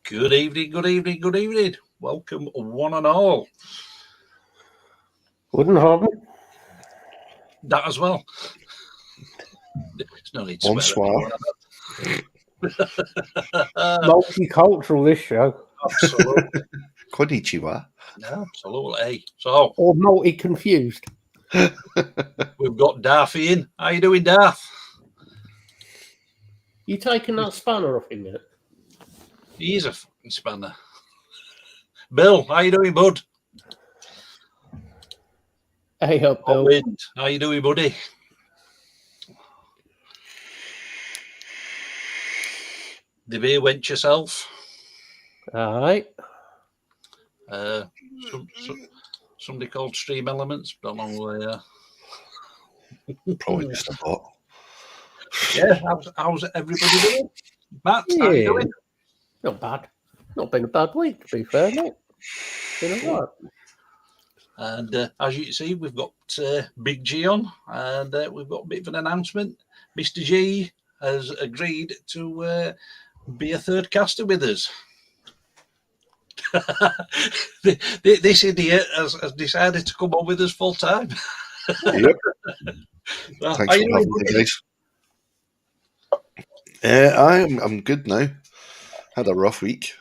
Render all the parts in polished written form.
Good evening, good evening, good evening. Welcome, one and all. Wouldn't harm it. That as well. It's no need to Bonsoir. Multicultural, this show. Absolutely. Konnichiwa. Absolutely. So, Or multi-confused. we've got Darthy in. How you doing, Darth? You taking that spanner off him yet? He's a fucking spanner. Bill, how you doing, bud? Hey up, Bill. Wind, how you doing, buddy? The beer went yourself. All right. Somebody called Stream Elements. Don't know who they are. Probably just a bot. Yeah, how's everybody doing? Matt, how you doing? Not bad. Not been a bad week, to be fair, mate. Been all right. And as you can see, we've got Big G on, and we've got a bit of an announcement. Mr. G has agreed to be a third caster with us. This idiot has decided to come on with us full time. Yep. Well, Thanks for having me, guys. I'm good now. Had a rough week.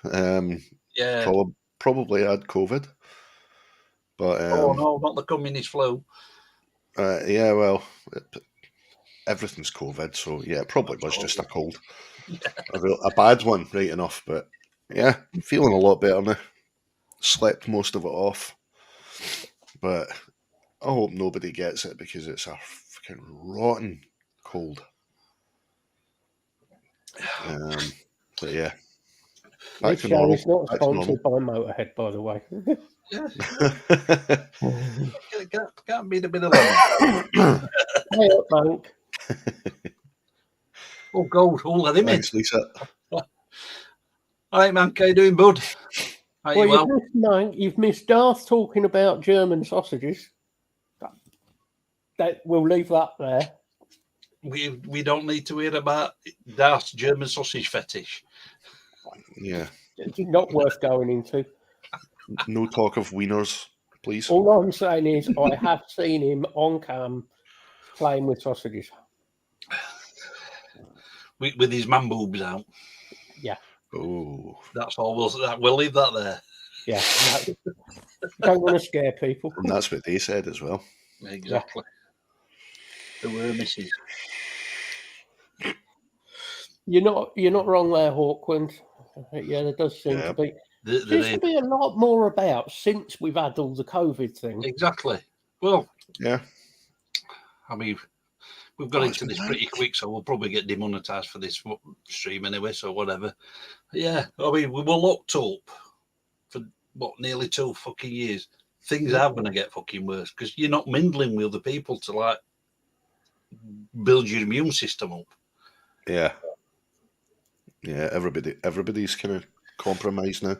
Yeah. Probably had COVID. But oh no, not the communist flu. Yeah, well, everything's COVID, so yeah, it probably was just a cold. A bad one, right enough, but yeah, feeling a lot better now. Slept most of it off, but I hope nobody gets it because it's a fucking rotten cold. But yeah. This show is not sponsored by Motorhead, by the way. Yeah. Can't be a bit alone. Hey up, Bank. Oh, gold. Oh, let him in. Thanks, Lisa. All right, man. How you doing, bud? You've missed Darth talking about German sausages. We'll leave that there. We don't need to hear about Darth's German sausage fetish. Yeah. It's not worth going into. No talk of wieners, please. All I'm saying is I have seen him on cam playing with sausages. With his man boobs out. Yeah. Oh. That's all. We'll leave that there. Yeah. Don't want to scare people. And that's what they said as well. Exactly. Yeah. The were misses. You're not wrong there, Hawkwind. Yeah, there does seem to be. Seems to be a lot more about since we've had all the COVID thing. Exactly. Well, yeah. I mean, we've got into this pretty quick, so we'll probably get demonetized for this stream anyway, so whatever. Yeah, I mean, we were locked up for, nearly 2 fucking years. Things are going to get fucking worse because you're not mingling with other people to, like, build your immune system up. Yeah. Yeah, everybody's kind of compromised now.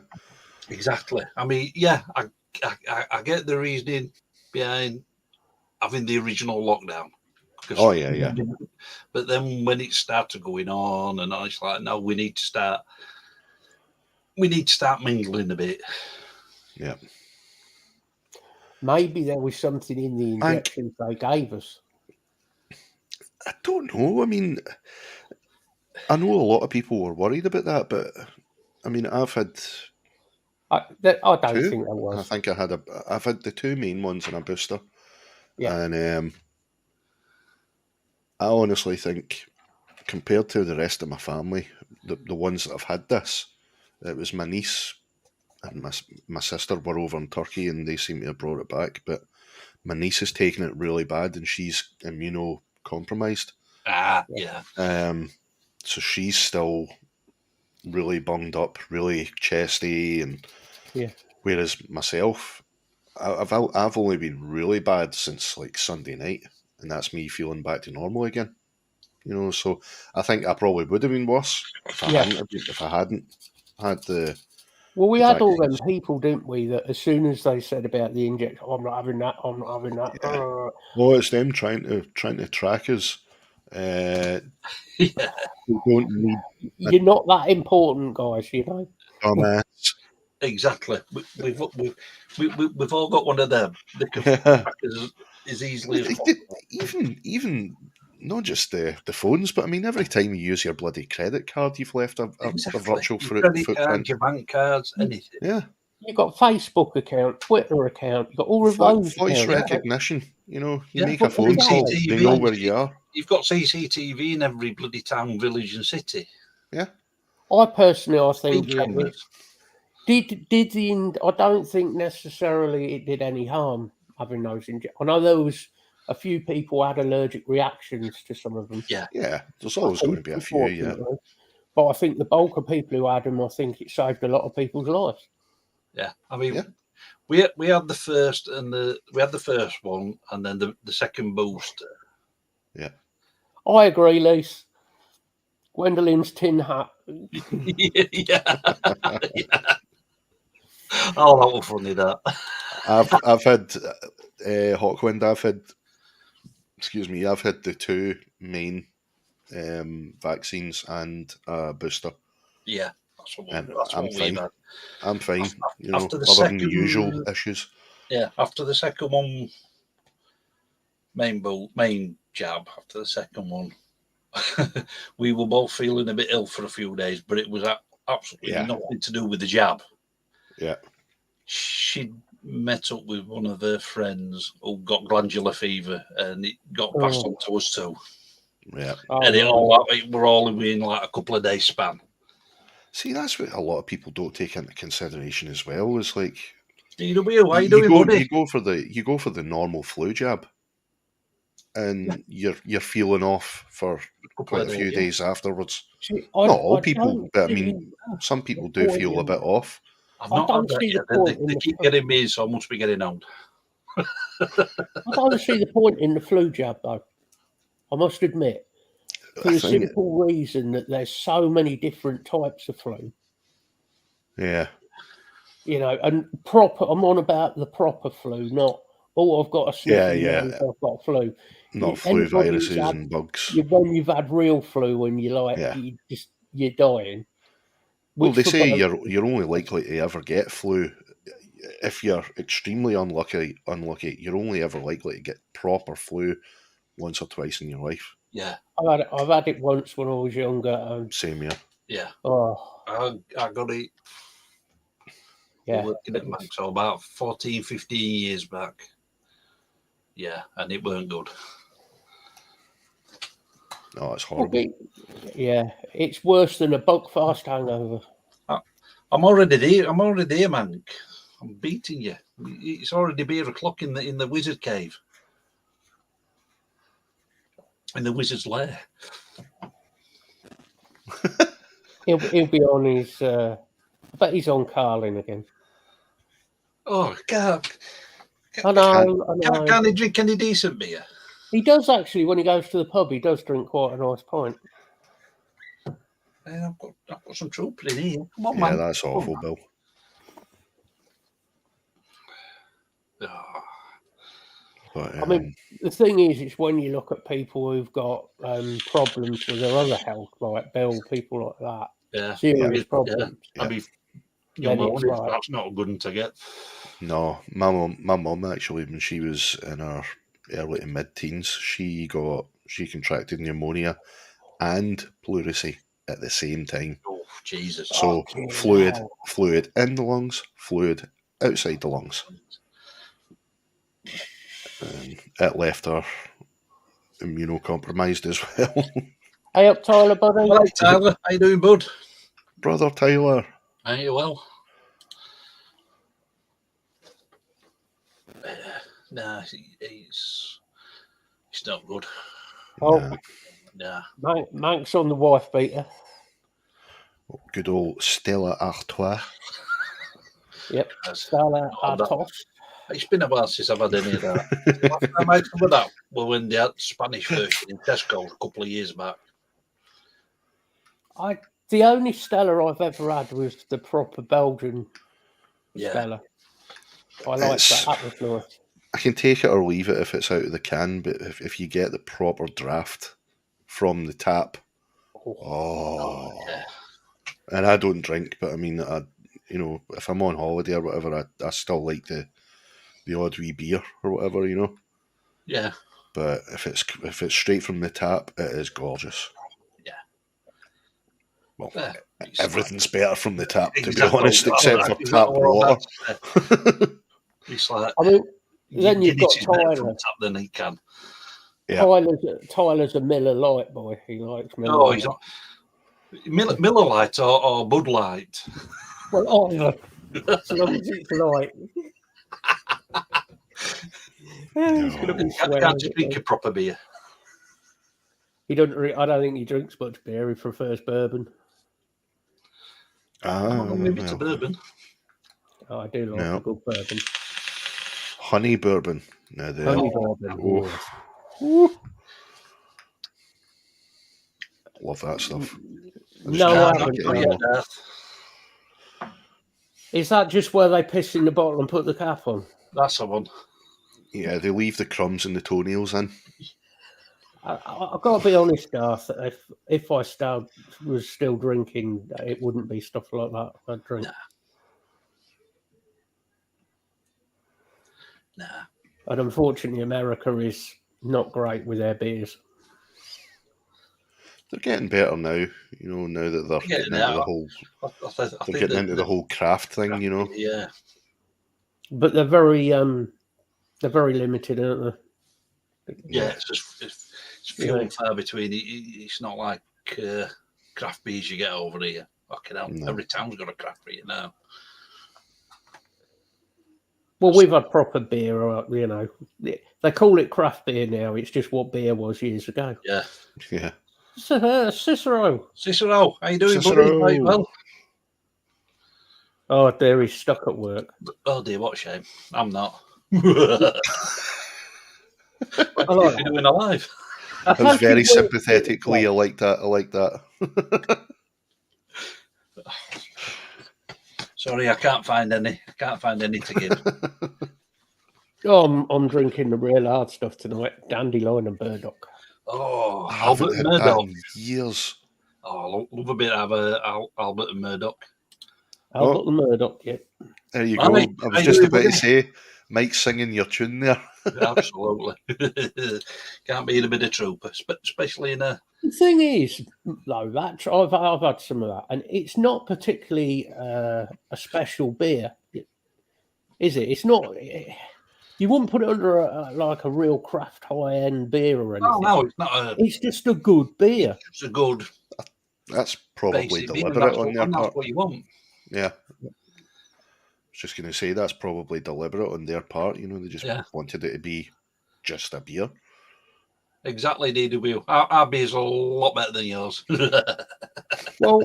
Exactly. I mean, yeah, I get the reasoning behind having the original lockdown. Oh yeah. But then when it started going on, and it's like, no, we need to start mingling a bit. Yeah. Maybe there was something in the injections they gave us. I don't know. I mean, I know a lot of people were worried about that, but I mean, I've had. I don't think there was. I think I've had the 2 main ones and a booster. Yeah. And I honestly think, compared to the rest of my family, the ones that have had this, it was my niece and my sister were over in Turkey and they seem to have brought it back. But my niece has taken it really bad and she's immunocompromised. Yeah. So she's still really bunged up, really chesty, and whereas myself, I've only been really bad since like Sunday night, and that's me feeling back to normal again. So I think I probably would have been worse if I hadn't had the. Well, we had all them people, didn't we? That as soon as they said about the injection, I'm not having that. Yeah. Well, it's them trying to track us. Yeah. Don't need. You're not that important, guys. You know. Dumbass. Exactly. We've all got one of them. They can back as easily as possible. Even not just the phones, but I mean, every time you use your bloody credit card, you've left a virtual Your credit footprint. card, your bank cards, anything. Yeah. You've got Facebook account, Twitter account. You've got all of those. Voice recognition. You know, you make a phone call, they know where you are. You've got CCTV in every bloody town, village, and city. Yeah. I personally, I think I don't think necessarily it did any harm having those I know there was a few people had allergic reactions to some of them. Yeah. There's always going to be a few. Yeah. But I think the bulk of people who had them, I think it saved a lot of people's lives. Yeah, I mean, we had the first one, and then the second booster. Yeah, I agree, Lise. Gwendolyn's tin hat. yeah. Oh, that was funny. That I've had Hawkwind. I've had the two main vaccines and booster. Yeah, I'm fine. I'm fine. After the other than the usual issues. Yeah, after the second one, main jab. After the second one, we were both feeling a bit ill for a few days, but it was absolutely nothing to do with the jab. Yeah. She met up with one of her friends who got glandular fever, and it got passed on to us too. Yeah. And we're all in like a couple of days span. See, that's what a lot of people don't take into consideration as well. Is like, how you doing, buddy? You go for the normal flu jab, and you're feeling off for quite a few days afterwards. See, not all people, but I mean, some people do feel a bit off. I've not had that yet. They keep getting me, so I must be getting old. I don't see the point in the flu jab, though. I must admit, for the simple reason that there's so many different types of flu. Yeah. You know, and I'm on about the proper flu, not, I've got a sniffy nose, I've got flu. Not flu viruses and bugs. When you've had real flu and you're like, you're dying. Well, they say you're only likely to ever get flu if you're extremely unlucky. You're only ever likely to get proper flu once or twice in your life. Yeah, I've had it once when I was younger. Same here. Yeah. Oh, I got it. Yeah. Working at Mac, so about 14, 15 years back. Yeah, and it weren't good. No, it's horrible. Yeah, it's worse than a Buckfast hangover. I'm already there, man. I'm beating you. It's already beer o'clock in the wizard cave. In the wizard's lair. he'll be on his I bet he's on Carlin again. Oh God. I know. Can't he drink any decent beer? He does actually. When he goes to the pub, he does drink quite a nice pint. I've got some trouble in here. Come on, man. Yeah, that's awful, Bill. Oh. But, I mean, the thing is, it's when you look at people who've got problems with their other health, like Bill, people like that. Yeah. Serious problems. Yeah. I mean, that's not a good one to get. No, my mum actually, when she was in her early to mid-teens, she contracted pneumonia and pleurisy at the same time. Oh, Jesus. So fluid in the lungs, fluid outside the lungs. And it left her immunocompromised as well. Hey up, Tyler, buddy. Hi, Tyler. How you doing, bud? Brother Tyler. Are you well? Nah, it's not good. Oh, yeah. Manx on the wife beater. Good old Stella Artois. Yep, Stella Artois. It's been a while since I've had any of that. Last time I had that was when they had Spanish version in Tesco a couple of years back. The only Stella I've ever had was the proper Belgian Stella. I like that. That was nice. I can take it or leave it if it's out of the can, but if you get the proper draft from the tap. Oh, yeah. And I don't drink, but I mean, if I'm on holiday or whatever, I still like the odd wee beer or whatever, Yeah. But if it's straight from the tap, it is gorgeous. Yeah. Well, Yeah, everything's better from the tap, to exactly. be honest, except for tap water. It's like, I mean, then you've got Guinness is better from Tyler. tap than he can. Yeah. Tyler's a Miller Lite boy. He likes Miller Oh, Lite. he's not Miller Lite or Bud Light. Well, either. As long as it's light. He's going to be swearing. Can't you drink a proper beer? He doesn't. I don't think he drinks much beer. He prefers bourbon. Maybe it's a bourbon. Oh, I do like a good bourbon. Honey bourbon. No, Honey bourbon. Love that stuff. No, I haven't. Is that just where they piss in the bottle and put the cap on? That's the one. Yeah, they leave the crumbs and the toenails in. I've got to be honest, Garth. If I was still drinking, it wouldn't be stuff like that I'd drink. Nah. And unfortunately, America is not great with their beers. They're getting better now, now that they're getting into the whole. They're getting into the whole craft thing, Yeah. But they're very limited, aren't they? Yeah, it's few and far between. It's not like craft beers you get over here. Fucking hell, every town's got a craft beer now. Well, we've had proper beer, They call it craft beer now. It's just what beer was years ago. Yeah. Yeah. Cicero, how you doing, buddy? Right, well. Oh, dear, he's stuck at work. Oh dear, what a shame. I'm not. What are you doing alive? I was very sympathetically. I like that. Sorry, I can't find any to give. Oh, I'm drinking the real hard stuff tonight. Dandelion and burdock. Oh, I Albert haven't and had that Murdoch. in years. Oh, I love a bit of Albert and Murdoch. Albert and Murdoch, yeah. There you go. I was just about to say, Mike's singing your tune there. Absolutely. Can't beat a bit of trooper, especially in a... The thing is, though, that I've had some of that, and it's not particularly a special beer, is it? It's not... You wouldn't put it under a real craft high-end beer or anything. No, it's not. It's just a good beer. It's a good... That's probably deliberate on their part. That's what you want. Yeah. I was just going to say, that's probably deliberate on their part. They just wanted it to be just a beer. Exactly, DW. Our beer's a lot better than yours. Well,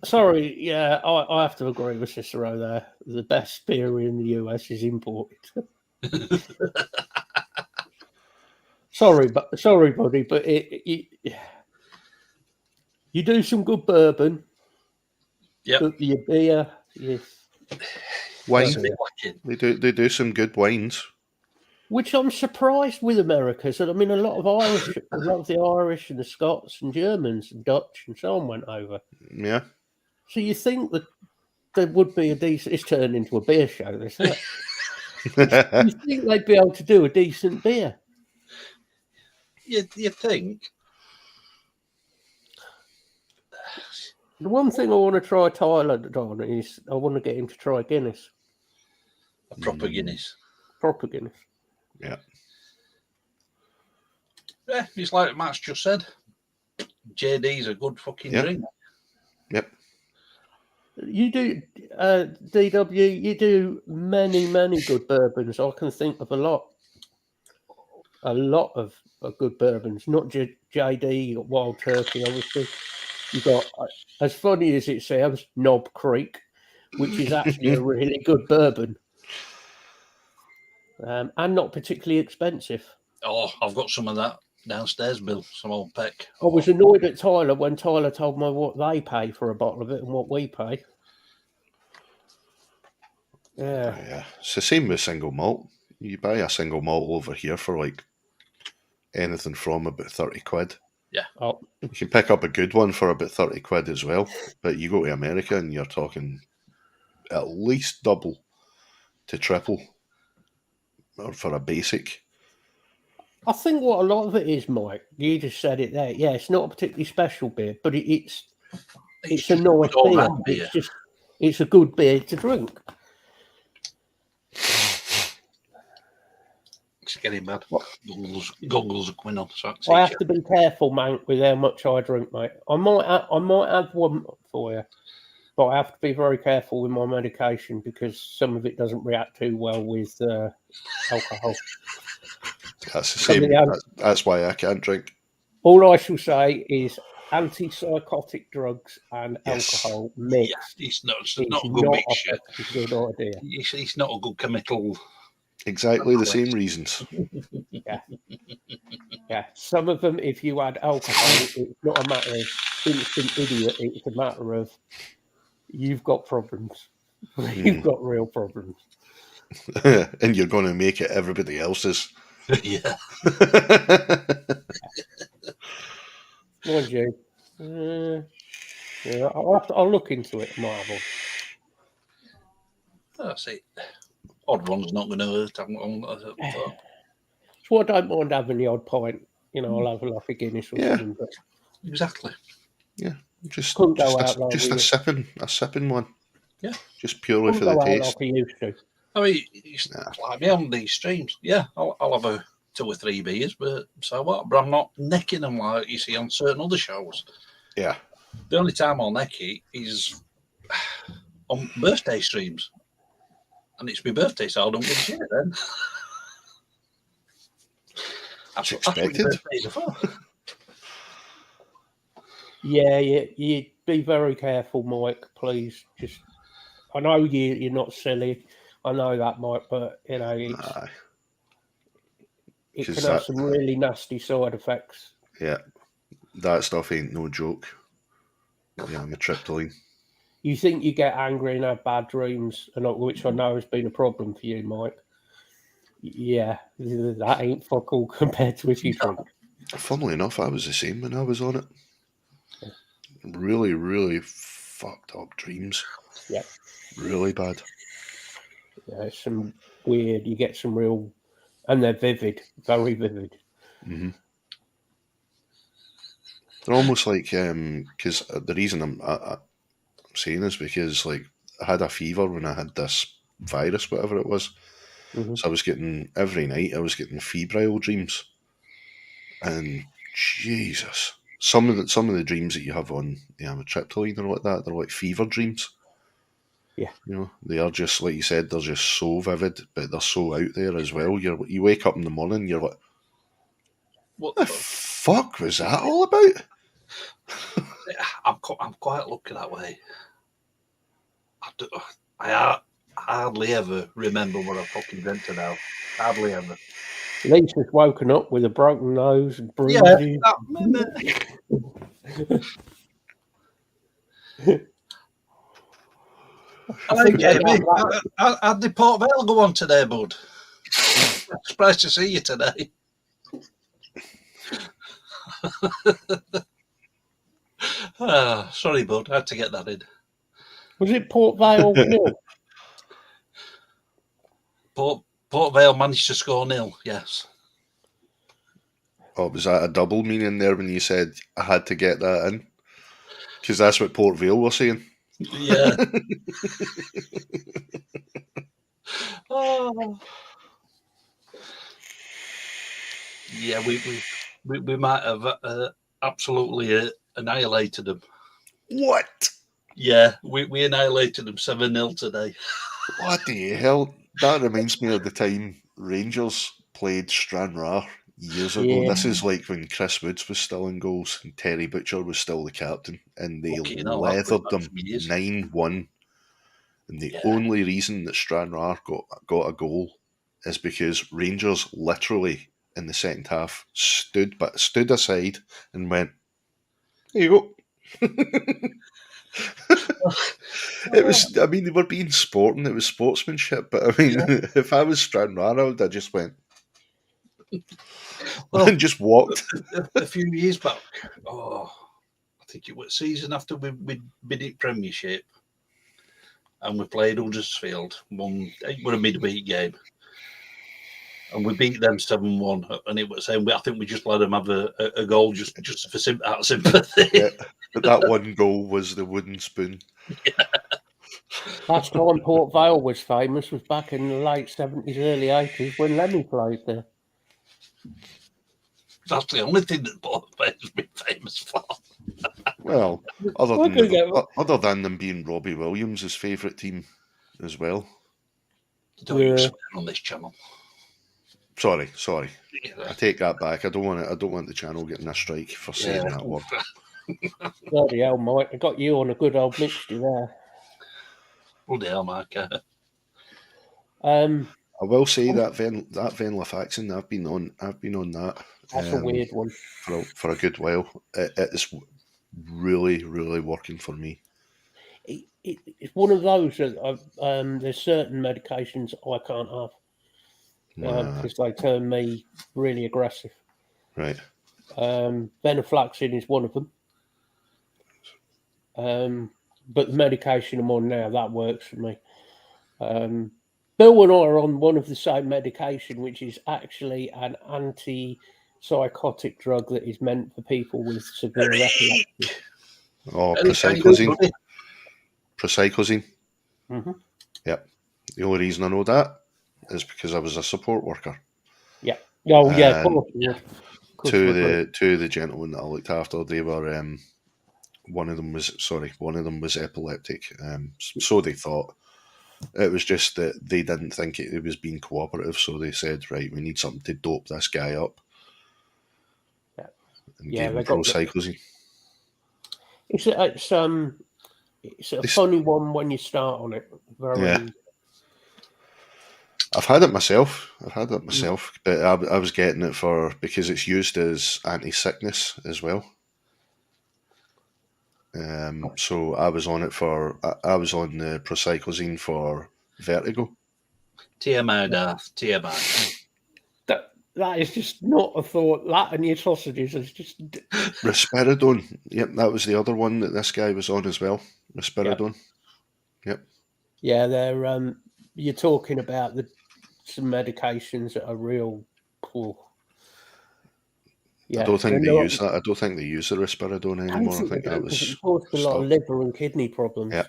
sorry, yeah, I have to agree with Cicero there. The best beer in the US is imported. Sorry, buddy, but you do some good bourbon. Yeah. Your beer, yes. Wine. They do some good wines. Which I'm surprised with America. So I mean, a lot of the Irish and the Scots and Germans and Dutch and so on went over. Yeah. So you think that there would be a decent... It's turned into a beer show, isn't it? You think they'd be able to do a decent beer? You think? The one thing I want to try Tyler on is I want to get him to try Guinness. A proper Guinness. Proper Guinness. Yeah. Yeah, it's like Matt's just said. JD's a good fucking drink. Yep. You do, DW, you do many, many good bourbons. I can think of a lot of good bourbons. Not JD, you got Wild Turkey, obviously. You got, as funny as it sounds, Knob Creek, which is actually a really good bourbon. And not particularly expensive. Oh, I've got some of that downstairs, Bill. Some old peck. I was annoyed at Tyler when Tyler told me what they pay for a bottle of it and what we pay. Yeah. Yeah. It's the same with single malt. You buy a single malt over here for like anything from about 30 quid. Yeah. Oh, You can pick up a good one for about 30 quid as well, but you go to America and you're talking at least double to triple for a basic. I think what a lot of it is, Mike, you just said it there. Yeah, it's not a particularly special beer, but it's a just nice good beer. all-round beer. It's a good beer to drink. It's getting bad. Goggles are coming on. So I have to be careful, man, with how much I drink, mate. I might have one for you, but I have to be very careful with my medication because some of it doesn't react too well with alcohol. That's the same. That's why I can't drink. All I shall say is antipsychotic drugs and alcohol mixed. Yeah, it's not a good mixture. A good idea. It's not a good chemical. Exactly the same reasons. Yeah. Some of them, if you add alcohol, it's not a matter of instant idiot. It's a matter of you've got problems. You've got real problems. And you're going to make it everybody else's. Yeah. Mind you. Yeah, I'll look into it, Marvel. That's it. Odd one's not going to hurt. So I don't mind having the odd pint. You know, I'll have like a Guinness or something. But exactly. Yeah, just a sipping one. Yeah, just purely for the taste. Like I used to. I mean, it's like me on these streams. Yeah, I'll have a 2 or 3 beers, but so what? But I'm not necking them like you see on certain other shows. Yeah. The only time I'll neck it is on birthday streams. And it's my birthday, so I don't give a shit then. That's expected. Yeah, you be very careful, Mike, please. Just, I know you're not silly. I know that, Mike, but, you know, it can have some really nasty side effects. Yeah, that stuff ain't no joke. Yeah, I'm a tryptoline. You think you get angry and have bad dreams, which I know has been a problem for you, Mike. Yeah, that ain't fuck all compared to if you drink. Funnily enough, I was the same when I was on it. Really, really fucked up dreams. Yeah. Really bad. Yeah, it's some weird, you get some real, and they're vivid, very vivid. Mm-hmm. They're almost like, because the reason I'm saying this because, like, I had a fever when I had this virus, whatever it was. Mm-hmm. So I was getting, every night I was getting febrile dreams. And Jesus, some of the dreams that you have on the amitriptyline or like that, they're like fever dreams. Yeah. You know, they are just, like you said, they're just so vivid, but they're so out there as well. You wake up in the morning, you're like, what the fuck was that all about? I'm quite lucky that way. I hardly ever remember what I fucking dreamt about. Hardly ever. Lisa's woken up with a broken nose and bruises. How'd the Port Vale go on today, bud? Surprised to see you today. Sorry, bud. I had to get that in. Was it Port Vale nil? Port Vale managed to score 0, yes. Oh, was that a double meaning there when you said I had to get that in? Because that's what Port Vale were saying. Yeah. Oh. Yeah, we might have absolutely annihilated them. What? Yeah, we annihilated them 7-0 today. What the hell? That reminds me of the time Rangers played Stranraer years ago. Yeah. This is like when Chris Woods was still in goals and Terry Butcher was still the captain, and they leathered them 9-1. And the only reason that Stranraer got a goal is because Rangers literally in the second half stood aside and went, "There you go." It was, I mean, they were being sporting, it was sportsmanship, but I mean, if I was Stranraer, I would have just went, Well, and just walked. A few years back, I think it was season after we'd been at Premiership, and we played Huddersfield. It was a midweek game, and we beat them 7-1. And it was saying I think we just let them have a goal just for out of sympathy. Yeah, but that one goal was the wooden spoon. Yeah. Last time Port Vale was famous was back in the late 70s, early 80s when Lemmy played there. That's the only thing that Port Vale has been famous for. Well, other than them being Robbie Williams' favourite team as well. Don't you swear on this channel. Sorry. Yeah. I take that back. I don't want the channel getting a strike for saying that word. Bloody hell, Mike! I got you on a good old mixture there. Bloody hell, Mike. I will say that Ven Lafaxon, I've been on that. That's a weird one for a good while. It's really, really working for me. It's one of those that there's certain medications I can't have because they turn me really aggressive. Right. Venlafaxine is one of them. But the medication I'm on now, that works for me. Bill and I are on one of the same medication, which is actually an antipsychotic drug that is meant for people with severe epilepsy. Oh, Procyclizine. Procyclizine. Mm-hmm. Yep. The only reason I know that is because I was a support worker. Yeah. Oh, yeah. Two of the gentlemen that I looked after, they were one of them was epileptic. So they thought. It was just that they didn't think it was being cooperative, so they said, right, we need something to dope this guy up. And gave him Procyclizine. It's a funny one when you start on it. Yeah. I've had it myself, but I was getting it because it's used as anti-sickness as well. So I was on the Procyclizine for vertigo. TMI, Darth. TMI. That is just not a thought. That and your sausages is just Risperidone. Yep, that was the other one that this guy was on as well. Risperidone. Yep. Yeah, they're you're talking about some medications that are real cool. Yeah, I don't think they use that. I don't think they use the risperidone anymore. I think that was it caused a lot of liver and kidney problems. Yeah.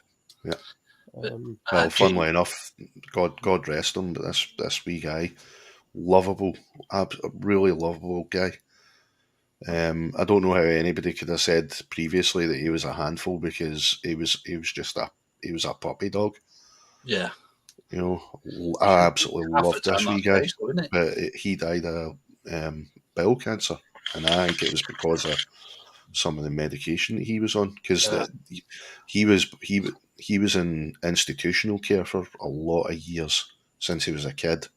Well, funnily enough, God rest him, but this wee guy, lovable, really lovable guy. I don't know how anybody could have said previously that he was a handful because he was a puppy dog. Yeah. You know, I absolutely loved this wee guy, but he died of bowel cancer, and I think it was because of some of the medication that he was on, because he was in institutional care for a lot of years since he was a kid.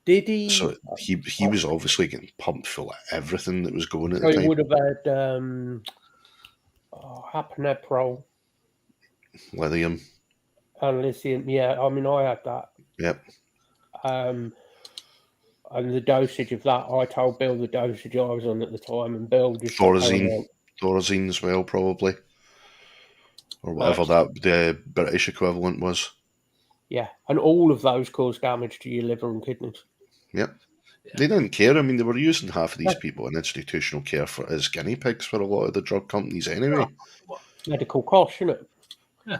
Did he? So he was obviously getting pumped full of everything that was going at the time. He would have had Hapneprol, lithium, and lithium. Yeah, I mean, I had that. Yep. And the dosage of that, I told Bill the dosage I was on at the time, and Bill just Thorazine as well, probably, or whatever the British equivalent was. Yeah, and all of those cause damage to your liver and kidneys. Yep. Yeah. They didn't care. I mean, they were using half of these people in institutional care as guinea pigs for a lot of the drug companies anyway. Medical costs, isn't it? Yeah.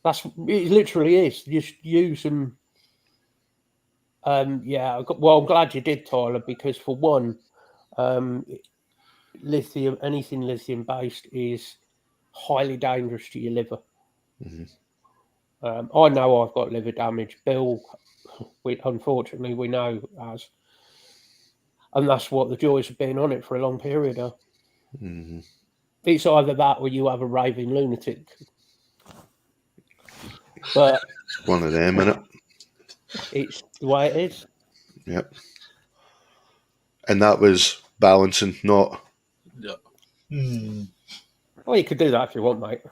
It literally is. Just use them. Yeah, well, I'm glad you did, Tyler, because for one, anything lithium based is highly dangerous to your liver. Mm-hmm. I know I've got liver damage. Bill, unfortunately, we know has. And that's what the joys of being on it for a long period are. Mm-hmm. It's either that or you have a raving lunatic. But one of them, innit? It's the way it is. Yep. And that was balancing, not... Yeah. Well, you could do that if you want, mate.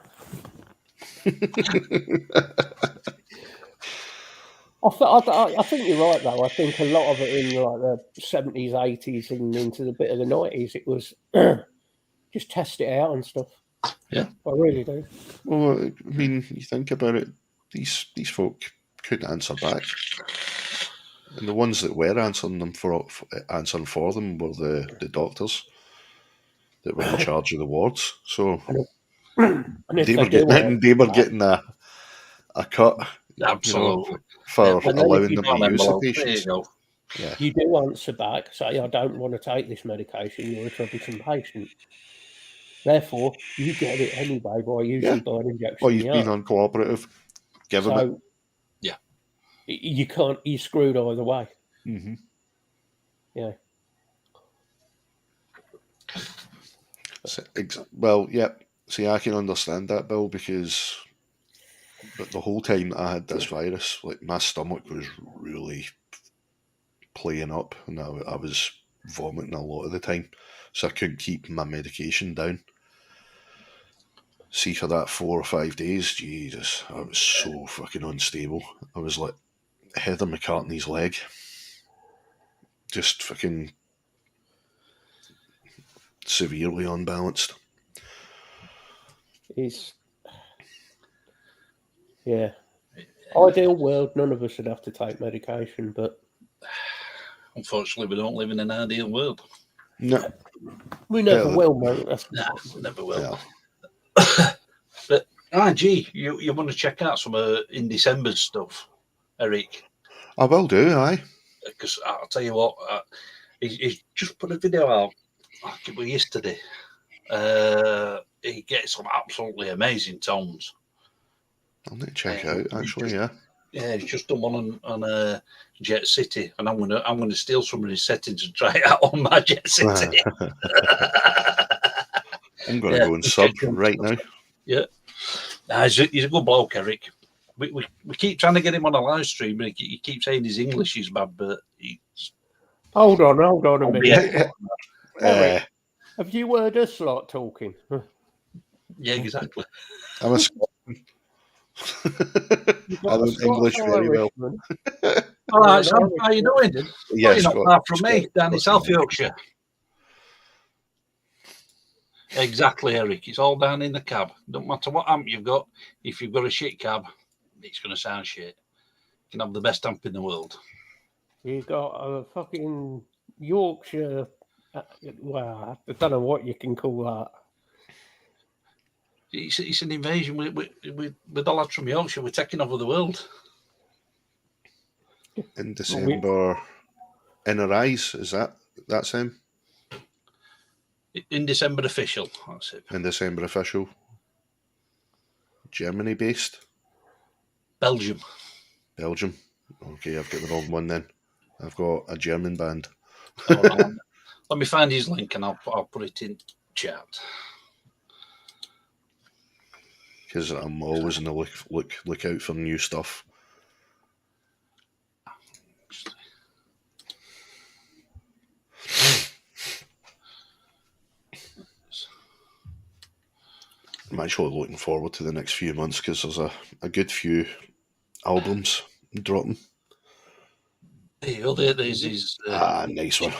I think you're right, though. I think a lot of it in like the 70s, 80s, and into the bit of the 90s, it was just test it out and stuff. Yeah, I really do. Well, I mean, you think about it, these folk couldn't answer back, and the ones that were answering for them were the doctors that were in charge of the wards. So And if they were getting a cut, absolutely. for And then if allowing you them On to use the envelope, there you patients. go. Yeah. you do answer back, say, I don't want to take this medication, you're a troublesome patient. Therefore, you get it anyway usually by an injection. Or you've been uncooperative. Give them it. Yeah. You can't, you're screwed either way. Mm-hmm. Yeah. Well, yeah. See, I can understand that, Bill, because but the whole time that I had this virus, like my stomach was really playing up, and I was vomiting a lot of the time, so I couldn't keep my medication down. See, for that 4 or 5 days, Jesus, I was so fucking unstable. I was like Heather McCartney's leg, just fucking severely unbalanced. Yeah. Ideal world, none of us would have to take medication, but unfortunately, we don't live in an ideal world. No, we never will, mate. Never will. Yeah. But you want to check out some in December stuff, Eric? I will do, aye. Because I'll tell you what, he's just put a video out. I think it was yesterday. He gets some absolutely amazing tones. I'll need to check it out, actually. Yeah, he's just done one on Jet City, and I'm gonna steal some of his settings and try it out on my Jet City. I'm gonna go and sub right now. Yeah, he's a good bloke, Eric. We keep trying to get him on a live stream, and he keeps saying his English is bad, but he's... Hold on a minute. Eric, have you heard us lot talking? Yeah, exactly. I'm a Scotsman. I learned English very well. All right, Sam, how you doing? Yeah, you're not far from me, down in South Yorkshire. Exactly, Eric. It's all down in the cab. Don't matter what amp you've got. If you've got a shit cab, it's going to sound shit. You can have the best amp in the world. You've got a fucking Yorkshire. Well, I don't know what you can call that. It's an invasion. With the lads from Yorkshire, we're taking over the world. In December, Inner Eyes, is that's him? In December official, that's it. In December official. Germany based? Belgium. Okay, I've got the wrong one then. I've got a German band. Let me find his link and I'll put it in chat. Because I'm always on the look out for new stuff. I'm actually looking forward to the next few months because there's a good few albums dropping. There you go. There's his... nice one.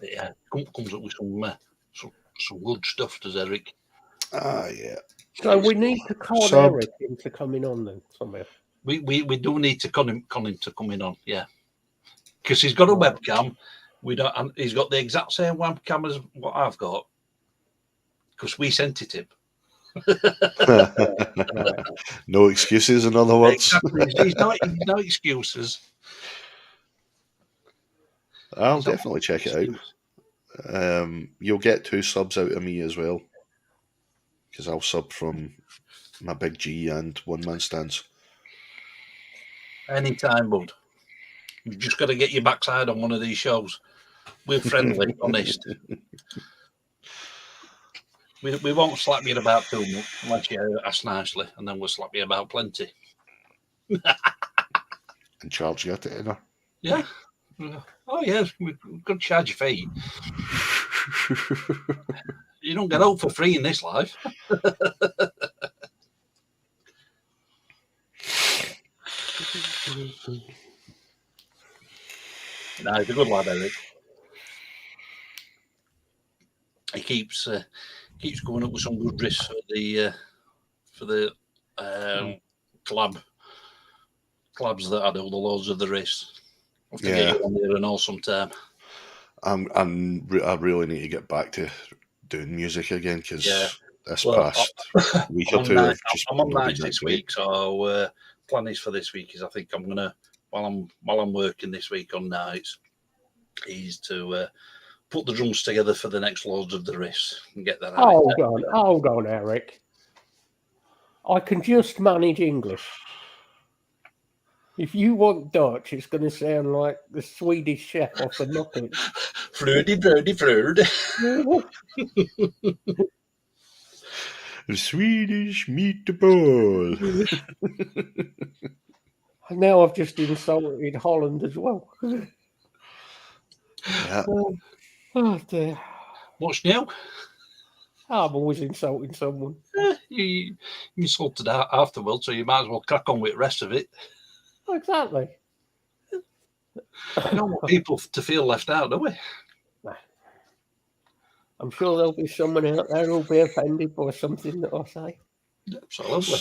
Yeah, comes up with some good stuff, does Eric? Yeah. So we need to call Eric into coming on then somewhere. We do need to con him to coming on, yeah. Because he's got a webcam. And he's got the exact same webcam as what I've got. Because we sent it him. No excuses, in other words. Exactly. No excuses. I'll definitely check it out. You'll get 2 subs out of me as well. Because I'll sub from my Big G and One Man Stands. Anytime, bud. You've just got to get your backside on one of these shows. We're friendly, honest. We won't slap you about too much unless you ask nicely, and then we'll slap you about plenty. And charge you at dinner. Yeah. Oh, yes. We've got to charge your fee. You don't get out for free in this life. No, he's a good lad, Eric. He keeps going up with some good risks for the clubs that I do the Lords of the Race. I'll have to get you on there and all sometime. I really need to get back to doing music again because this past week or two I'm on nights this week, so plan is for this week is I think I'm gonna while I'm working this week on nights is to put the drums together for the next Lords of the Race and get that out. Hold on, Eric. I can just manage English. If you want Dutch, it's going to sound like the Swedish chef off the Muppets. Flirty, birdie, flirt. The Swedish meatball. Now I've just insulted Holland as well. Yeah. Oh dear. What's new? I'm always insulting someone. You insulted afterwards, so you might as well crack on with the rest of it. Exactly. I don't want people to feel left out, do we? I'm sure there'll be someone out there who'll be offended by something that I say. Absolutely.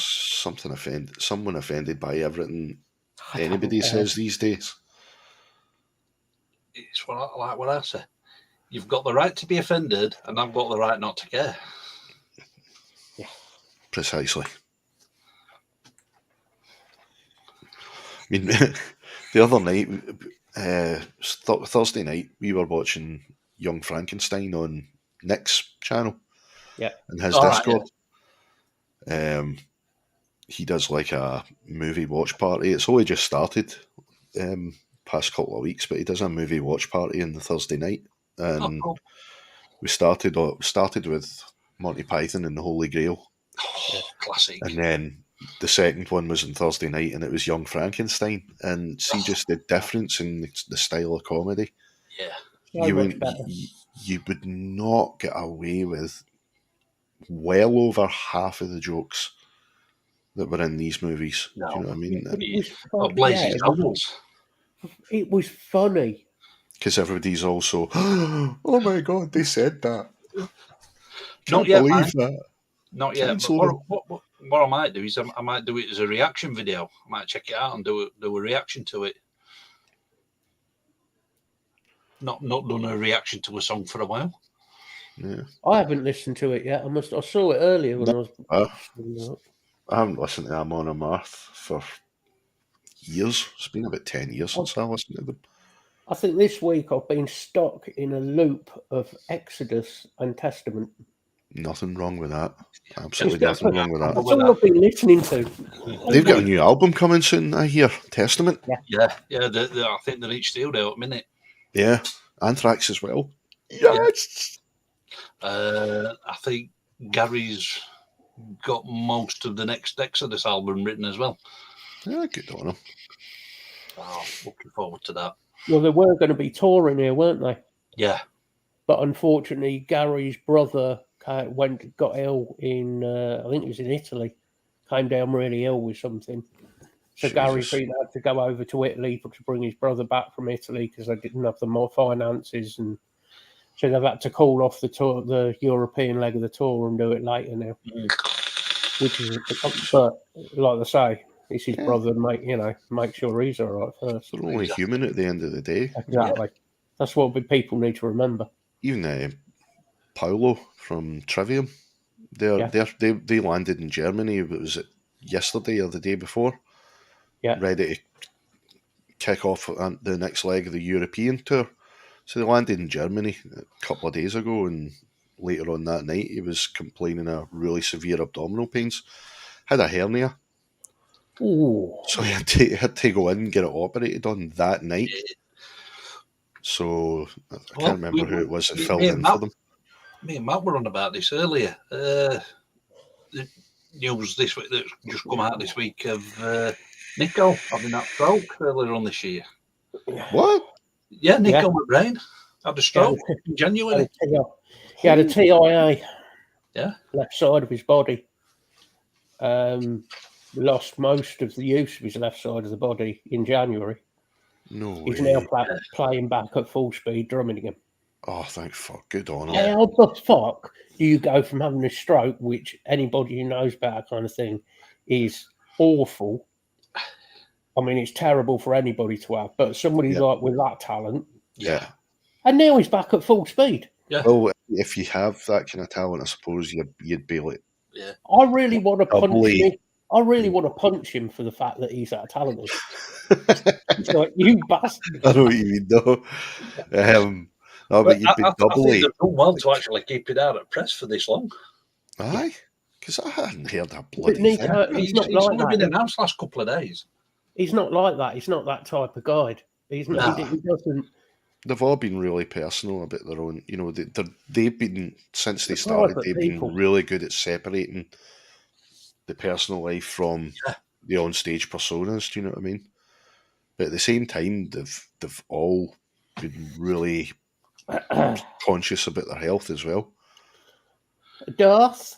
Someone offended by everything anybody says these days. It's what I say. You've got the right to be offended, and I've got the right not to care. Yeah. Precisely. I mean, the other night, Thursday night, we were watching Young Frankenstein on Nick's channel. Yeah. And his Discord. Right, he does like a movie watch party. It's only just started past couple of weeks, but he does a movie watch party on the Thursday night. And we started with Monty Python and the Holy Grail. Oh, classic. And then the second one was on Thursday night, and it was Young Frankenstein. And see just the difference in the style of comedy. Yeah. You would not get away with well over half of the jokes that were in these movies. No. Do you know what I mean? It was funny. Because everybody's also, oh my God, they said that. Not yet, believe that. Not yet. But what I might do is I might do it as a reaction video. I might check it out and do a reaction to it. Not done a reaction to a song for a while. Yeah. I haven't listened to it yet. I saw it earlier when I was. I haven't listened to Amon Amarth for years. It's been about 10 years since I listened to them. I think this week I've been stuck in a loop of Exodus and Testament. Nothing wrong with that. Absolutely nothing wrong with that. That's all I've been listening to. They've got a new album coming soon, I hear. Testament. Yeah. I think they're each still out a minute. Yeah. Anthrax as well. Yes. I think Gary's got most of the next Exodus album written as well. Yeah, good on him. Oh, looking forward to that. Well, they were going to be touring here, weren't they? Yeah. But unfortunately, Gary's brother got ill in, I think it was in Italy, came down really ill with something. So Gary's had to go over to Italy to bring his brother back from Italy because they didn't have the more finances, and so they've had to call off the tour, the European leg of the tour, and do it later now. Which is, but like I say, it's his brother. Make sure he's all right first. They're only human at the end of the day. Exactly. Yeah. That's what people need to remember. Even Paolo from Trivium, they landed in Germany. Was it yesterday or the day before? Yeah. Ready to kick off the next leg of the European tour. So they landed in Germany a couple of days ago, and later on that night he was complaining of really severe abdominal pains. Had a hernia. Ooh. So he had to go in and get it operated on that night. So I can't remember who it was that filled in for them. Me and Matt were on about this earlier. The news this week that's just come out this week of Nico having that stroke earlier on this year. What? Yeah, Nico McBrain had a stroke in January. He had a TIA. Yeah. Left side of his body. Lost most of the use of his left side of the body in January. No He's way. now playing back at full speed, drumming again. Oh, thank fuck. Good on him. How the fuck do you go from having a stroke, which anybody who knows about that kind of thing is awful? I mean, it's terrible for anybody to have, but somebody like with that talent. Yeah. And now he's back at full speed. Yeah. Well, if you have that kind of talent, I suppose you'd be like. Yeah. I really want to punch him. I really want to punch him for the fact that he's that talented. It's like, you bastard. I know what you mean, though. But you'd be I doubly. think they've done well to actually keep it out at press for this long. Aye, because I hadn't heard that bloody thing. He's not It's like only that. been announced last couple of days. He's not like that. He's not that type of guy. He's not. He doesn't. They've all been really personal about their own. You know, they've been since they started. They've been really good at separating the personal life from the on-stage personas. Do you know what I mean? But at the same time, they've all been really conscious about their health as well. Darth,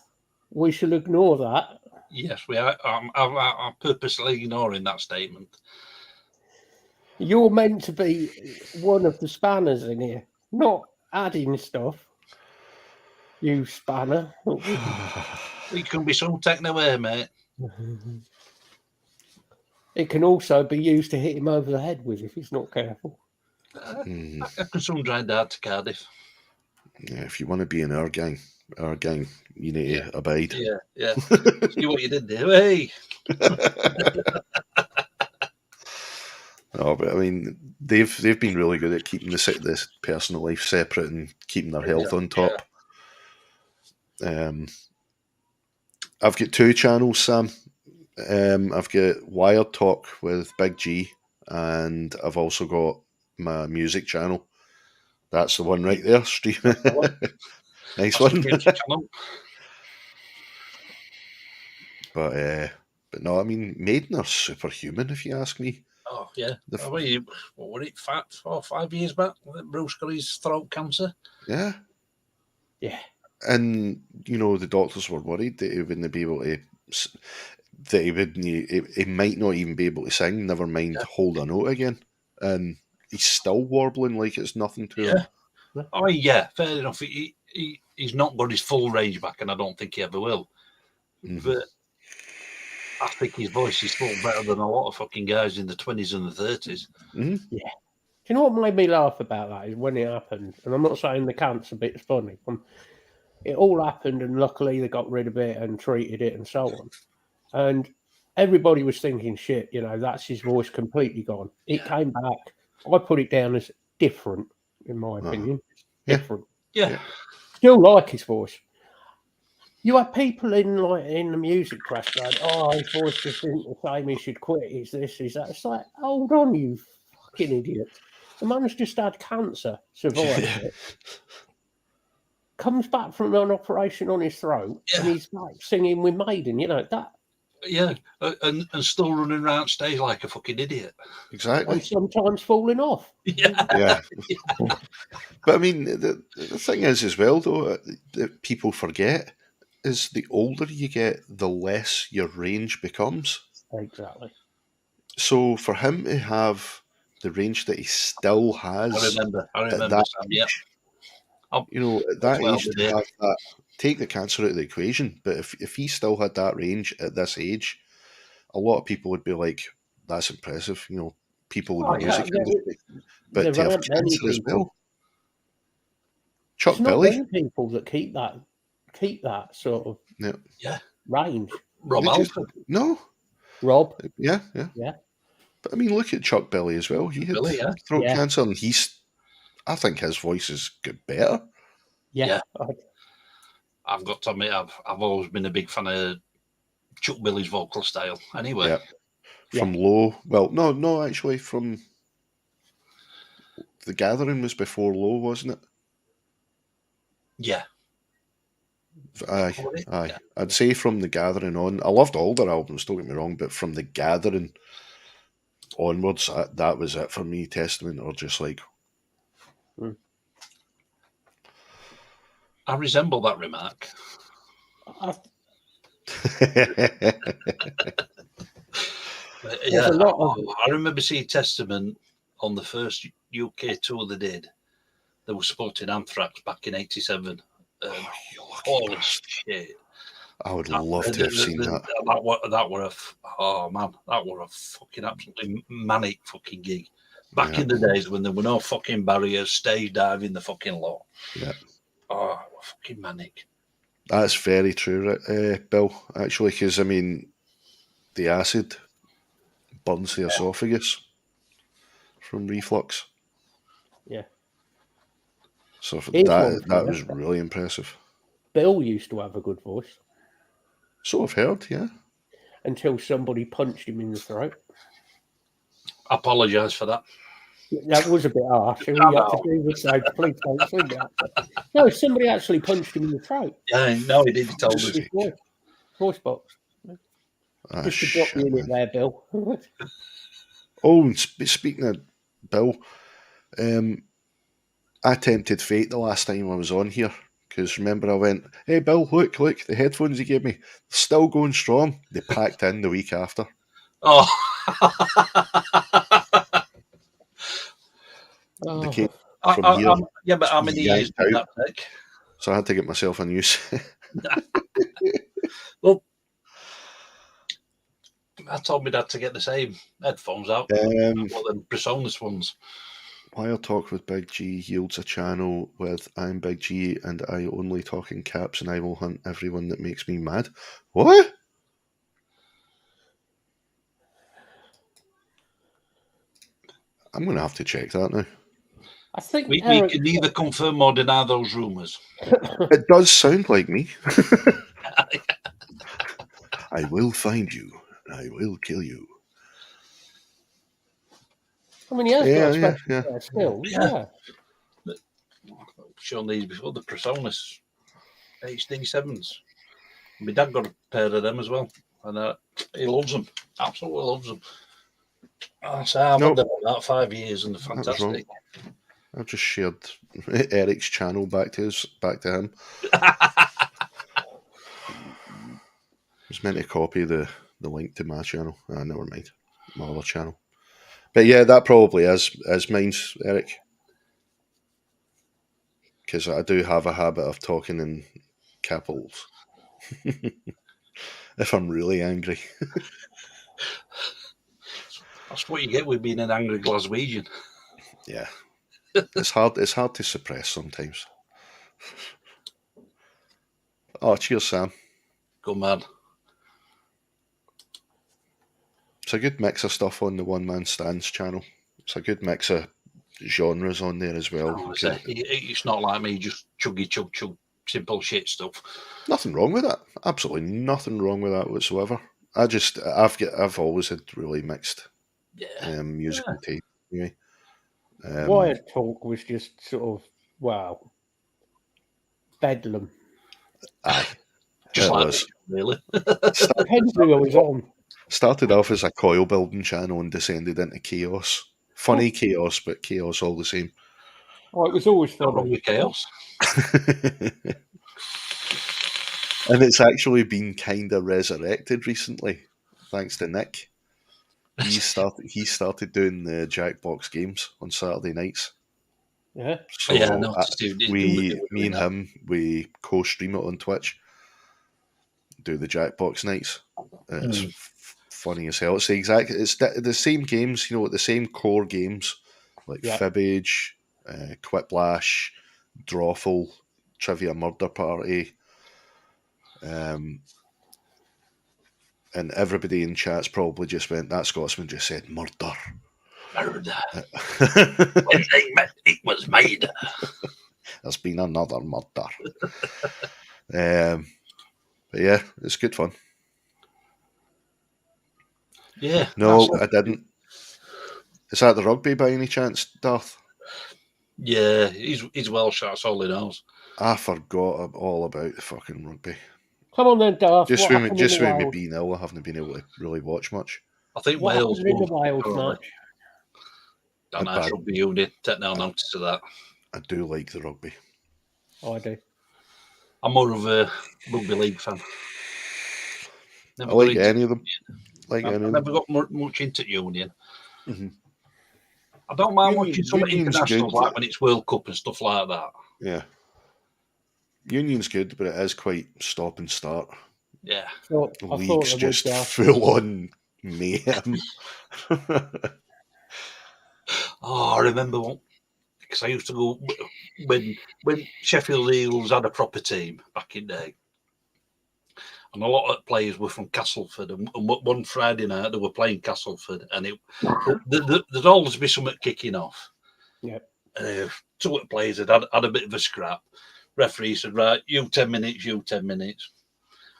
we shall ignore that. Yes, we are. I'm purposely ignoring that statement. You're meant to be one of the spanners in here, not adding stuff. You spanner. It can be some taken away, mate. It can also be used to hit him over the head with if he's not careful. I can soon drive down to Cardiff. Yeah, if you want to be in our gang, you need to abide. Yeah. See what you did there, hey. No, but I mean, they've been really good at keeping this personal life separate and keeping their health on top. Yeah. I've got 2 channels, Sam. I've got Wired Talk with Big G, and I've also got my music channel. That's the one right there, streaming. Nice one. But no, I mean, Maiden are superhuman, if you ask me. Oh yeah. What were it? 4 or 5 years back that Bruce got his throat cancer. Yeah. Yeah. And you know, the doctors were worried that he wouldn't be able to. That he wouldn't. He might not even be able to sing. Never mind hold a note again. And he's still warbling like it's nothing to him. Oh yeah, fair enough. He's not got his full range back, and I don't think he ever will. Mm-hmm. But I think his voice is still better than a lot of fucking guys in the 20s and the 30s. Mm-hmm. Yeah. Do you know what made me laugh about that is when it happened, and I'm not saying the cancer bit's funny. It all happened, and luckily they got rid of it and treated it and so on. And everybody was thinking, shit, you know, that's his voice completely gone. It came back. I put it down as different, in my opinion. Different. Yeah. Still like his voice. You have people in the music press going, oh, his voice just isn't the same, he should quit, he's this, he's that. It's like, hold on, you fucking idiot. The man's just had cancer, survived it, comes back from an operation on his throat, and he's like singing with Maiden, you know, that. Yeah, and still running around stage like a fucking idiot. Exactly. And sometimes falling off. Yeah. But I mean, the thing is as well, though, that people forget is the older you get, the less your range becomes. Exactly. So for him to have the range that he still has, I remember that Sam, you know, at that age to have that, take the cancer out of the equation, but if he still had that range at this age, a lot of people would be like, that's impressive, you know, people in the music industry. But to have cancer as well. Chuck Billy. Not many people that keep that sort of range. Rob Alford. No. Rob. Yeah. But I mean, look at Chuck Billy as well. He had throat cancer, and I think his voice has got better. Yeah. I've got to admit, I've always been a big fan of Chuck Billy's vocal style. Anyway. Yeah. From Low. Well, no, actually, from The Gathering was before Low, wasn't it? Yeah. Aye. Yeah. I'd say from The Gathering on. I loved all their albums, don't get me wrong, but from The Gathering onwards, that was it for me. Testament or just like. I resemble that remark. Yeah, a lot of... I remember seeing Testament on the first UK tour they did. They were supporting Anthrax back in '87. Holy shit! I would love to have seen that. That were a fucking absolutely manic fucking gig. Back in the days when there were no fucking barriers, stage diving the fucking lot. Yeah. Oh, fucking manic. That's very true, Bill, actually, because, I mean, the acid burns the esophagus from reflux. Yeah. So that was really impressive. Bill used to have a good voice. So I've heard, yeah. Until somebody punched him in the throat. I apologise for that. That was a bit harsh. And he had to do the same. Please don't sing that. No, somebody actually punched him in the throat. Yeah, no, he did. He told us. Voice box. Just to drop you in it there, Bill. Oh, speaking of Bill, I tempted fate the last time I was on here. Because remember, I went, hey, Bill, look, the headphones you gave me, they're still going strong. They packed in the week after. Oh. They came from here. Yeah, but how many years did that take? So I had to get myself a new set. Well, I told my dad to get the same headphones out. The Presonus ones. Wire Talk with Big G yields a channel with I'm Big G and I only talk in caps and I will hunt everyone that makes me mad. What? I'm going to have to check that now. I think we can neither confirm or deny those rumours. It does sound like me. I will find you. I will kill you. I mean, he has got a special skill. Yeah. Shown these before, the Presonus HD7s. My dad got a pair of them as well, and he loves them. Absolutely loves them. I've had them about 5 years, and they're fantastic. I've just shared Eric's channel back to him. I was meant to copy the link to my channel. Never mind. My other channel. But yeah, that probably is mine's, Eric. Because I do have a habit of talking in capitals. If I'm really angry. That's what you get with being an angry Glaswegian. Yeah. It's hard to suppress sometimes. Oh, cheers, Sam. Good man. It's a good mix of stuff on the One Man Stands channel. It's a good mix of genres on there as well. It's not like me, just chug, simple shit stuff. Nothing wrong with that. Absolutely nothing wrong with that whatsoever. I've always had really mixed musical taste. Anyway. Wire Talk was just sort of bedlam. Aye, just like was. Really. was on. Started off as a coil building channel and descended into chaos. Funny chaos, but chaos all the same. Oh, it was always fun with chaos. And it's actually been kind of resurrected recently, thanks to Nick. He started doing the Jackbox games on Saturday nights. Yeah. So me and him, we co-stream it on Twitch. Do the Jackbox nights. It's funny as hell. It's the same games, the same core games like Fibbage, Quiplash, Drawful, Trivia Murder Party. And everybody in chat's probably just went, that Scotsman just said murder. Murder. When they met, it was made. There's been another murder. But yeah, it's good fun. Yeah. No, I didn't. Is that the rugby by any chance, Darth? Yeah, he's Welsh, that's all he knows. I forgot all about the fucking rugby. Come on then, Darth. Just with me being ill, I haven't been able to really watch much. I think what Wales in the Wales match. Don't know, rugby unit. Take no notice of that. I do like the rugby. Oh, I do. I'm more of a rugby league fan. I like any of them. I've never got much into Union. Mm-hmm. I don't mind watching some internationals, like when it's World Cup and stuff like that. Yeah. Union's good, but it is quite stop and start. Yeah. League's just full on mayhem. I remember one, because I used to go when Sheffield Eagles had a proper team back in the day. And a lot of players were from Castleford. And one Friday night, they were playing Castleford. And there'd always be something kicking off. Yeah. Two of the players had a bit of a scrap. Referee said, right, you 10 minutes, you 10 minutes.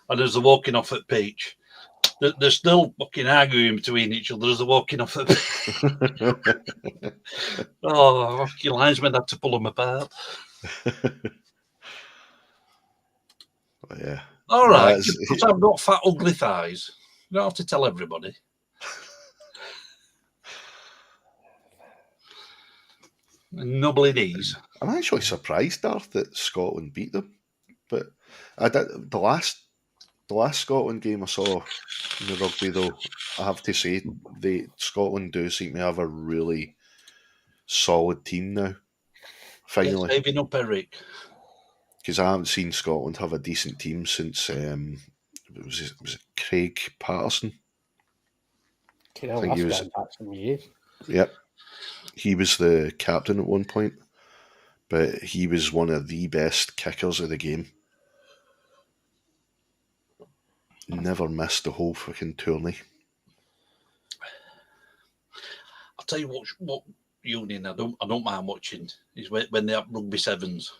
And as they're walking off at pitch, they're still fucking arguing between each other as they're walking off at pitch. Oh, your linesman had to pull them apart. Yeah. All right, because I've got fat, ugly thighs. You don't have to tell everybody. Nubbly knees. I'm actually surprised, Darth, that Scotland beat them. But I did the last Scotland game I saw in the rugby, though, I have to say, Scotland do seem to have a really solid team now. Finally, saving up Eric. Because I haven't seen Scotland have a decent team since was it Craig Patterson? I think he was back some years. Yep, he was the captain at one point, but he was one of the best kickers of the game. Never missed the whole fucking tourney. I'll tell you what Union I don't mind watching is when they have rugby sevens.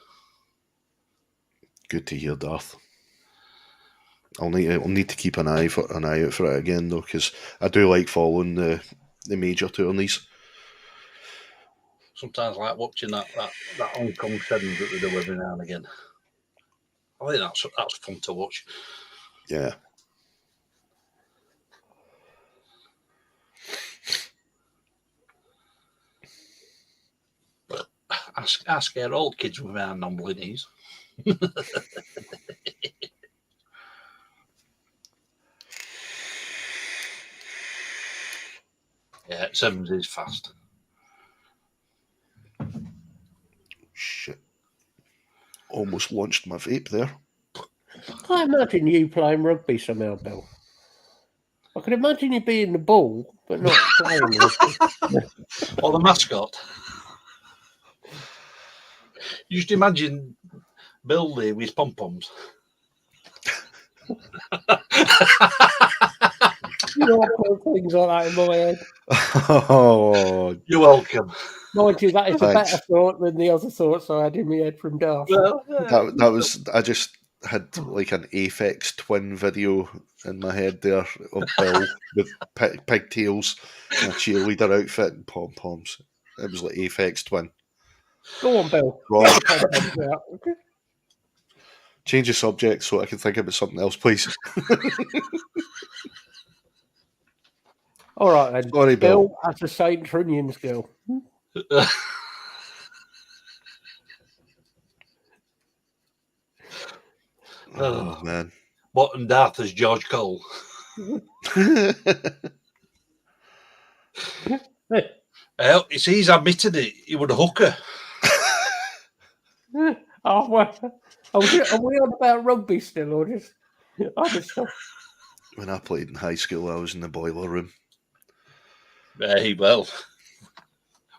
Good to hear, Darth. I'll need to keep an eye out for it again though, because I do like following the major tourneys. Sometimes I like watching that Hong Kong sevens that they do every now and again. I think that's fun to watch. Yeah. I scare all kids with our numbly knees. Yeah, sevens is fast. Shit. Almost launched my vape there. I imagine you playing rugby somehow, Bill. I can imagine you being the ball, but not playing rugby. Or the mascot. You just imagine Bill there with pom-poms. You know, I put things like that in my head. Oh, you're welcome. Mind you, that is a better thought than the other thoughts I had in my head from Darth. Well, that was. I just had like an Aphex Twin video in my head there of Bill with pigtails and a cheerleader outfit and pom poms. It was like Aphex Twin. Go on, Bill. Okay. Change the subject so I can think about something else, please. All right, then. Sorry, Bill. As a St. Trinian's girl. Oh, man. What and Darth as George Cole. It's he's admitted it. He was a hooker. Oh, well, are we on about rugby still, or just other stuff? When I played in high school, I was in the boiler room. Very well.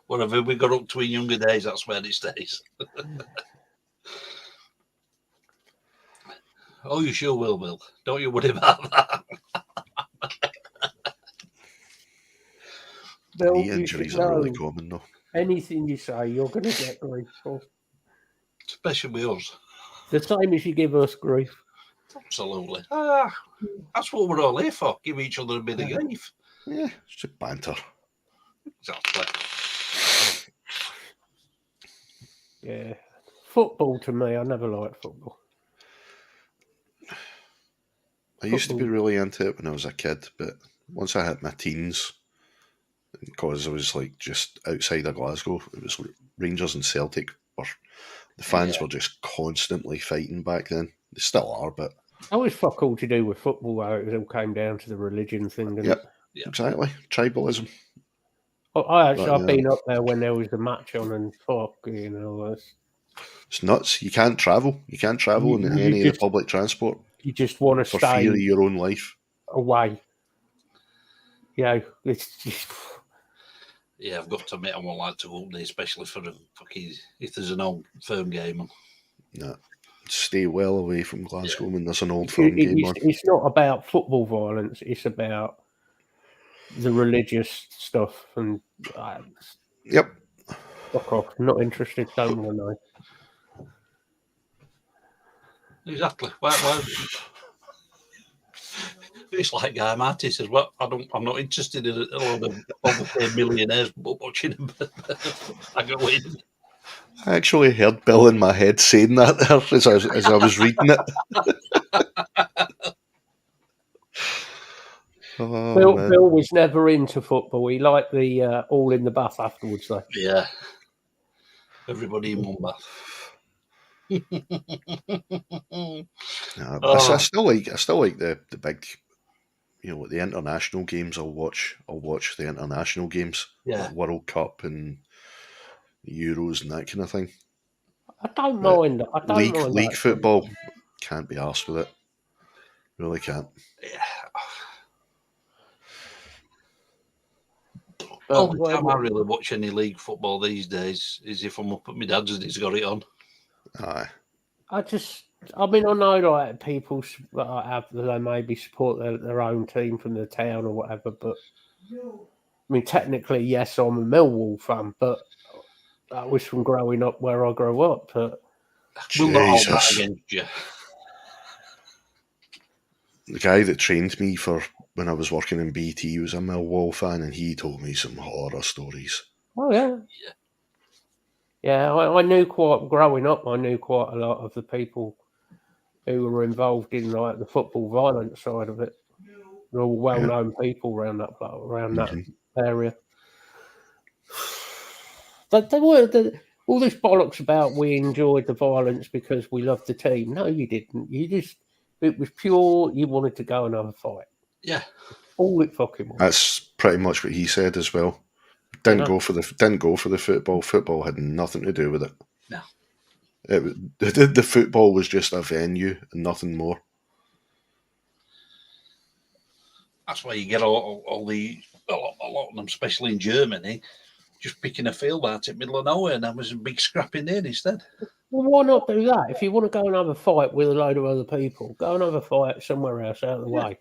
Whatever we got up to in younger days, that's where it stays. Oh, you sure will, Bill. Don't you worry about that. Bill, knee injuries are really common, though. Anything you say, you're going to get grief for. Especially with us. The same as you give us grief. Absolutely. That's what we're all here for. Give each other a bit of grief. Yeah, it's just banter. Exactly. Yeah. Football to me, I never liked football. I used to be really into it when I was a kid, but once I hit my teens, because I was like just outside of Glasgow, it was Rangers and Celtic were The fans were just constantly fighting back then. They still are, but that was fuck all to do with football, though. It all came down to the religion thing, didn't it? Yeah. Exactly. Tribalism. I've been up there when there was a match on, and fuck, It's nuts. You can't travel. You can't travel in any of the public transport. You just want to for stay fear of your own life. Away. It's just... Yeah, I've got to admit, I won't like to go up there, especially for if there's an old firm game on. No. Stay well away from Glasgow when there's an old firm game on. It's not about football violence. It's about the religious stuff. And yep. Fuck off. I'm not interested. Don't want to know. Exactly. Well, it's like Guy Marty says, well, I'm not interested in a lot of overpaid millionaires watching them. I go in. I actually heard Bill in my head saying that there as I was reading it. Bill was never into football. He liked the all in the bath afterwards, though. Yeah. Everybody in one bath. I still like the big, the international games. I'll watch the international games, like World Cup and Euros and that kind of thing. I don't mind. League football, can't be arsed with it. Really can't. Yeah. Only time I really watch any league football these days is if I'm up at my dad's and he's got it on. Aye. I know like people they maybe support their own team from the town or whatever, but I mean technically yes, I'm a Millwall fan, but that was from growing up where I grew up. But we'll not hold that against you. The guy that trained me for when I was working in BT was a Millwall fan, and he told me some horror stories. Oh yeah. Yeah, I knew growing up. I knew quite a lot of the people who were involved in like the football violence side of it. They're all well-known people around that area. But they were all this bollocks about we enjoyed the violence because we loved the team. No, you didn't. It was pure. You wanted to go and have a fight. Yeah, all it fucking was. That's pretty much what he said as well. Didn't go for the football. Football had nothing to do with it. No, the football was just a venue and nothing more. That's why you get a lot of them, especially in Germany, just picking a field out in the middle of nowhere, and that was a big scrap in there instead. Well, why not do that? If you want to go and have a fight with a load of other people, go and have a fight somewhere else out of the way.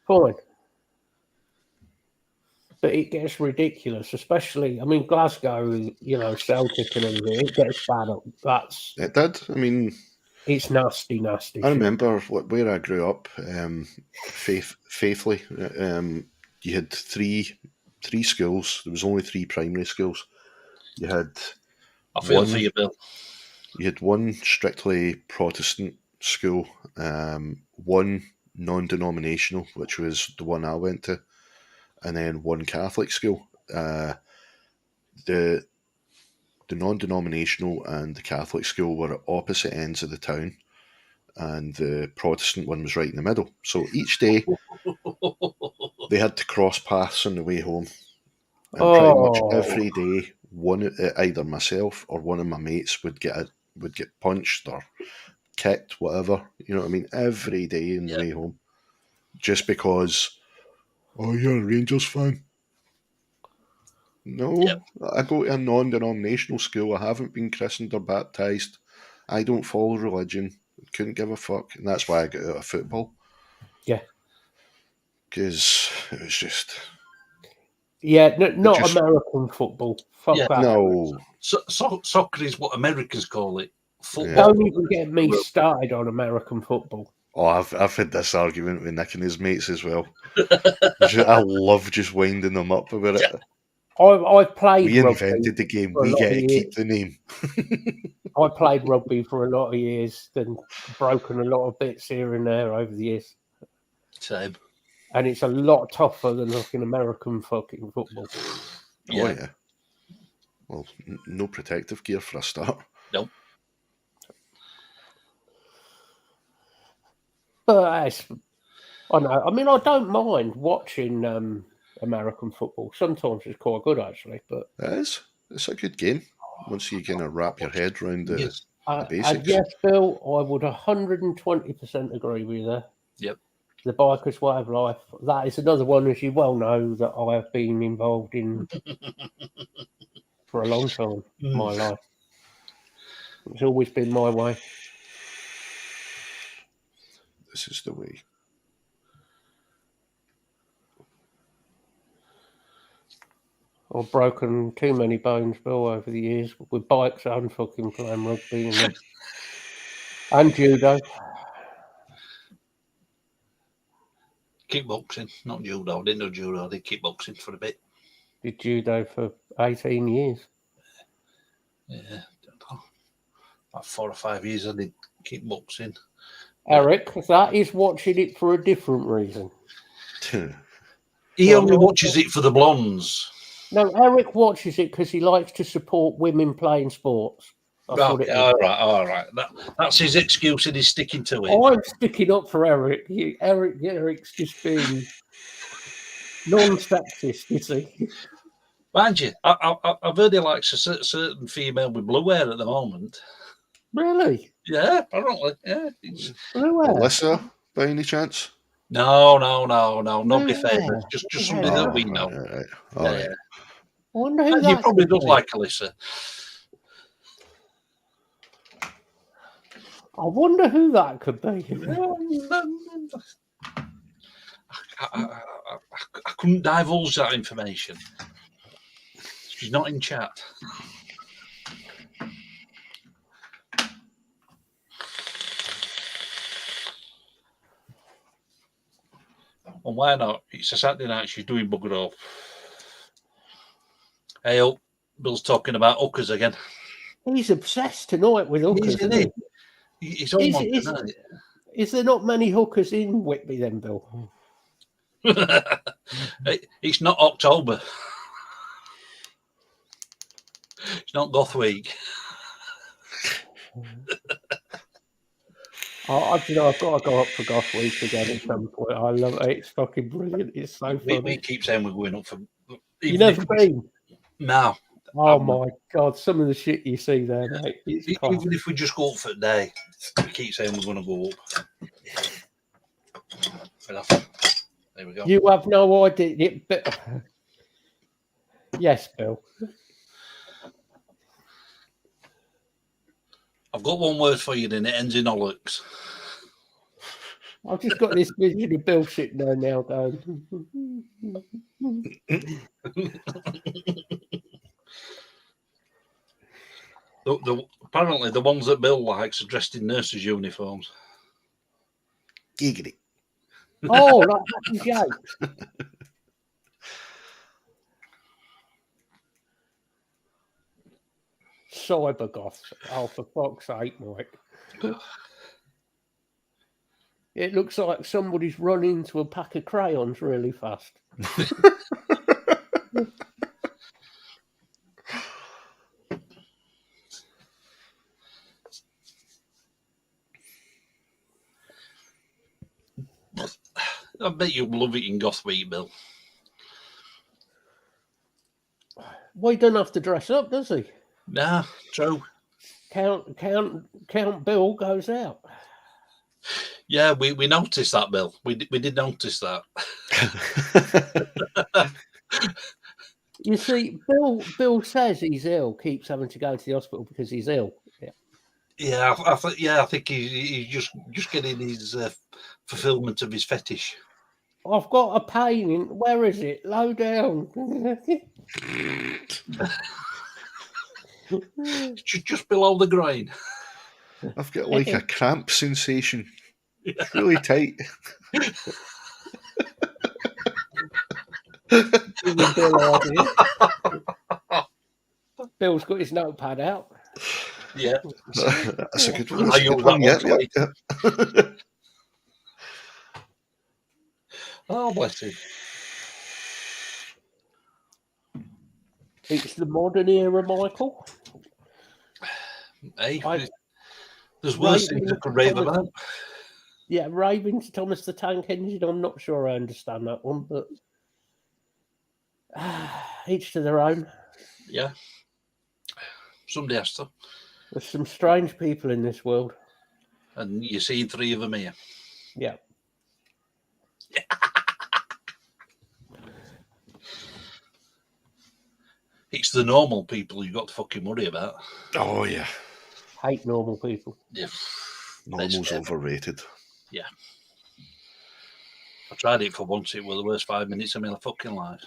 Fine. But it gets ridiculous, especially, Glasgow, Celtic and everything, it gets bad up. It did. It's nasty. I remember where I grew up, faithfully, you had three schools. There was only 3 primary schools. You had I feel for you, Bill. You had one strictly Protestant school, one non-denominational, which was the one I went to, and then one Catholic school. The non-denominational and the Catholic school were at opposite ends of the town, and the Protestant one was right in the middle. So each day they had to cross paths on the way home, and pretty much every day, either myself or one of my mates would get punched or kicked, whatever. You know what I mean? Every day on the way home, just because. Oh, you're a Rangers fan? No, I go to a non-denominational school. I haven't been christened or baptised. I don't follow religion. Couldn't give a fuck. And that's why I got out of football. Yeah. Because it was just... Yeah, not American football. Fuck that. No. Soccer is what Americans call it. Football. Don't even get me started on American football. Oh, I've had this argument with Nick and his mates as well. I love just winding them up about it. I've played We rugby invented the game. We get to keep the name. I played rugby for a lot of years, then broken a lot of bits here and there over the years. Same. And it's a lot tougher than fucking American football. Oh, yeah. Well, no protective gear for a start. Nope. But I know. I mean, I don't mind watching American football. Sometimes it's quite good, actually. But it is. It's a good game once you kind of wrap your head around the and basics. yes, Bill, I would 120% agree with you there. Yep. The Biker's Way of Life. That is another one, as you well know, that I have been involved in for a long time in my life. It's always been my way. This is the way. I've broken too many bones, Bill, over the years with bikes and fucking playing rugby and judo. Kickboxing, not judo. I didn't know judo. I did kickboxing for a bit. Did judo for 18 years. Yeah. About 4 or 5 years I did kickboxing. Eric, that is watching it for a different reason. He only watches it for the blondes. No, Eric watches it because he likes to support women playing sports. That's what it is. All right. That's his excuse and he's sticking to it. I'm sticking up for Eric. Eric's just being non-sexist, you see. Mind you, I've heard he likes a certain female with blue hair at the moment. Really? Yeah, apparently. Yeah. Blue hair? Alyssa, by any chance? No. Nobody famous. Just somebody that we know. All right. I wonder who You that probably could don't be. like Alyssa. I wonder who that could be. I couldn't divulge that information. She's not in chat. And why not? It's a Saturday night. She's doing bugger all. Hey, oh, Bill's talking about hookers again. He's obsessed tonight with hookers, isn't he? He's on one tonight. Is there not many hookers in Whitby then, Bill? It's not October. It's not Goth Week. I've got to go up for Goth Week again at some point. I love it. It's fucking brilliant. It's so funny. We keep saying we're going up for... You never been? No. Oh, my God. Some of the shit you see there, mate. Even if we just go up for a day, we keep saying we're going to go up. There we go. You have no idea. But... Yes, Bill. I've got one word for you, and it ends in Ollocks. I've just got this vision of Bill sitting there now going... Apparently, the ones that Bill likes are dressed in nurses' uniforms. Giggity. Oh, like Happy Jokes. Cybergoths. Oh, for fuck's sake, Mike. It looks like somebody's run into a pack of crayons really fast. I bet you'll love it in Goth Week, Bill. Well, he doesn't have to dress up, does he? Nah, true. Count Bill goes out. Yeah, we noticed that, Bill. We did notice that. You see, Bill says he's ill, keeps having to go to the hospital because he's ill. Yeah, I think he's just getting his fulfillment of his fetish. I've got a pain in... Where is it? Low down. just below the groin. I've got like a cramp sensation. It's really tight. Bill's got his notepad out. Yeah. That's a good one. That's a good one. Yeah. Oh, bless him. It's the modern era, Michael. Hey, there's worse things that could rave about. Yeah, raving to Thomas the Tank Engine. I'm not sure I understand that one, but each to their own. Yeah. Somebody has to. There's some strange people in this world. And you're seeing 3 of them here. Yeah. It's the normal people you've got to fucking worry about. Oh, yeah. Hate normal people. Yeah. Normal's overrated. Yeah. I tried it for once. It was the worst 5 minutes of my fucking life.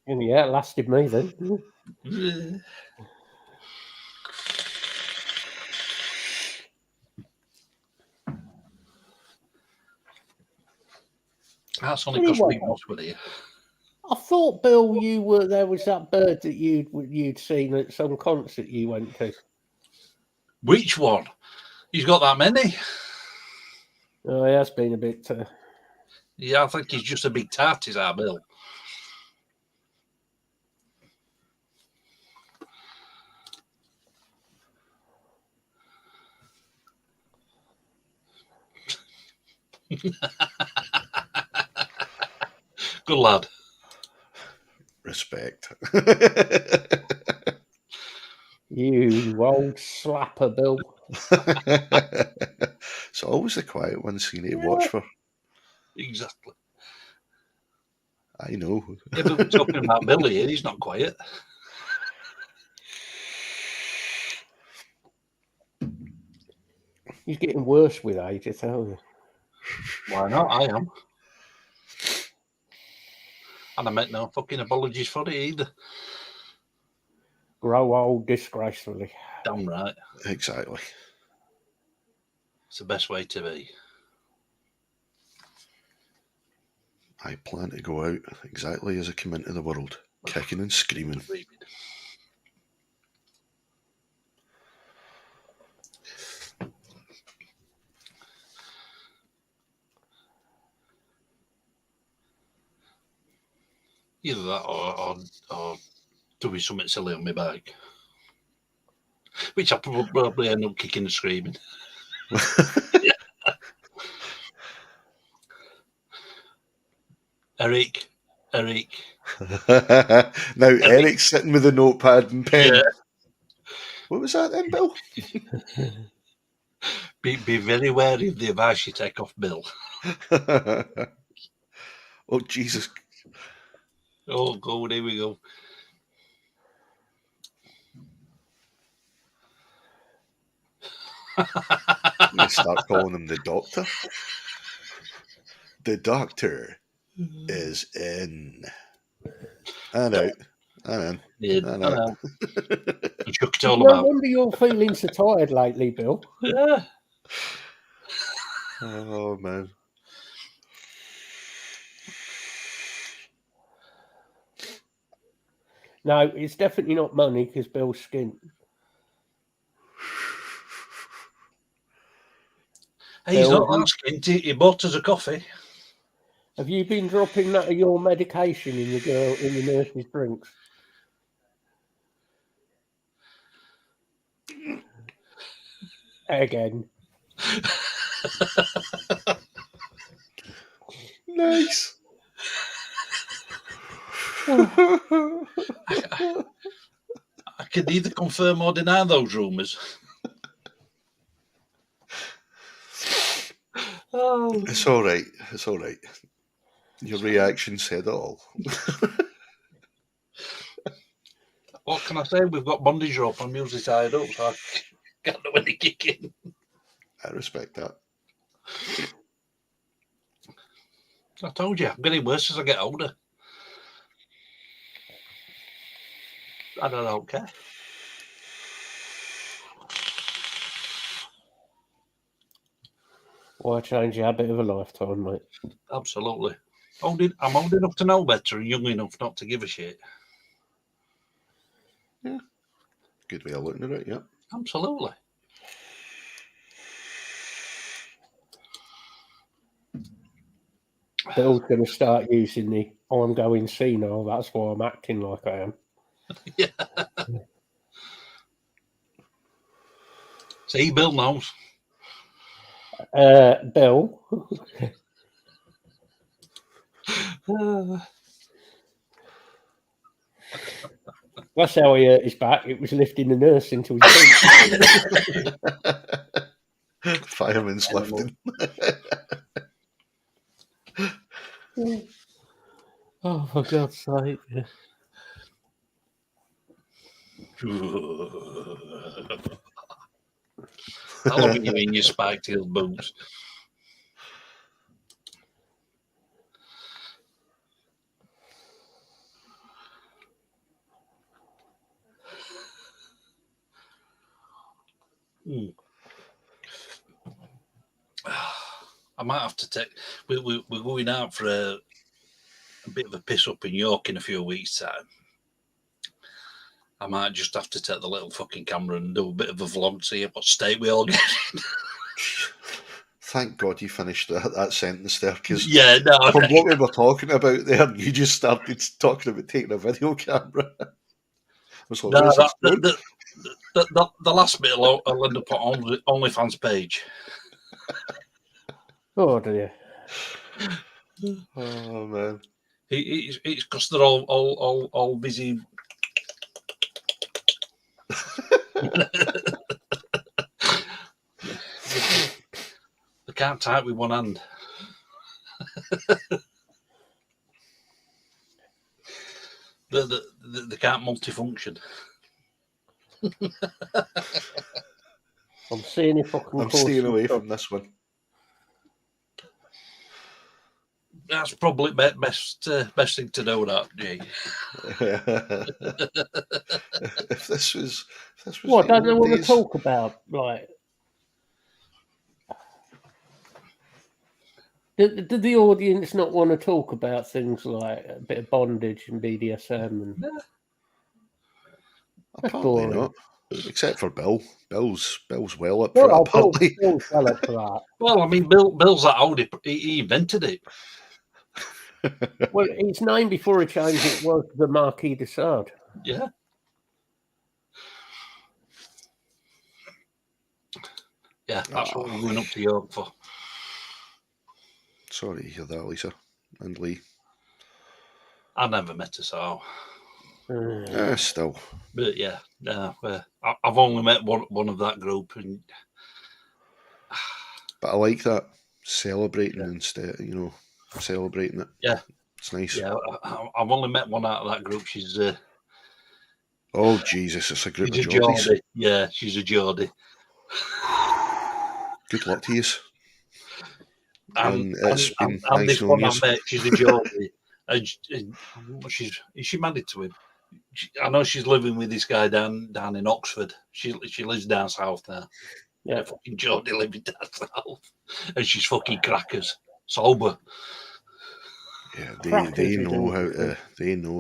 Yeah, it lasted me then. That's only because Big Boss were here. I thought, Bill, there was that bird that you'd seen at some concert you went to. Which one? He's got that many. Oh, he has been a bit. Yeah, I think he's just a big tart, is our Bill. Good lad. Respect. You old slapper, Bill. It's always the quiet ones you need to watch for. Exactly. I know. Yeah, but we're talking about Billy here. He's not quiet. He's getting worse with age, I tell you. Why not? I am. And I make no fucking apologies for it either. Grow old disgracefully. Damn right. Exactly. It's the best way to be. I plan to go out exactly as I come into the world, kicking and screaming. Either that or doing something silly on my bike. Which I probably end up kicking and screaming. Yeah. Eric. Now Eric's sitting with a notepad and pen. Yeah. What was that then, Bill? Be very wary of the advice you take off Bill. Oh, Jesus. Oh, God, here we go. You start calling him the doctor. The doctor is in. And out. And in. And out. Chuck it all No about. wonder you're feeling so tired lately, Bill. Yeah. Oh, man. No, it's definitely not money because Bill's skint. Hey, he's not that skint. He bought us a coffee. Have you been dropping that of your medication in the nurse's drinks? Again. Nice. I can neither confirm or deny those rumours. Oh. It's all right. It's all right. Your reaction said it all. What can I say? We've got bondage rope. I'm usually tied up, so I can't do any kicking. I respect that. I told you, I'm getting worse as I get older. I don't care. Why change the habit of a lifetime, mate? Absolutely. I'm old enough to know better and young enough not to give a shit. Yeah. Good way of looking at it, yeah. Absolutely. Bill's going to start using the I'm going senile, that's why I'm acting like I am. Yeah. See, Bill knows. Bill. That's how he hurt his back. It was lifting the nurse into his feet. Fireman's lifting. Oh, for God's sake. I love you in your spike-tailed boots. I might have to take. We're going out for a bit of a piss up in York in a few weeks' time. I might just have to take the little fucking camera and do a bit of a vlog, see what state we all get in. Thank God you finished that sentence there, because from what we were talking about there, you just started talking about taking a video camera. I was like, the last bit I'll end up on OnlyFans page. Oh dear. Oh man. It's because they're all busy. They can't type with one hand. They can't multifunction. I'm seeing if I can. I'm staying away from this one. That's probably best thing to do. That, Jay. if this was what? Don't they want to talk about like? Did the audience not want to talk about things like a bit of bondage and BDSM? And apparently not, except for Bill. Bill's well up for it. Apparently, Bill's well up for that. Well, I mean, Bill's that old. He invented it. Well, his name before he changed it was the Marquis de Sade. Yeah. Yeah, that's what we're going up to York for. Sorry to hear that, Lisa and Lee. I never met her, so. Still. But yeah, I've only met one of that group, and. But I like that celebrating instead. Celebrating it. Yeah, it's nice. Yeah, I've only met one out of that group. She's. Oh Jesus! It's a group of Geordies. Geordies. Yeah, she's a Geordie. Good luck to you. And it's been nice this knowing one you. I met, she's a Geordie. Is she married to him? I know she's living with this guy down in Oxford. She lives down south now. Yeah, fucking Geordie living down south, and she's fucking crackers, sober. Yeah, they know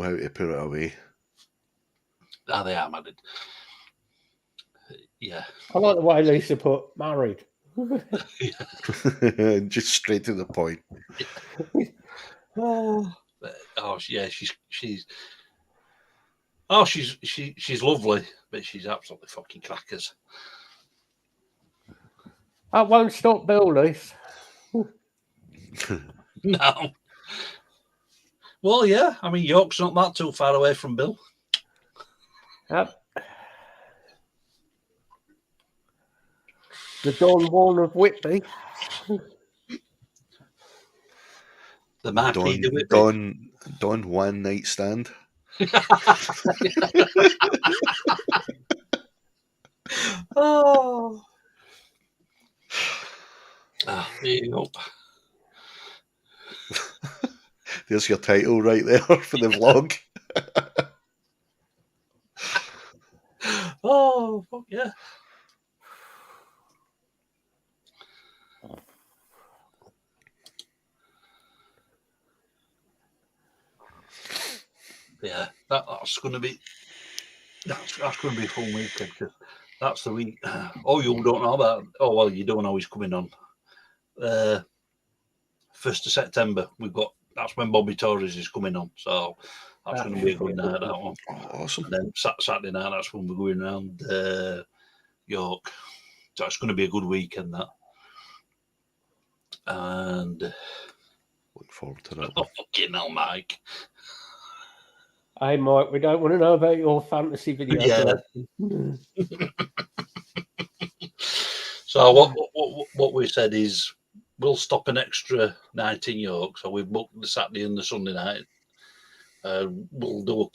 how to put it away. Ah, they are married. Yeah. I like the way Lisa put married. Just straight to the point. Oh yeah, she's lovely, but she's absolutely fucking crackers. I won't stop Bill, Lisa. No. Well, yeah. I mean, York's not that too far away from Bill. Yep. The Don Juan of Whitby. The Marquis de Whitby. Don Juan nightstand. Oh. There you go. There's your title right there for the vlog. Oh, fuck yeah. Yeah, that's going to be going to be a full weekend. That's the week. Oh, you don't know about? Oh well, you don't know he's coming on. 1st of September. That's when Bobby Torres is coming on. So That's going to be a good night, that one. Oh, awesome. And then Saturday night, that's when we're going around York. So it's going to be a good weekend, that. And look forward to that. Oh, fucking hell, Mike. Hey, Mike, we don't want to know about your fantasy video. Yeah. So what we said is we'll stop an extra night in York. So we've booked the Saturday and the Sunday night. We'll do a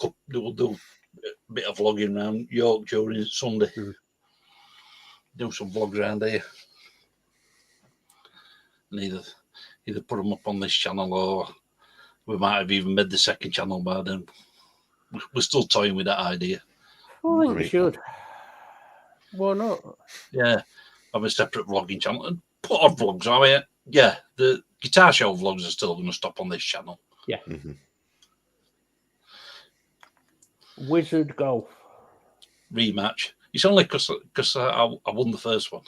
bit of vlogging around York during Sunday. Do some vlogs around here. And either put them up on this channel, or we might have even made the second channel by then. We're still toying with that idea. I think we should. Why not? Yeah, have a separate vlogging channel and put on vlogs. I mean, yeah, the guitar show vlogs are still going to stop on this channel. Yeah. Wizard Golf rematch. It's only because I won the first one.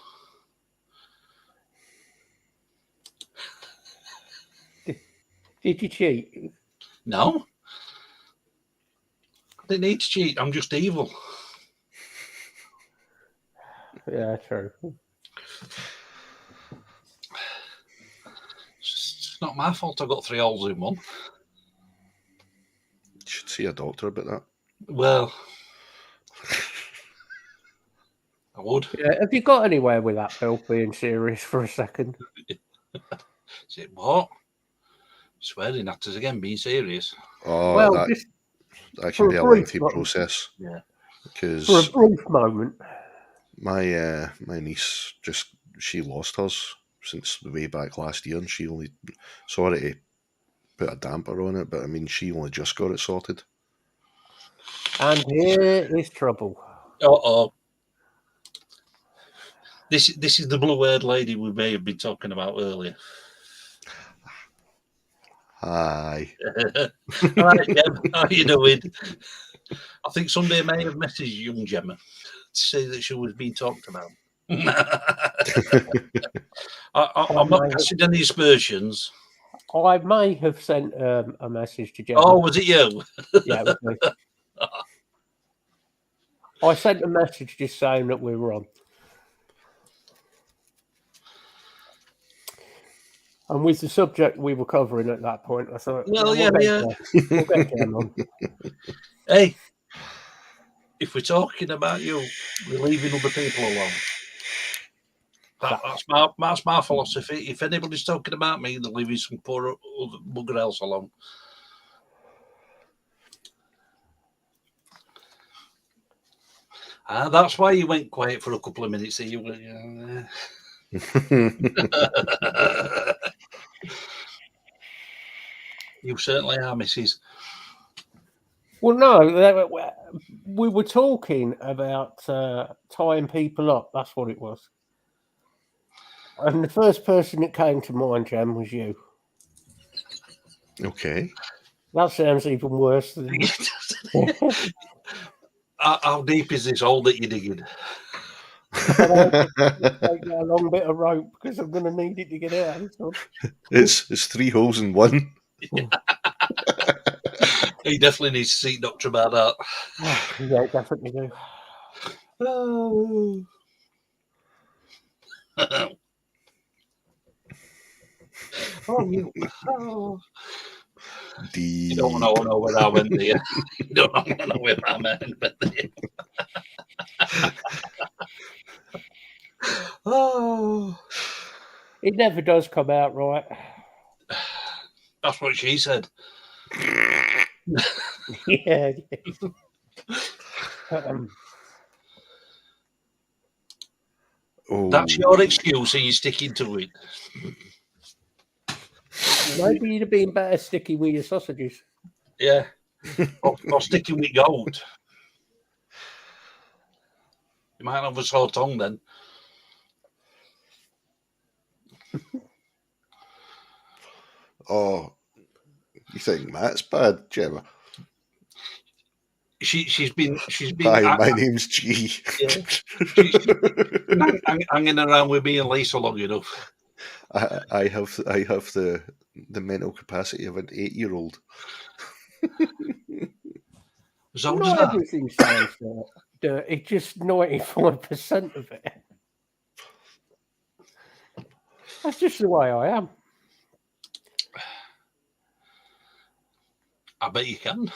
Did you cheat? No. I didn't need to cheat. I'm just evil. Yeah, true. It's not my fault I got 3 holes in one. You should see a doctor about that. Well, I would. Yeah, have you got anywhere with that, Bill, being serious for a second? Is it what? Swearing at us again, being serious. Oh, well, that can be a lengthy process. Yeah. Because for a brief moment. My niece she lost hers since the way back last year, and she only sorry to put a damper on it, but I mean she only just got it sorted. And here is trouble. This is the blue-haired lady we may have been talking about earlier. Hi. Hi, Gem. How you doing? I think somebody may have messaged young Gemma to say that she was being talked about. I'm not casting any aspersions. I may have sent a message to Gemma. Oh, was it you? Yeah, it was me. I sent a message just saying that we were on. And with the subject we were covering at that point, I thought, well, yeah. We'll get Gemma on. Hey, if we're talking about you, we're leaving other people alone. That's my philosophy. If anybody's talking about me, they're leaving some poor other bugger else alone. That's why you went quiet for a couple of minutes. You were, you certainly are, Mrs. Well, no, we were talking about tying people up. That's what it was. And the first person that came to mind, Jem, was you. Okay. That sounds even worse than... How deep is this hole that you're digging? Take a long bit of rope because I'm going to need it to get out. It's 3 holes in one. He definitely needs to see doctor about that. Yeah, definitely do. Oh. You don't want to know where I went there. You don't want to know where my man went there. Oh. It never does come out right. That's what she said. Yeah. That's your excuse, and you're sticking to it. Maybe you'd have been better sticking with your sausages. Yeah. or sticking with gold. You might have a sore tongue then. Oh, you think Matt's bad, Gemma? She's been. Hi, my name's G. Yeah. Hanging around with me and Lisa long enough. I have the mental capacity of an 8-year-old. As old Not as that? everything sounds dirty, just 95% of it. That's just the way I am. I bet you can.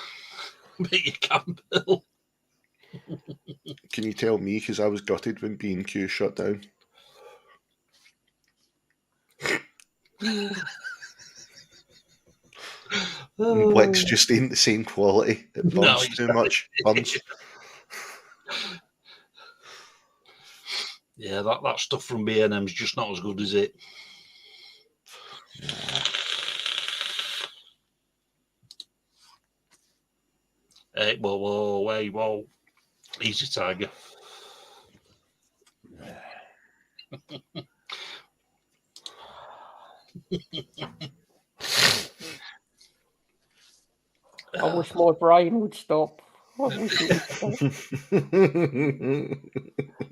I bet you can, Bill. Can you tell me? Because I was gutted when B&Q shut down. Wix just ain't the same quality. It burns too much. Burns. Yeah, that stuff from B&M's just not as good as it. Hey, whoa. Easy, Tiger. I wish my brain would stop. I wish it would stop.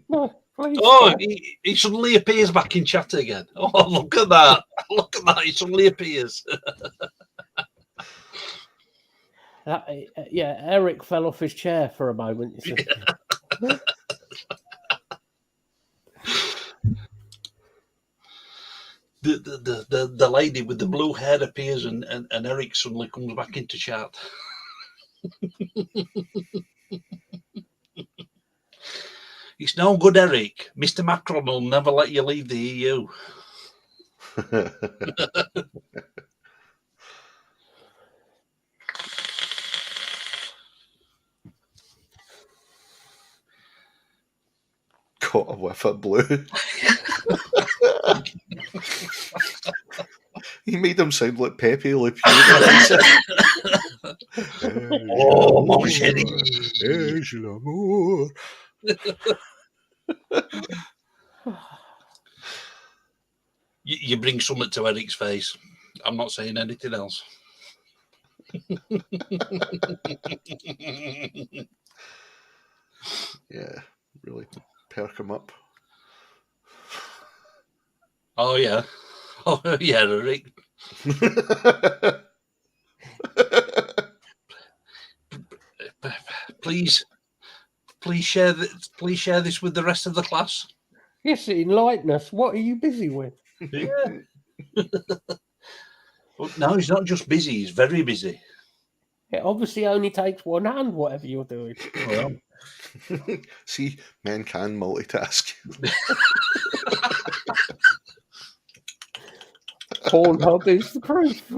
No, please. Oh, stop. he suddenly appears back in chat again. Oh, look at that. Look at that. He suddenly appears. Yeah, Eric fell off his chair for a moment. The lady with the blue hair appears and Eric suddenly comes back into chat. It's no good, Eric. Mr. Macron will never let you leave the EU. Caught a whiff of blue. He made him sound like Pepe Le Pew. Oh, mon chéri. l'amour. You bring something to Eric's face. I'm not saying anything else. Yeah, really perk him up. Oh, yeah. Oh, yeah, Eric. Please share this with the rest of the class. Yes, enlighten us. What are you busy with? Yeah. No, he's not just busy. He's very busy. It obviously only takes one hand, whatever you're doing. Well. See, men can multitask. Pornhub is the proof.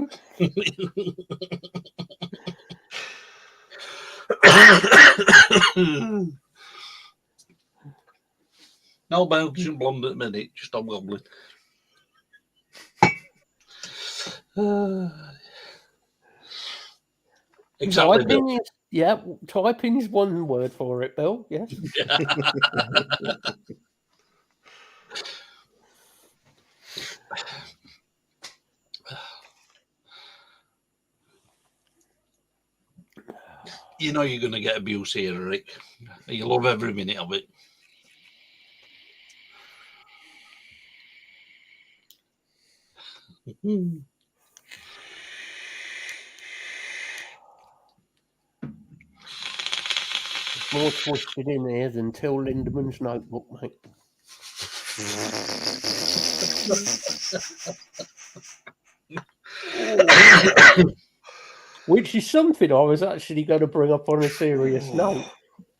No Belgian blonde at the minute, just a goblin. Exactly. Typing is one word for it, Bill. Yes. Yeah. You know you're going to get abuse here, Eric. You love every minute of it. More twisted in here than Till Lindeman's notebook, mate. Which is something I was actually going to bring up on a serious note.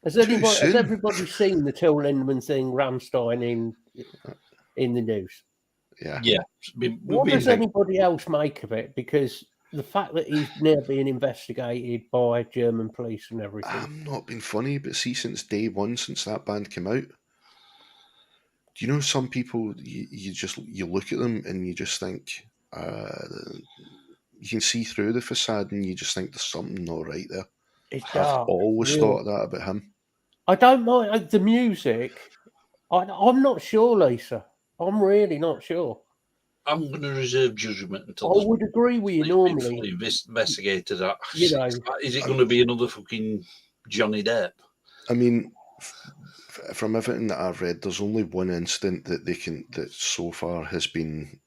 Has everybody seen the Till Lindemann thing, Rammstein in the news? Yeah. What does anybody else make of it? Because the fact that he's now being investigated by German police and everything. I'm not being funny, but see, since day one, since that band came out, do you know some people? You look at them and you just think you can see through the facade, and you just think there's something not right there. I've always thought that about him. I don't mind the music. I'm not sure, Lisa. I'm really not sure. I'm going to reserve judgment until I would agree with you normally. Investigated that. You know, is it going to be another fucking Johnny Depp? I mean, from everything that I've read, there's only one incident that so far has been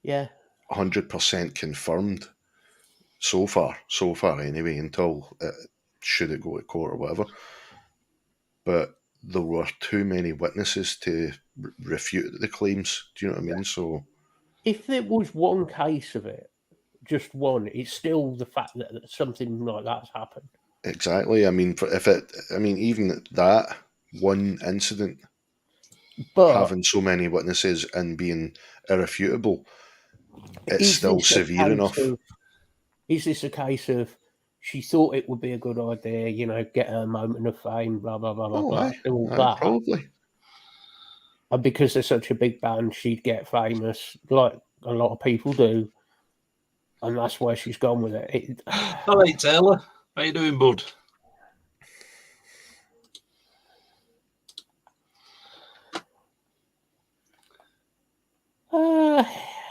100% confirmed, so far anyway, until should it go to court or whatever. But there were too many witnesses to refute the claims. Do you know what I mean? So if there was one case of it, just one, it's still the fact that something like that's happened. exactly. I mean, even that one incident, but having so many witnesses and being irrefutable, it's still severe enough. Is this a case of she thought it would be a good idea, get her moment of fame, blah blah blah blah blah, do all that, probably. And because they're such a big band, she'd get famous, like a lot of people do, and that's where she's gone with it. All right, Taylor, how you doing, bud?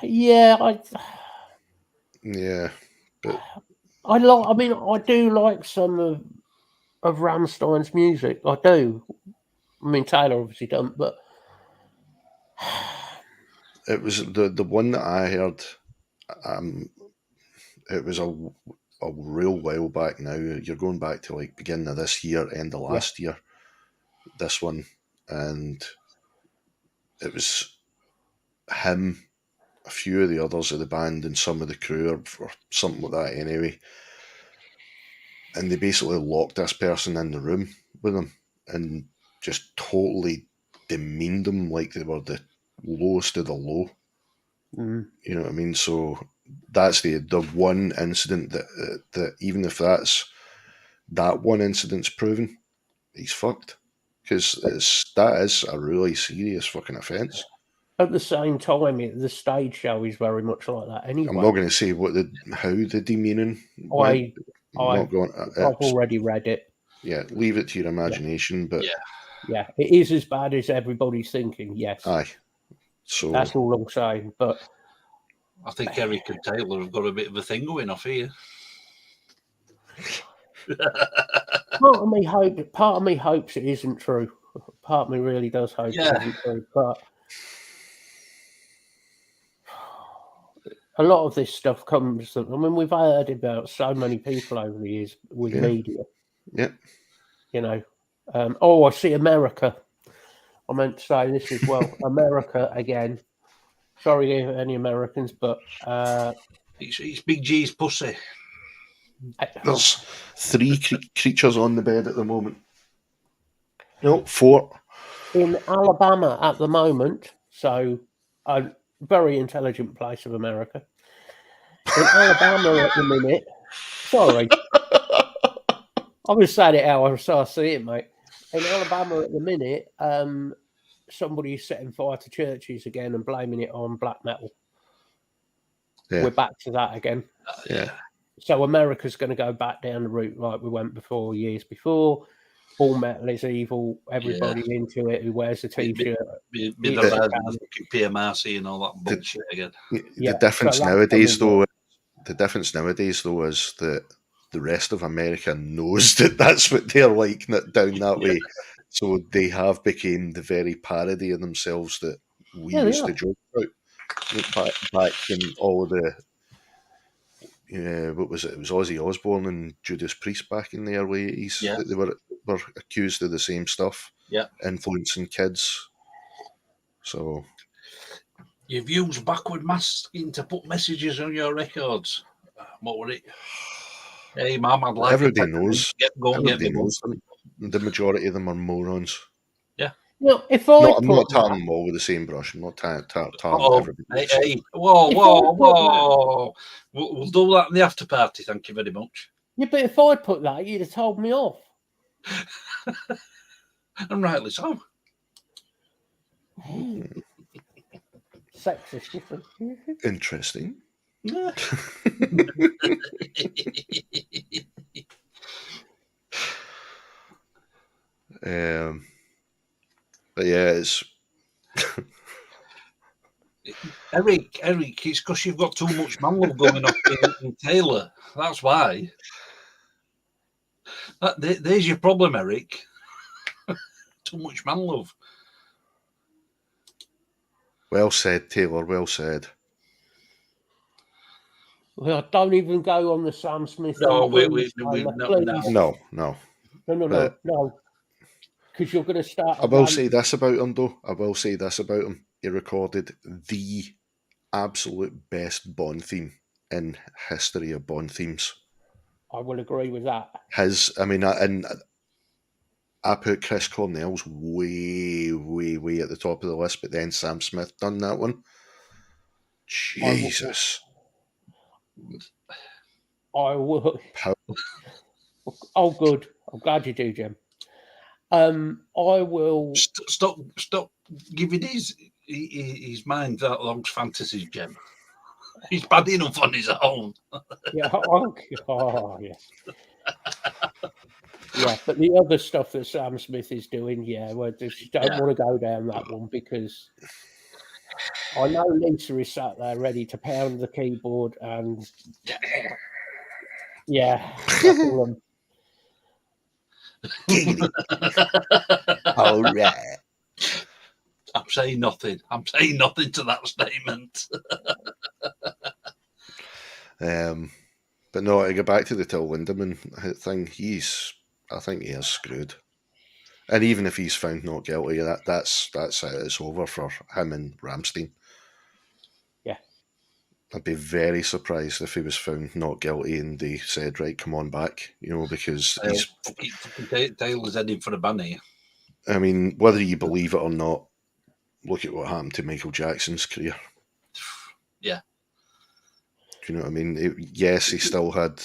Yeah, but I do like some of Rammstein's music. I do. I mean, Taylor obviously don't, but it was the one that I heard. It was a real while back now. You're going back to like beginning of this year, end of last year. This one, and it was him, a few of the others of the band, and some of the crew, or something like that. Anyway, and they basically locked this person in the room with them and just totally demeaned them like they were the lowest of the low. Mm. You know what I mean? So that's the one incident that even if that one incident's proven, he's fucked, because that is a really serious fucking offence. At the same time, the stage show is very much like that anyway. I'm not going to say how the demeaning went. I've already read it. Yeah, leave it to your imagination. But yeah, it is as bad as everybody's thinking. Yes, aye. So that's all I'm saying. But I think Eric and Taylor have got a bit of a thing going off here. Part of me hopes it isn't true. Part of me really does hope it isn't true. But a lot of this stuff comes. I mean, we've heard about so many people over the years with media. Yeah. I see America. I meant to say this as well. America again. Sorry, any Americans, but it's Big G's pussy. There's 3 creatures on the bed at the moment. No, 4. In Alabama at the moment, so a very intelligent place of America. In Alabama at the minute, sorry, I was saying it how I see it, mate. In Alabama at the minute, somebody's setting fire to churches again and blaming it on black metal. Yeah. We're back to that again. Yeah. So America's going to go back down the route like we went years before. All metal is evil. Everybody into it who wears a t-shirt. Be the PMRC and all that bullshit again. The difference nowadays, though, is that the rest of America knows that that's what they're like down that way. So they have become the very parody of themselves that we used to joke about back in all of the. What was it? It was Ozzy Osbourne and Judas Priest back in the early 80s that they were accused of the same stuff. Yeah. Influencing kids. So you've used backward masking to put messages on your records. What were it? Hey, Mum, I'd like everybody knows. Everybody knows. The majority of them are morons. Yeah. No, I'm not tarring them all with the same brush. I'm not tarring everybody. Hey, whoa. We'll do that in the after party. Thank you very much. Yeah, but if I put that, you'd have told me off. And rightly so. Sexist, different. Interesting. Yeah. But yeah, it's Eric, it's because you've got too much man love going on in Taylor. That's why. There's your problem, Eric. Too much man love. Well said, Taylor. Well said. Well, don't even go on the Sam Smith. No, please. No. Because you're going to start. I will say this about him, though. He recorded the absolute best Bond theme in history of Bond themes. I will agree with that. I put Chris Cornell's way, way, way at the top of the list, but then Sam Smith done that one. Jesus. I will. Oh, good. I'm glad you do, Jim. I will stop giving his mind that long fantasy, Jim. He's bad enough on his own. Yeah. Oh, yes. Yeah, but the other stuff that Sam Smith is doing, well, just don't want to go down that one because I know Lisa is sat there ready to pound the keyboard and All right. I'm saying nothing to that statement. But no, to go back to the Till Lindemann thing, I think he is screwed. And even if he's found not guilty, that's it. It's over for him and Ramstein. Yeah. I'd be very surprised if he was found not guilty and they said, right, come on back, because Taylor's heading for a ban here. I mean, whether you believe it or not, look at what happened to Michael Jackson's career. Yeah. Do you know what I mean? Yes, he still had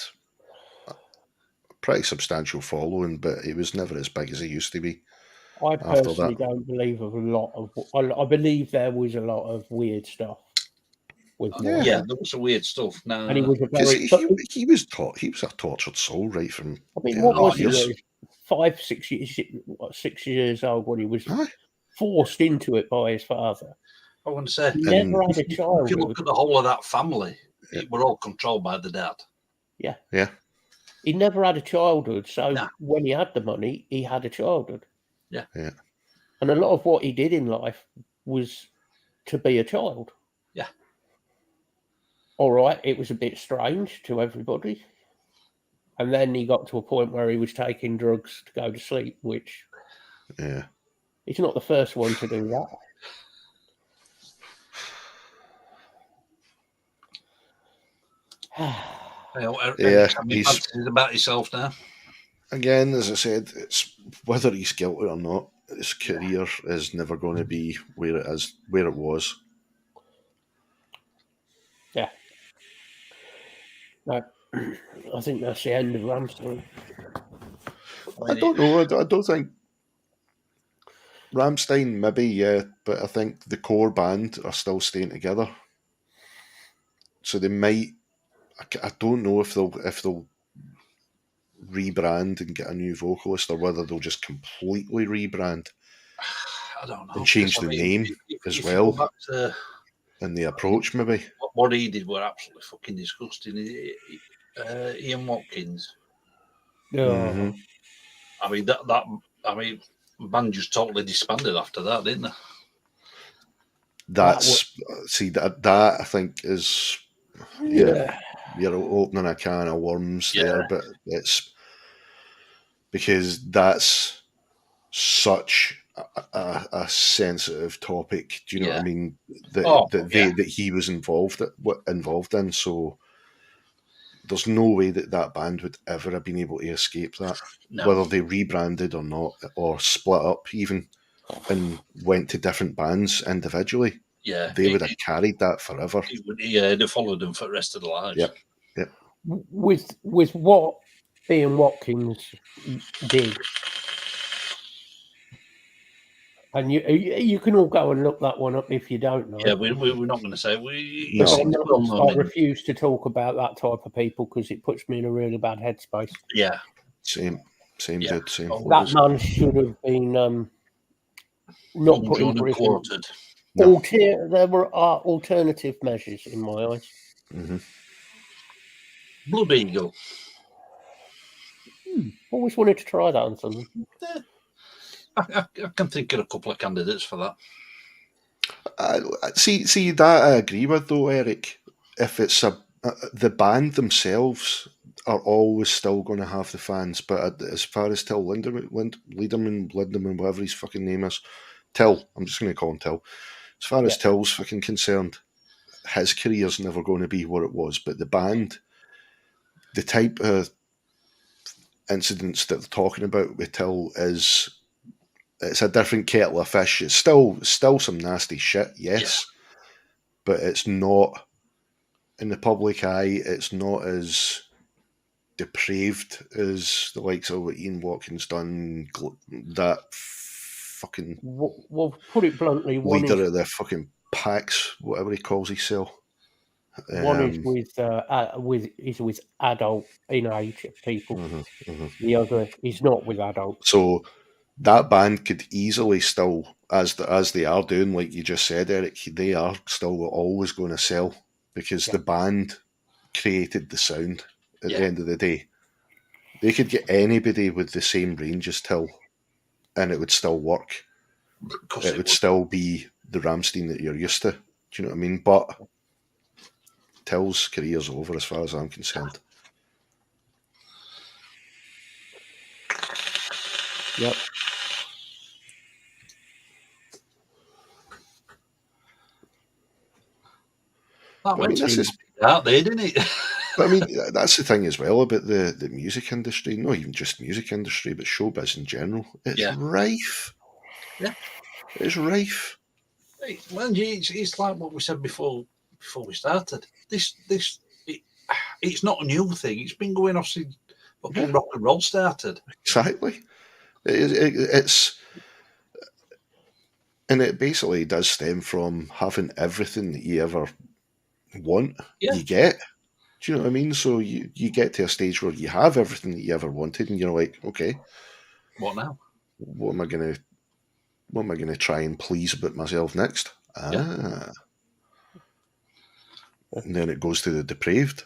a pretty substantial following, but it was never as big as it used to be. I personally don't believe of a lot of. I believe there was a lot of weird stuff. There was some weird stuff. No, and he was he was a tortured soul right from. I mean, what was he? 5, 6 years, 6 years old when he was forced into it by his father. I want to say, he never had a child. If you look at the whole of that family, they were all controlled by the dad. Yeah. Yeah. He never had a childhood, so when he had the money, he had a childhood. Yeah. Yeah. And a lot of what he did in life was to be a child. Yeah. All right, it was a bit strange to everybody. And then he got to a point where he was taking drugs to go to sleep, which he's not the first one to do that. He's about himself now. Again, as I said, it's whether he's guilty or not. His career is never going to be where it was. Yeah. No, I think that's the end of Ramstein. I don't know. I don't think Ramstein, maybe, but I think the core band are still staying together. So they might. I don't know if they'll rebrand and get a new vocalist, or whether they'll just completely rebrand. I don't know. And change the name as well. And the approach, maybe. What he did were absolutely fucking disgusting. Ian Watkins. Yeah. I mean the band just totally disbanded after that, didn't they? That I think is you're opening a can of worms there, but it's because that's such a sensitive topic. Do you know what I mean? That he was involved in. So there's no way that band would ever have been able to escape that, whether they rebranded or not, or split up even and went to different bands individually. Yeah, they would have carried that forever. They'd have followed them for the rest of their lives. Yep. With what Ian Watkins did. And you can all go and look that one up if you don't know. Yeah, we're not going to say. I refuse to talk about that type of people because it puts me in a really bad headspace. Yeah. Same. That man should have been not put in prison. No. There were alternative measures in my eyes. Mm-hmm. Blood Eagle. Always wanted to try that on something. I can think of a couple of candidates for that. See that I agree with though, Eric. If it's a the band themselves are always still going to have the fans, but as far as Till Lindemann, whatever his fucking name is, Till, I'm just going to call him Till. As far as Till's fucking concerned, his career's never going to be what it was. But the band, the type of incidents that they're talking about with Till it's a different kettle of fish. It's still some nasty shit, yes, but it's not in the public eye. It's not as depraved as the likes of what Ian Watkins done. That fucking well, put it bluntly, leader of the fucking packs, whatever he calls himself. One is with adult in age people. The other is not with adults. So that band could easily still, as they are doing, like you just said, Eric, they are still always going to sell because the band created the sound at the end of the day. They could get anybody with the same range as Till and it would still work. It would still be the Rammstein that you're used to. Do you know what I mean? But Till's career's over as far as I'm concerned. Yep. That went out there, didn't it? But I mean, that's the thing as well about the music industry. Not even just music industry, but showbiz in general. It's rife. Yeah, it's rife. Mind you, it's like what we said before we started. It's not a new thing. It's been going on since fucking rock and roll started. Exactly. It's and it basically does stem from having everything that you ever want. You get. Do you know what I mean? So you get to a stage where you have everything that you ever wanted, and you're like, okay, what now? What am I gonna try and please about myself next? And then it goes to the depraved.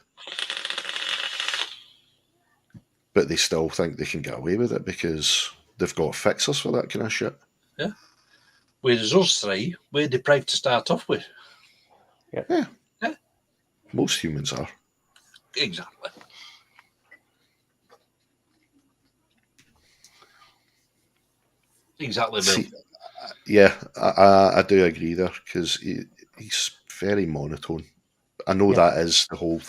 But they still think they can get away with it because they've got fixers for that kind of shit. Yeah. Whereas us three, we're depraved to start off with. Yeah. Most humans are. Exactly. Exactly, Bill. See, yeah, I do agree there because he's very monotone. I know that is the whole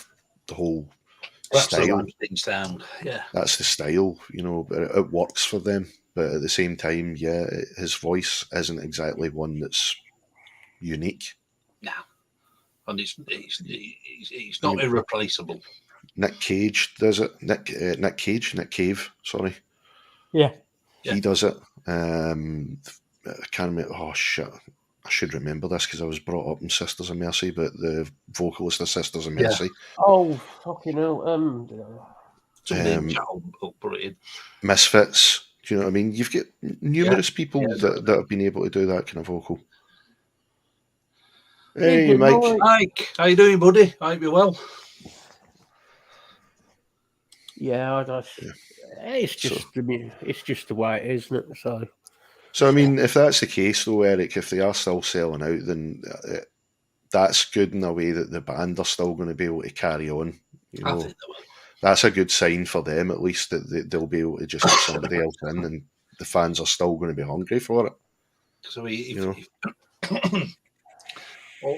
That's style. The sound. Yeah, that's the style. You know, it works for them. But at the same time, his voice isn't exactly one that's unique. No, and it's not irreplaceable. Nick Cage does it. Nick Cave. Sorry. Yeah. He does it. I can't remember. Oh shit! I should remember this because I was brought up in Sisters of Mercy, but the vocalist of Sisters of Mercy. Oh fucking hell! Somebody will put it in. Misfits. Do you know what I mean? You've got numerous people that have been able to do that kind of vocal. Hey, Mike. Mike, how you doing, buddy? I hope you're well. It's just the way it is, isn't it? So I mean, if that's the case, though, Eric, if they are still selling out, then that's good in a way that the band are still going to be able to carry on. You know, I think they will. That's a good sign for them, at least, that they'll be able to just get somebody else in, and the fans are still going to be hungry for it. So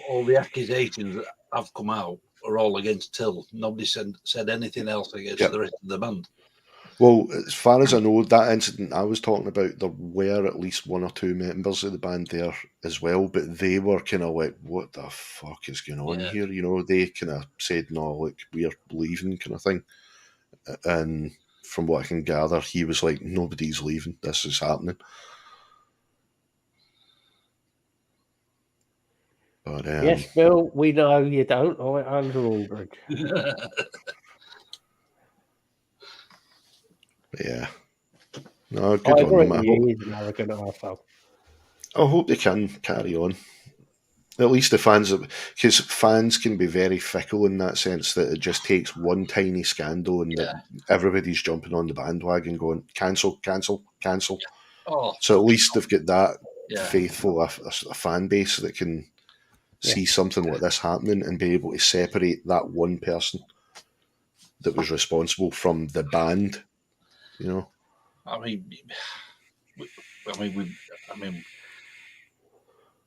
all the accusations that have come out are all against Till. Nobody said anything else against the rest of the band. Well, as far as I know, that incident I was talking about, there were at least one or two members of the band there as well, but they were kind of like, what the fuck is going on here? You know, they kind of said, no, look, we're leaving kind of thing. And from what I can gather, he was like, nobody's leaving. This is happening. But, yes, Bill, we know you don't like Andrew Aldridge. Yeah. No, good on them. He's an arrogant arsehole. I hope they can carry on. At least the fans, because fans can be very fickle in that sense that it just takes one tiny scandal and that everybody's jumping on the bandwagon going, cancel. Oh, so at least they've got that faithful a fan base that can see something like this happening and be able to separate that one person that was responsible from the band, you know. I mean,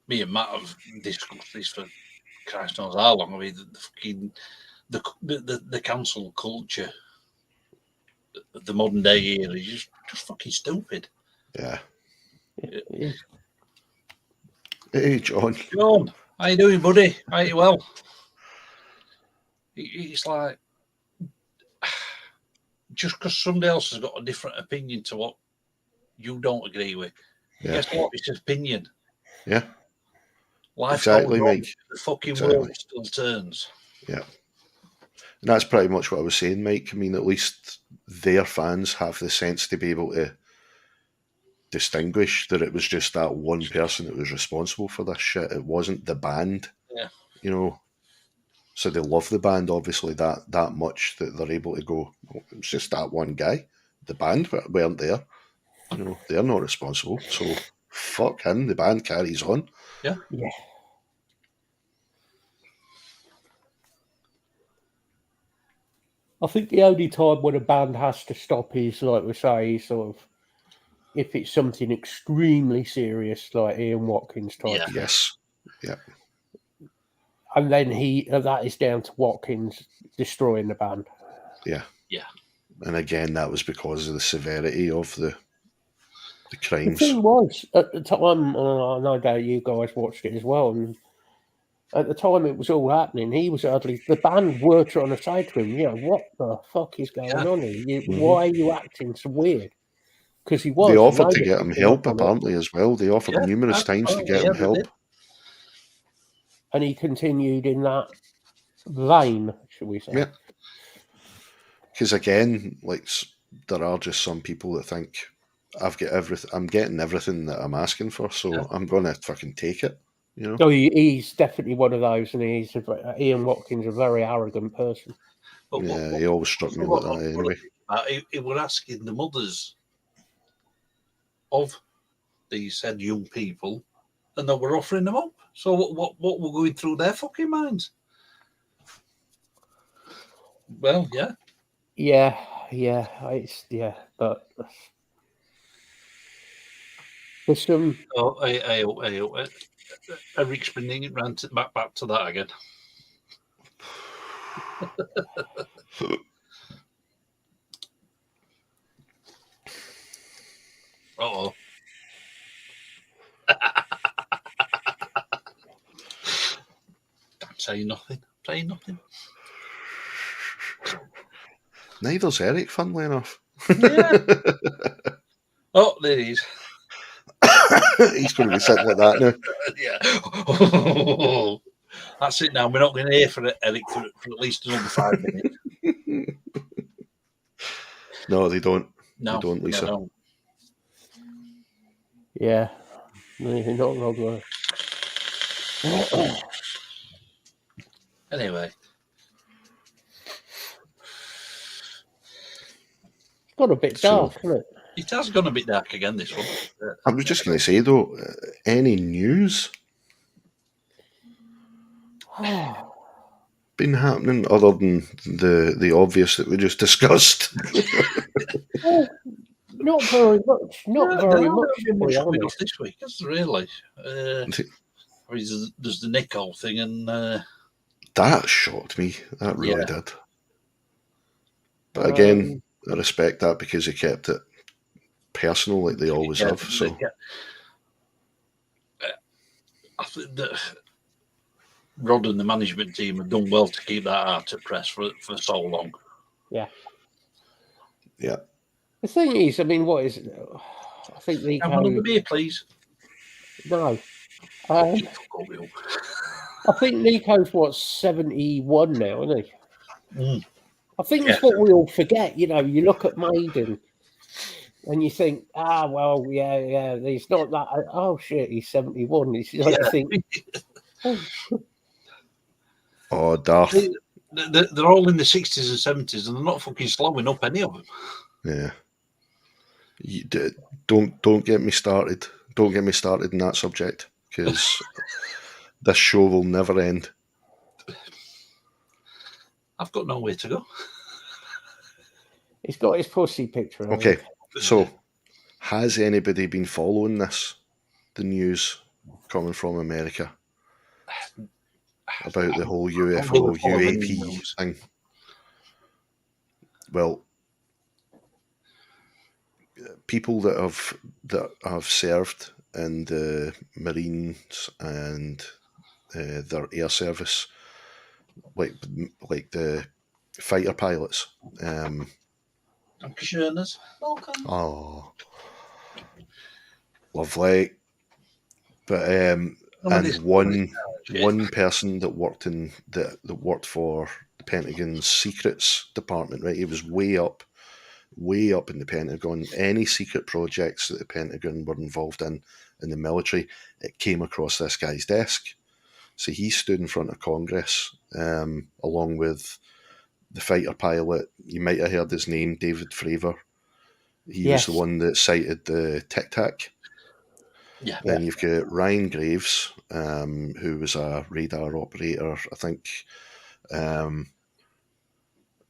me and Matt have discussed this for Christ knows how long. I mean, the cancel culture, the modern day era is just fucking stupid. Yeah. It is. Hey, John. John, how you doing, buddy? Are you well? It's like, just because somebody else has got a different opinion to what you don't agree with, guess what? It's his opinion. Yeah. Life exactly, goes on. Mike. The fucking world still turns. Yeah. And that's pretty much what I was saying, Mike. I mean, at least their fans have the sense to be able to distinguish that it was just that one person that was responsible for this shit. It wasn't the band. Yeah. You know. So they love the band, obviously, that much that they're able to go, oh, it's just that one guy. The band weren't there. You know, they're not responsible. So fuck him. The band carries on. Yeah. Yeah. I think the only time when a band has to stop is, like we say, sort of, if it's something extremely serious, like Ian Watkins type. Yeah. Yes. Yeah. And then that is down to Watkins destroying the band. Yeah. Yeah. And again, that was because of the severity of the crimes. The thing was, at the time, no doubt you guys watched it as well, and at the time it was all happening, he was hardly, the band were trying to say to him, you know, what the fuck is going on here? Why are you acting so weird? Because he was. They offered to get him help, apparently, as well. They offered Yeah, numerous times to get him they help. did. And he continued in that vein, should we say. Yeah. Because again, like, there are just some people that think, I've got everything, I'm getting everything that I'm asking for, so I'm going to fucking take it, you know? So he's definitely one of those, and Ian Watkins, a very arrogant person. But Yeah, he always struck me like that anyway. He were asking the mothers of these said young people, and they were offering them up. So what were going through their fucking minds? Well, yeah. But there's some. Eric's been ranting back to that again. Uh-oh. I'm saying nothing. Neither's Eric, funnily enough. Yeah. Oh, there he is. He's going to be sitting like that now. Yeah. That's it now. We're not going to hear from Eric for at least another 5 minutes. No, they don't. No, they don't, Lisa. They don't. Yeah. You're not wrong there. Anyway. It's got a bit dark, hasn't it? It has gone a bit dark again, this one. I was just going to say, though, any news been happening other than the obvious that we just discussed? Not very much. Not very much. Much this week, is really. There's the Nico thing, and that shocked me. That really did. But again, I respect that because he kept it personal, like they always have. So I think that Rod and the management team have done well to keep that out at press for so long. Yeah. Yeah. The thing is, I mean, what is it? I think the have another beer, please. No. I think Nico's 71 now, isn't he? Mm. I think it's what we all forget. You know, you look at Maiden and you think, he's not that. Oh shit, he's 71. I think. Oh, Darth. They're all in the 60s and 70s, and they're not fucking slowing up, any of them. Yeah. Don't get me started. Don't get me started in that subject, because This show will never end. I've got nowhere to go. He's got his pussy picture. Okay, so has anybody been following this? The news coming from America about the whole UFO, UAP thing. Well, people that have served in the Marines and their air service, like the fighter pilots. Dankeschöners. Welcome. Oh, lovely. But and one person that worked for the Pentagon's secrets department, right? He was way up in the Pentagon. Any secret projects that the Pentagon were involved in the military, it came across this guy's desk. So he stood in front of Congress, along with the fighter pilot. You might have heard his name, David Fravor. He was the one that sighted the Tic Tac. Yeah. Then you've got Ryan Graves, who was a radar operator, I think. And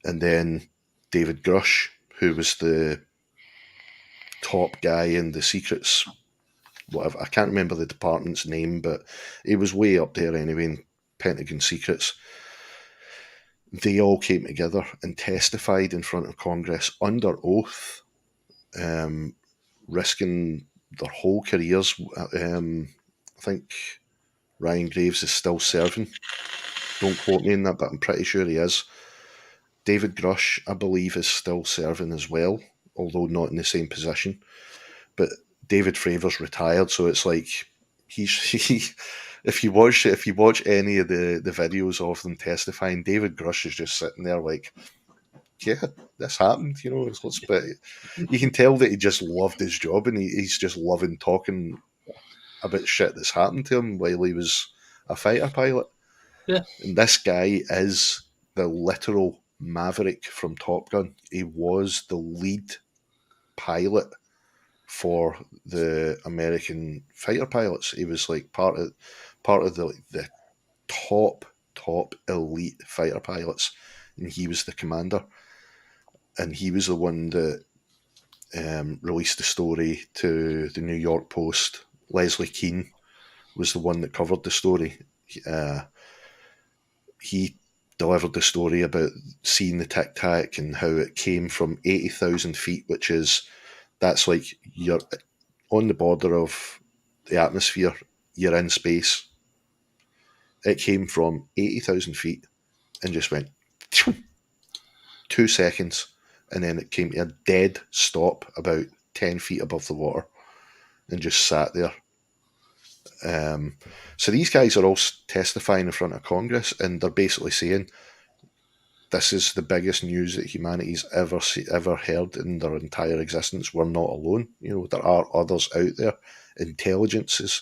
then David Grush, who was the top guy in the secrets, whatever. I can't remember the department's name, but he was way up there anyway in Pentagon secrets. They all came together and testified in front of Congress under oath, risking their whole careers. I think Ryan Graves is still serving. Don't quote me on that, but I'm pretty sure he is. David Grush, I believe, is still serving as well, although not in the same position. But David Fravor's retired, so it's like if you watch any of the videos of them testifying, David Grush is just sitting there like, yeah, this happened, you know. But you can tell that he just loved his job, and he's just loving talking about shit that's happened to him while he was a fighter pilot. Yeah. And this guy is the literal Maverick from Top Gun. He was the lead pilot for the American fighter pilots. He was like part of the top elite fighter pilots, and he was the commander. And he was the one that released the story to the New York Post. Leslie Keane was the one that covered the story. He delivered the story about seeing the Tic Tac and how it came from 80,000 feet, that's like you're on the border of the atmosphere, you're in space. It came from 80,000 feet and just went 2 seconds, and then it came to a dead stop about 10 feet above the water and just sat there. So these guys are all testifying in front of Congress, and they're basically saying this is the biggest news that humanity's ever heard in their entire existence. We're not alone. You know, there are others out there, intelligences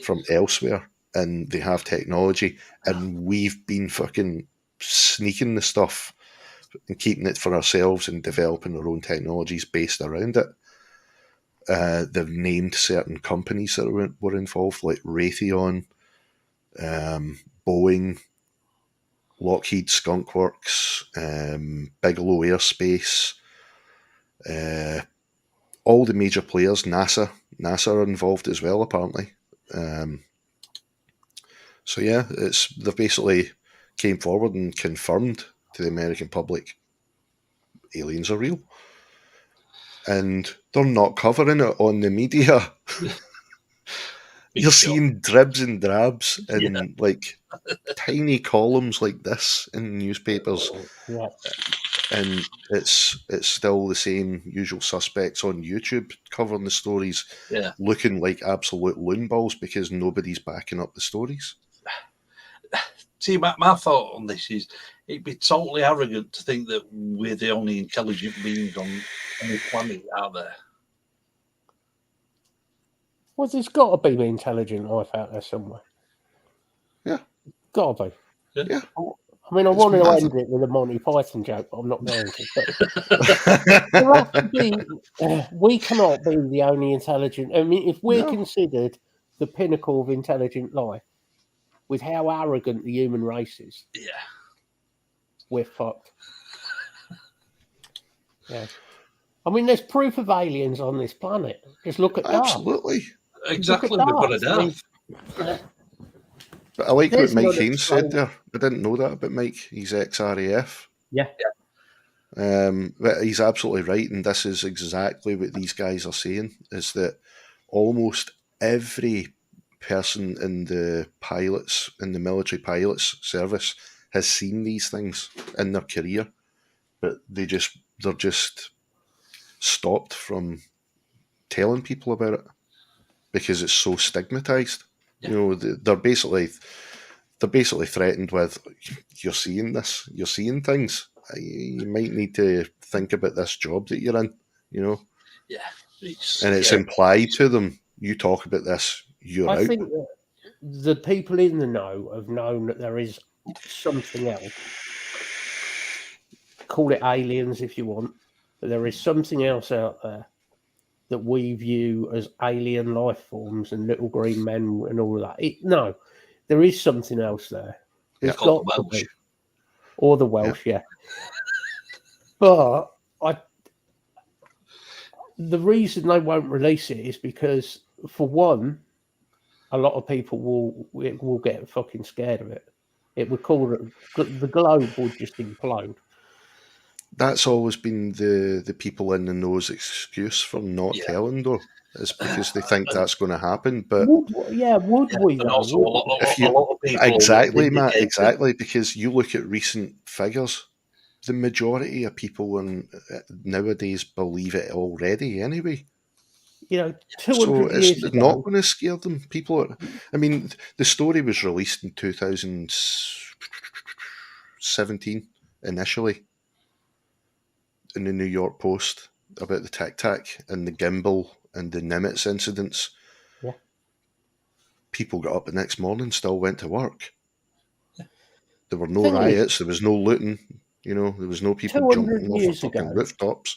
from elsewhere, and they have technology, and we've been fucking sneaking the stuff and keeping it for ourselves and developing our own technologies based around it. They've named certain companies that were involved, like Raytheon, Boeing, Lockheed Skunk Works, Bigelow Aerospace, all the major players. NASA are involved as well, apparently. So yeah, they basically came forward and confirmed to the American public aliens are real. And they're not covering it on the media. You're seeing dribs and drabs in like tiny columns like this in newspapers. Yeah. And it's still the same usual suspects on YouTube covering the stories, looking like absolute loon balls because nobody's backing up the stories. See, my thought on this is it'd be totally arrogant to think that we're the only intelligent beings on any planet out there. Well, there's got to be intelligent life out there somewhere. Yeah. Got to be. Yeah. I mean, I want to end it with a Monty Python joke, but I'm not going to. But there has to be, we cannot be the only intelligent. I mean, if we're considered the pinnacle of intelligent life, with how arrogant the human race is. Yeah. We're fucked. Yeah. I mean, there's proof of aliens on this planet. Just look at Darth. Absolutely. Exactly. We've got a Darth. But I like There's what Mike none Haynes said explained. there. I didn't know that about Mike. He's ex-RAF. Yeah. But he's absolutely right, and this is exactly what these guys are saying, is that almost every person in the military pilots service has seen these things in their career, but they're just stopped from telling people about it because it's so stigmatized. Yeah. You know, they're basically threatened with, you're seeing this, you're seeing things. You might need to think about this job that you're in, you know. Yeah. And it's implied to them, you talk about this, you're out. I think that the people in the know have known that there is something else. Call it aliens if you want, but there is something else out there that we view as alien life forms and little green men and all of that. No, there is something else there. There's got to be. Or the Welsh, yeah. But the reason they won't release it is because, for one, a lot of people will get fucking scared of it. It would the globe would just implode. That's always been the people in the know's excuse for not telling, though. It's because they think that's going to happen. But would we though? Also, a lot of people exactly, Matt, exactly, because you look at recent figures, the majority of people nowadays believe it already anyway. You know, 200 years ago, it's not going to scare them. People are. I mean, the story was released in 2017 initially in the New York Post about the Tic Tac and the gimbal and the Nimitz incidents. Yeah. People got up the next morning, still went to work. There were no riots. There was no looting. You know, there was no people jumping off of fucking rooftops.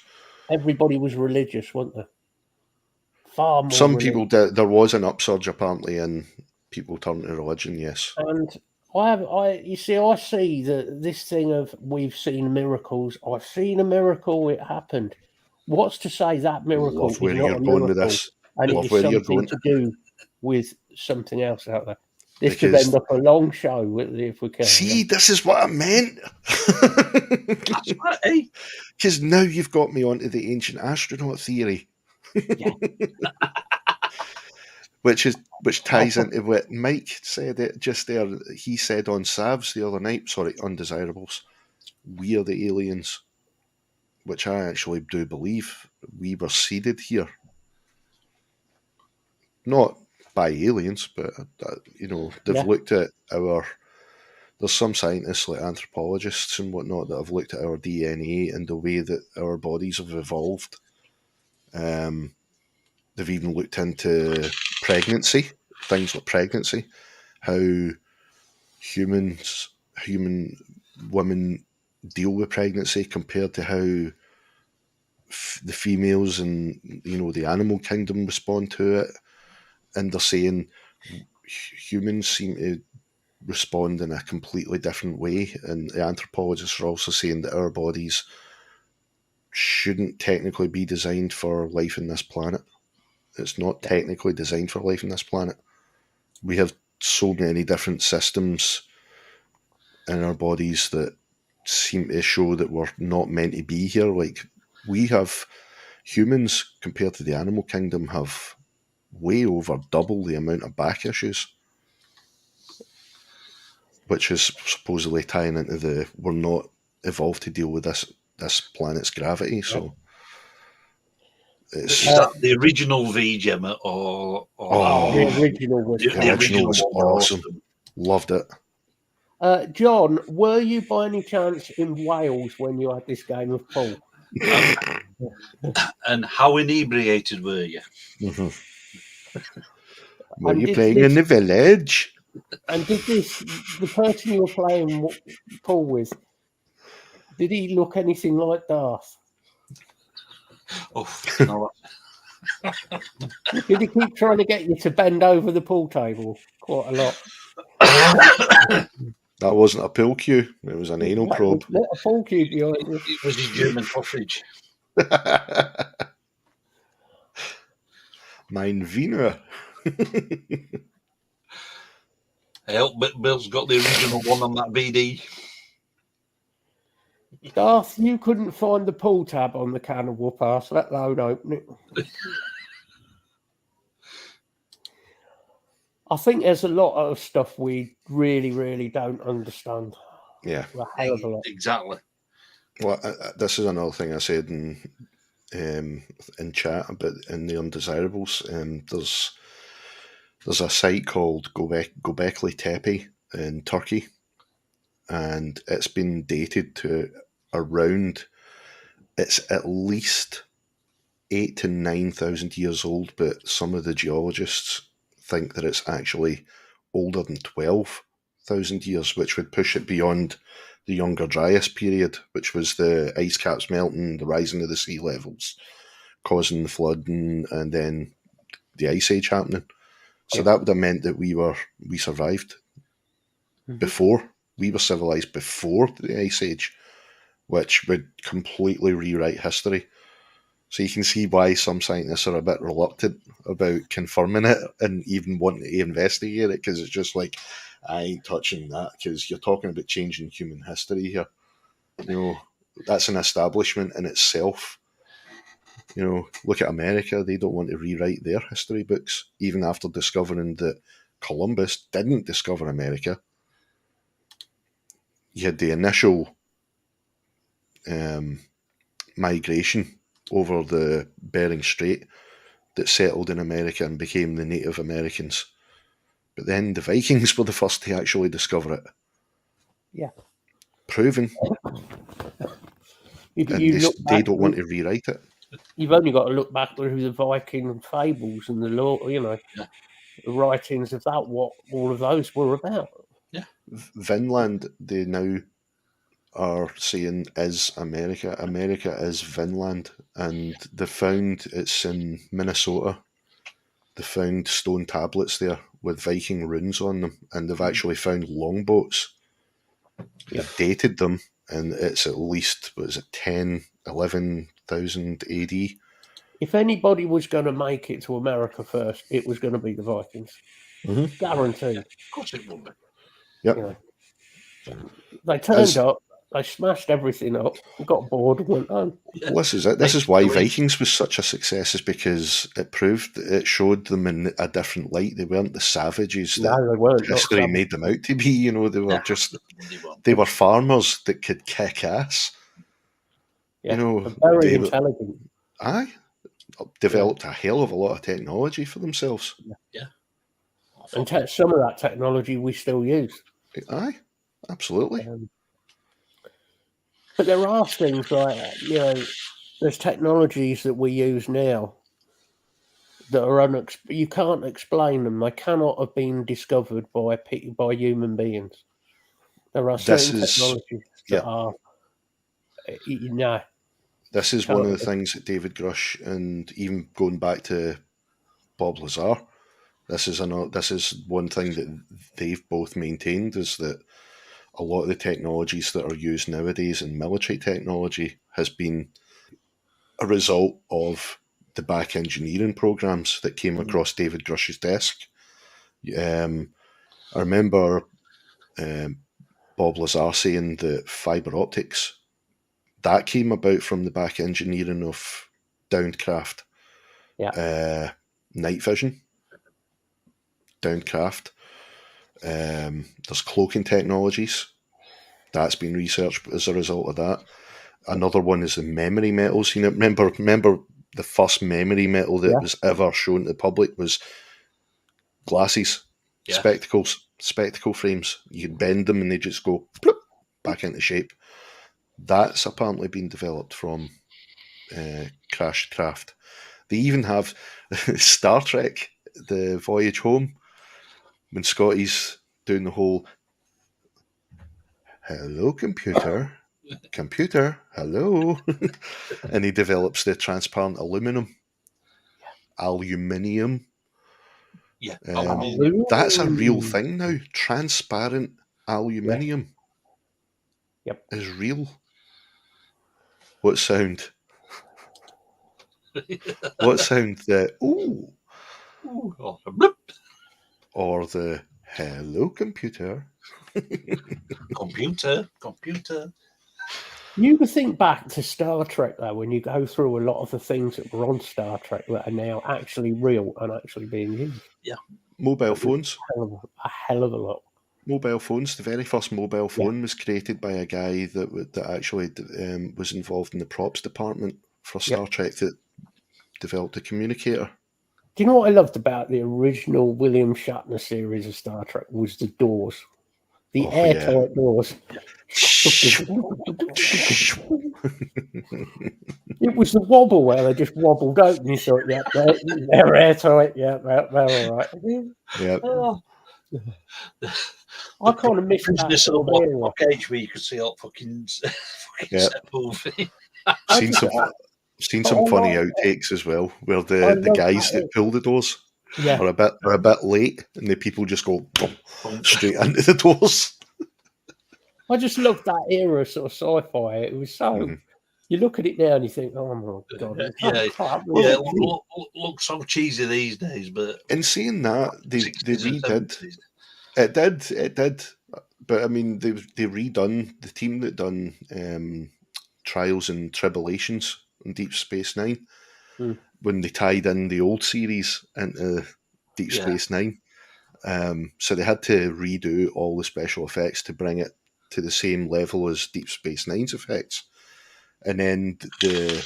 Everybody was religious, weren't they? Far more. Some people did. There was an upsurge apparently in people turning to religion. Yes. And I see this thing of we've seen miracles. I've seen a miracle. It happened. What's to say that miracle is not a miracle, and it is something to do with something else out there? This could end up a long show if we can. See, this is what I meant. That's right. Because now you've got me onto the ancient astronaut theory. Yeah. which ties into what Mike said it just there. He said on Savs the other night, Undesirables, we are the aliens, which I actually do believe. We were seeded here, not by aliens, but they've looked at there's some scientists like anthropologists and whatnot that have looked at our DNA and the way that our bodies have evolved. They've even looked into pregnancy, things like pregnancy, how human women deal with pregnancy compared to how the females in the animal kingdom respond to it. And they're saying humans seem to respond in a completely different way. And the anthropologists are also saying that our bodies shouldn't technically be designed for life in this planet. It's not technically designed for life in this planet. We have so many different systems in our bodies that seem to show that we're not meant to be here. Like, humans compared to the animal kingdom have way over double the amount of back issues, which is supposedly tying into we're not evolved to deal with this planet's gravity. So is that the original V, Gemma, or the original was the original was awesome. Loved it. John, were you by any chance in Wales when you had this game of pool? And how inebriated were you? Mm-hmm. Were you playing in the village? And did the person you were playing pool with, did he look anything like Darth? Oh, no. Did he keep trying to get you to bend over the pool table quite a lot? That wasn't a pool cue. It was an anal probe. Not a pool cue behind you. It was his German sausage. Mein Wiener. Bill's got the original one on that VD. Darth, you couldn't find the pull tab on the can of whoop ass, let alone open it. I think there's a lot of stuff we really, really don't understand. Yeah. A hell of a lot. Exactly. Well, this is another thing I said in chat about in the undesirables. There's a site called Göbekli Tepe in Turkey, and it's been dated to around. It's at least 8,000 to 9,000 years old, but some of the geologists think that it's actually older than 12,000 years, which would push it beyond the Younger Dryas period, which was the ice caps melting, the rising of the sea levels, causing the flooding, and then the ice age happening. So that would have meant that we survived before. We were civilized before the ice age, which would completely rewrite history. So you can see why some scientists are a bit reluctant about confirming it and even wanting to investigate it, because it's just like, I ain't touching that, because you're talking about changing human history here. You know, that's an establishment in itself. You know, look at America. They don't want to rewrite their history books, even after discovering that Columbus didn't discover America. You had the initial migration over the Bering Strait that settled in America and became the Native Americans. But then the Vikings were the first to actually discover it. Yeah. Proven. And they don't want to rewrite it. You've only got to look back through the Viking fables and the law, the writings of that, what all of those were about. Yeah. Vinland, they now are saying, is America. America is Vinland. And they found, it's in Minnesota, they found stone tablets there with Viking runes on them, and they've actually found longboats. They've dated them, and it's at least, 10, 11,000 AD. If anybody was going to make it to America first, it was going to be the Vikings. Mm-hmm. Guaranteed. Of course it would be. Yep. They turned up, they smashed everything up, got bored and went home. Well, this is it. This is why Vikings was such a success, is because it showed them in a different light. They weren't the savages that history made them out to be. They were they were farmers that could kick ass. Yeah, very intelligent. Developed a hell of a lot of technology for themselves. Yeah. And some of that technology we still use. Aye, absolutely. But there are things like, there's technologies that we use now that are you can't explain them. They cannot have been discovered by human beings. There are certain technologies that are, This is one of the things that David Grush, and even going back to Bob Lazar, this is one thing that they've both maintained, is that a lot of the technologies that are used nowadays in military technology has been a result of the back engineering programs that came across David Grush's desk. I remember Bob Lazar saying that fibre optics, that came about from the back engineering of Downcraft. Night vision, Downcraft. There's cloaking technologies. That's been researched as a result of that. Another one is the memory metals. Remember the first memory metal that was ever shown to the public was glasses, spectacle frames. You could bend them and they just go bloop, back into shape. That's apparently been developed from crashed craft. They even have Star Trek, the Voyage Home, when Scotty's doing the whole "Hello, computer, computer, hello," and he develops the transparent aluminium, Yeah, that's a real thing now. Transparent aluminium is real. What sound? What sound? The ooh, or a bloop. Or the hello computer. Computer. You can think back to Star Trek, though, when you go through a lot of the things that were on Star Trek that are now actually real and actually being used. Yeah. Mobile phones. A hell of a lot. Mobile phones. The very first mobile phone was created by a guy that actually was involved in the props department for Star Trek that developed a communicator. Do you know what I loved about the original William Shatner series of Star Trek was the doors. The airtight doors. It was the wobble where they just wobbled open. You thought, yeah, they're airtight. Yeah, they're all right. Yeah. I kind of missed that sort of era. Cage where you could see all fucking set moving. Seen some funny outtakes as well, where the guys that pull the doors are a bit late, and the people just go straight into the doors. I just loved that era sort of sci-fi. It was so. You look at it now and you think, "Oh my god!" It looks so cheesy these days. But in saying that, they redid. It did. But I mean, they redone the team that done Trials and Tribulations on Deep Space Nine when they tied in the old series into Deep Space Nine. So they had to redo all the special effects to bring it to the same level as Deep Space Nine's effects. And then the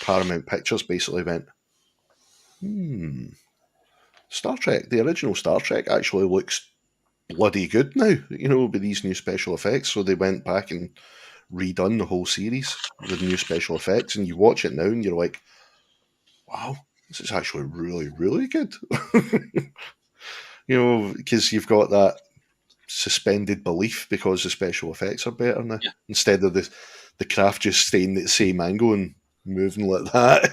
Paramount Pictures basically went, Star Trek, the original Star Trek actually looks bloody good now, with these new special effects. So they went back and redone the whole series with new special effects, and you watch it now and you're like, wow, this is actually really, really good. Because you've got that suspended belief because the special effects are better now, instead of the craft just staying at the same angle and moving like that.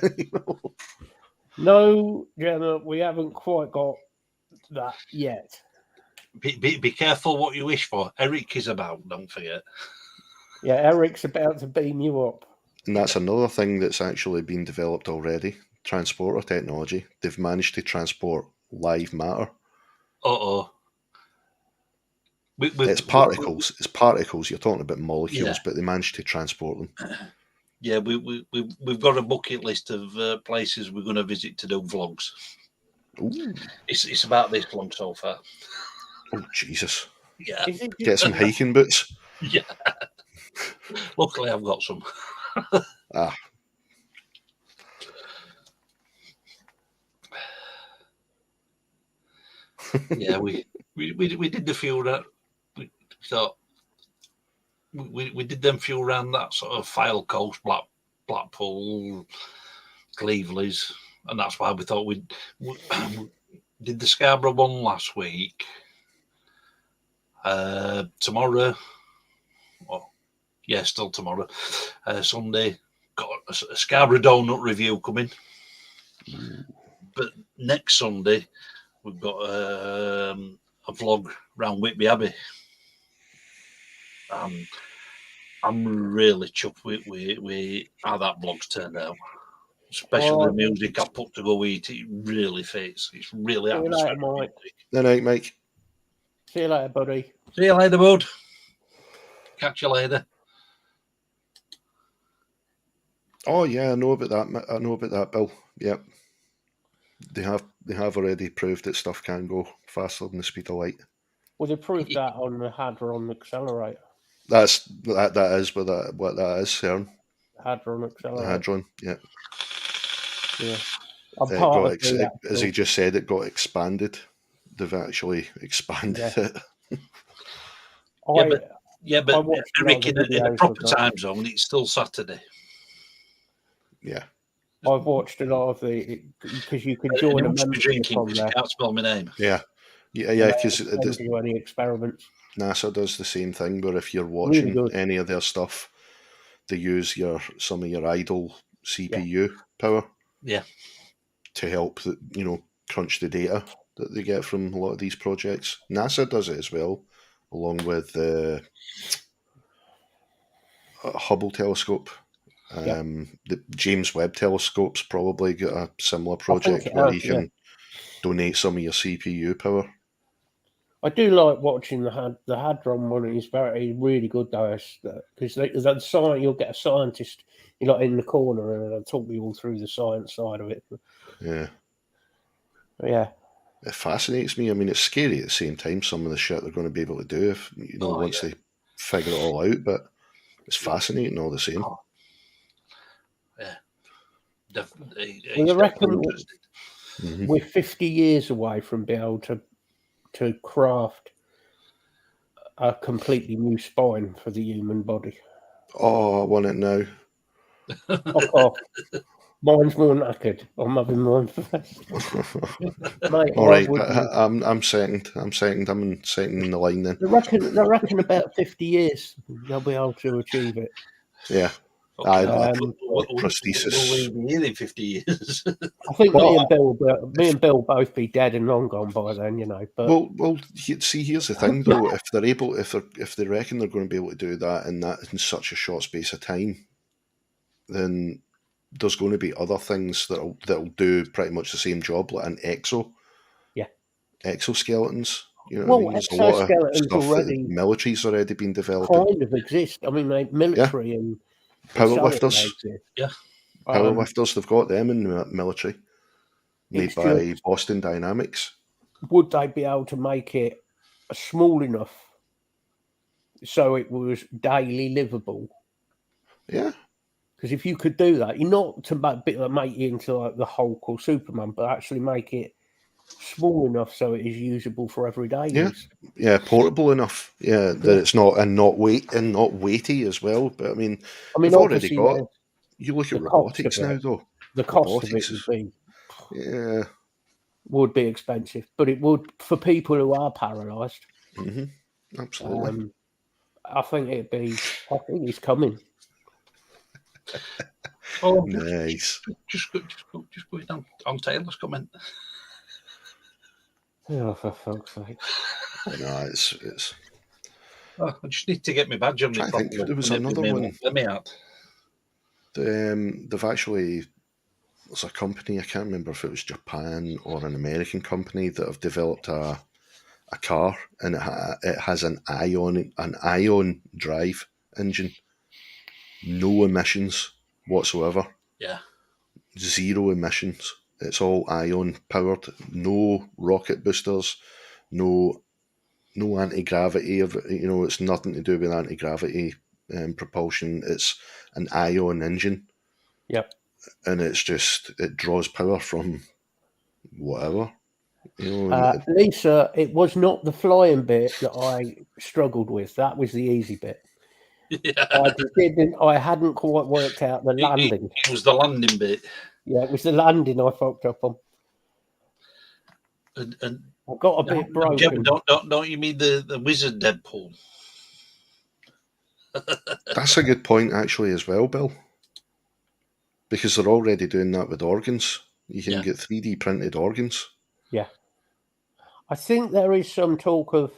No, Gemma, we haven't quite got that yet. Be careful what you wish for. Eric is about, don't forget. Yeah, Eric's about to beam you up. And that's another thing that's actually been developed already. Transporter technology. They've managed to transport live matter. It's particles. It's particles. You're talking about molecules, but they managed to transport them. Yeah, we've got a bucket list of places we're going to visit to do vlogs. Ooh. It's about this long so far. Oh, Jesus. Yeah. Get some hiking boots. Yeah. Luckily, I've got some. Yeah, we did the few that we thought we did them few around that sort of File Coast, Blackpool, Cleveland's, and that's why we thought we did the Scarborough one last week. Tomorrow, still tomorrow. Sunday, got a Scarborough donut review coming. But next Sunday, we've got a vlog around Whitby Abbey. I'm really chuffed with how that vlog's turned out. Especially the music I put to go eat. It really fits. It's really atmospheric. Good night, Mike. See you later, buddy. See you later, bud. Catch you later. Oh yeah, I know about that, Bill. Yep. They have already proved that stuff can go faster than the speed of light. Well, they proved that on the Hadron Accelerator. That is what that is, CERN. Hadron Accelerator. Hadron, yeah. Yeah. As he just said, it got expanded. They've actually expanded it. But Eric, in a proper time zone, it's still Saturday. Yeah. I've watched a lot of because you can join a membership on there. You can't spell my name. Yeah, because do any experiments. NASA does the same thing, where if you're watching any of their stuff, they use some of your idle CPU power. Yeah. To help crunch the data. that they get from a lot of these projects. NASA does it as well, along with the Hubble telescope. The James Webb telescope's probably got a similar project where you can donate some of your CPU power. I do like watching the Hadron one. It's really good though, because the science, you'll get a scientist, you're not in the corner, and they'll talk you all through the science side of it. Yeah. Yeah. It fascinates me. I mean, it's scary at the same time, some of the shit they're going to be able to do if, once they figure it all out, but it's fascinating all the same. Oh. Yeah. Definitely. Well, I reckon we're 50 years away from being able to craft a completely new spine for the human body. Oh, I want it now. Fuck off. Mine's more knackered. I'm having mine first. Mate, all right, I'm second. I'm second in the line then. I reckon about 50 years they'll be able to achieve it. Yeah. Prosthesis. We'll be here in 50 years. I think me and Bill both be dead and long gone by then, But well, see, here's the thing though: if they reckon they're going to be able to do that in such a short space of time, then there's going to be other things that'll do pretty much the same job, like an exoskeletons. You know what I mean? There's a lot of stuff that the military's already been developing. Kind of exist. I mean, military and powerlifters. Yeah. Powerlifters, they've got them in the military. Made by Boston Dynamics. Would they be able to make it small enough so it was daily livable? Yeah. Because if you could do that, you're not to make it into like the Hulk or Superman, but actually make it small enough so it is usable for everyday use. Yeah, portable enough. Yeah, that it's not weighty as well. But I mean they've already got. You look at robotics now, though. The cost of it would be expensive, but it would for people who are paralysed. Mm-hmm. Absolutely. I think it's coming. Oh, nice. Just going on Taylor's comment. Oh, for fuck's sake! No, it's. Oh, I just need to get my badge on me. I think there was another one. Let me out. They've actually. There's a company, I can't remember if it was Japan or an American company, that have developed a car, and it has an ion drive engine. No emissions whatsoever. Yeah. 0 emissions. It's all ion powered. No rocket boosters. No anti-gravity. It's nothing to do with anti-gravity propulsion. It's an ion engine. Yep. And it draws power from whatever. Lisa, it was not the flying bit that I struggled with. That was the easy bit. Yeah. I hadn't quite worked out the landing. It was the landing bit. Yeah, it was the landing I fucked up on. And I got a bit broken. Don't you mean the wizard Deadpool? That's a good point, actually, as well, Bill. Because they're already doing that with organs. You can get 3D printed organs. Yeah. I think there is some talk of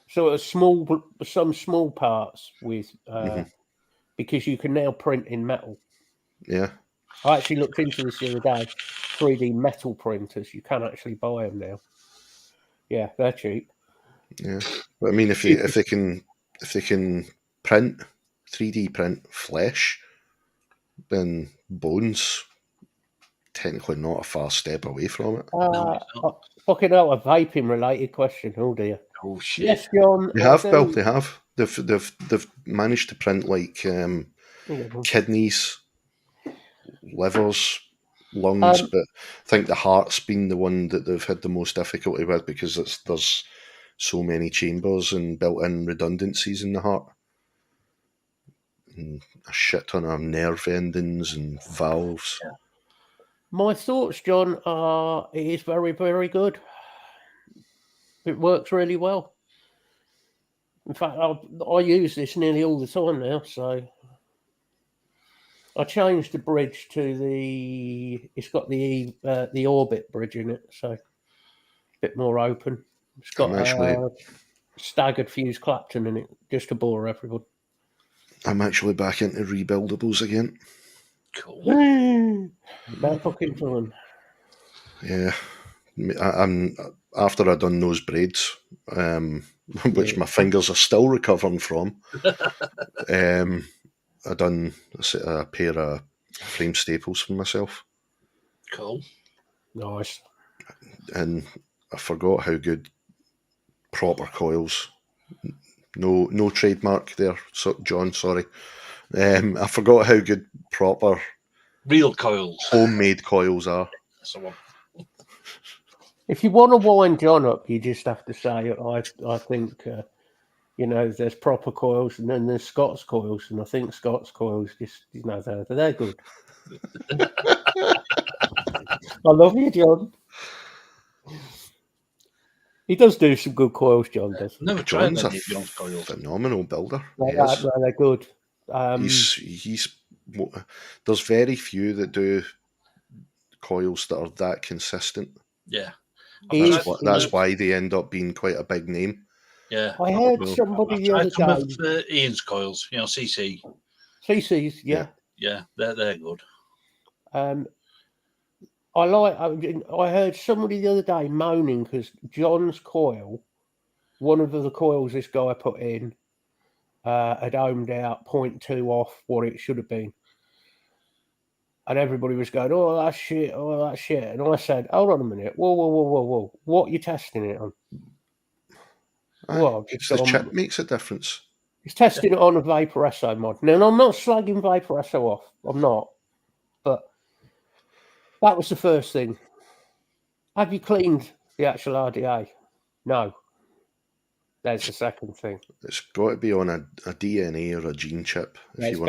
sort of some small parts with because you can now print in metal. Yeah. I actually looked into this the other day. 3D metal printers, you can actually buy them now. Yeah, they're cheap. Yeah, but I mean, if they can print 3D print flesh, then bones technically not a far step away from it. Fucking hell, a vaping related question. Oh dear. Oh shit. Yes, John. They have, Bill. They have. They've managed to print like kidneys, livers, lungs, but I think the heart's been the one that they've had the most difficulty with because there's so many chambers and built-in redundancies in the heart. And a shit ton of nerve endings and valves. Yeah. My thoughts, John, are it is very, very good. It works really well. In fact, I use this nearly all the time now, so I changed the bridge to it's got the Orbit bridge in it, so bit more open. It's got a staggered fuse Clapton in it, just to bore everyone. I'm actually back into rebuildables again. Cool. About fucking fun. Yeah. I'm after I done those braids, which my fingers are still recovering from. I done a pair of frame staples for myself. Cool. Nice. And I forgot how good proper coils. No trademark there, John. Sorry. I forgot how good proper real coils, homemade coils are. If you want to wind John up, you just have to say, I think, there's proper coils and then there's Scott's coils. And I think Scott's coils just, they're good. I love you, John. He does do some good coils, John does. Never tried John's any of John's coils. Phenomenal builder. They're good. He's there's very few that do coils that are that consistent. Yeah. That's why they end up being quite a big name. Yeah. I heard somebody the other day. Of Ian's coils, CC. CC's, yeah. Yeah, they're good. I heard somebody the other day moaning because John's coil, one of the coils this guy put in, had ohmed out 0.2 off what it should have been. And everybody was going, oh, that's shit, oh, that's shit. And I said, hold on a minute, whoa. What are you testing it on? Well, the chip makes a difference. He's testing it on a Vaporesso mod. Now, I'm not slagging Vaporesso off. I'm not. But that was the first thing. Have you cleaned the actual RDA? No. There's the second thing. It's got to be on a DNA or a gene chip if you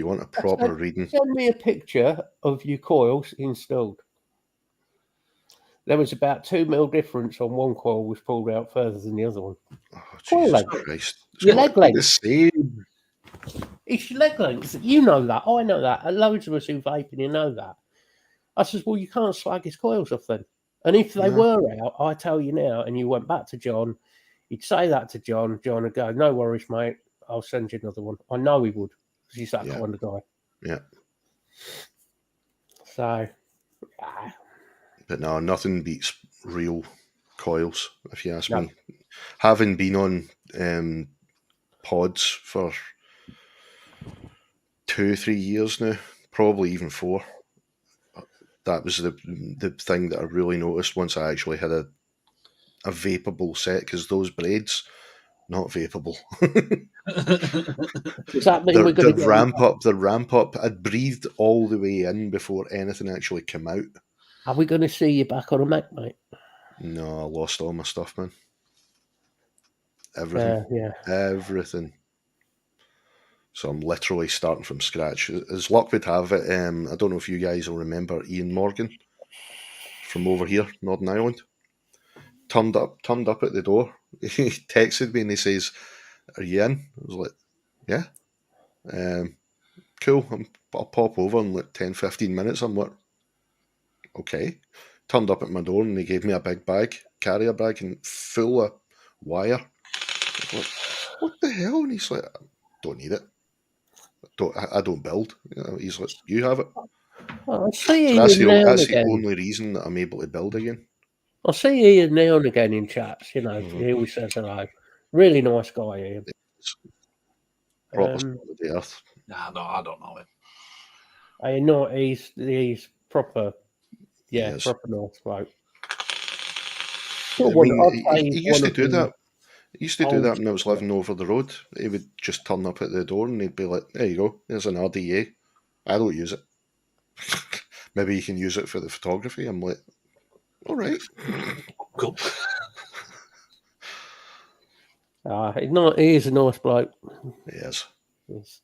want a proper reading. Send me a picture of your coils installed. There was about 2 mil difference on one coil was pulled out further than the other one. Oh, Jesus Christ. Your leg length. The same. It's your leg length. You know that. I know that. And loads of us who vape, you know that. I says, well, you can't slag his coils off then. And if they were out, I tell you now, and you went back to John, he'd say that to John. John would go, no worries, mate. I'll send you another one. I know he would, because he's that kind of guy. Yeah. So, But no, nothing beats real coils, if you ask me. Having been on pods for 2-3 years now, probably even 4, that was the thing that I really noticed once I actually had a vapable set, because those blades, not vapable. Does that mean we're going to the ramp up, I'd breathed all the way in before anything actually came out. Are we going to see you back on a Mac, mate? No, I lost all my stuff, man. Everything. Everything. So I'm literally starting from scratch. As luck would have it, I don't know if you guys will remember Ian Morgan from over here, Northern Ireland. Turned up at the door. He texted me and he says, "Are you in?" I was like, "Yeah." Cool. I'll pop over in like 10-15 minutes. I'm like, okay. Turned up at my door and he gave me a big bag, carrier bag, and full of wire. I was like, what the hell? And he's like, don't need it. I don't build. He's like, you have it. I see so that's the only reason that I'm able to build again. I see Ian now and again in chats. He always says hello. Really nice guy, Ian. Proper of the earth. No, I don't know him. I know he's proper. Yeah, proper nice bloke. He used to do that. He used to do that when I was living over the road. He would just turn up at the door and he'd be like, there you go, there's an RDA. I don't use it. Maybe you can use it for the photography. I'm like, all right. Cool. He is a nice bloke. He is. Yes.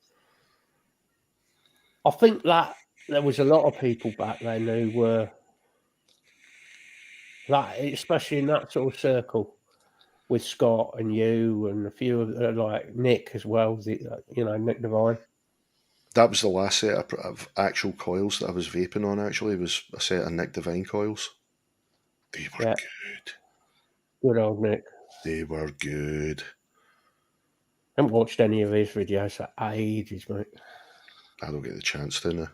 I think that there was a lot of people back then who were, like, especially in that sort of circle, with Scott and you and a few of like Nick as well, Nick Devine. That was the last set of actual coils that I was vaping on, actually. It was a set of Nick Devine coils. They were good. Good old Nick. They were good. I haven't watched any of his videos for ages, mate. I don't get the chance to now.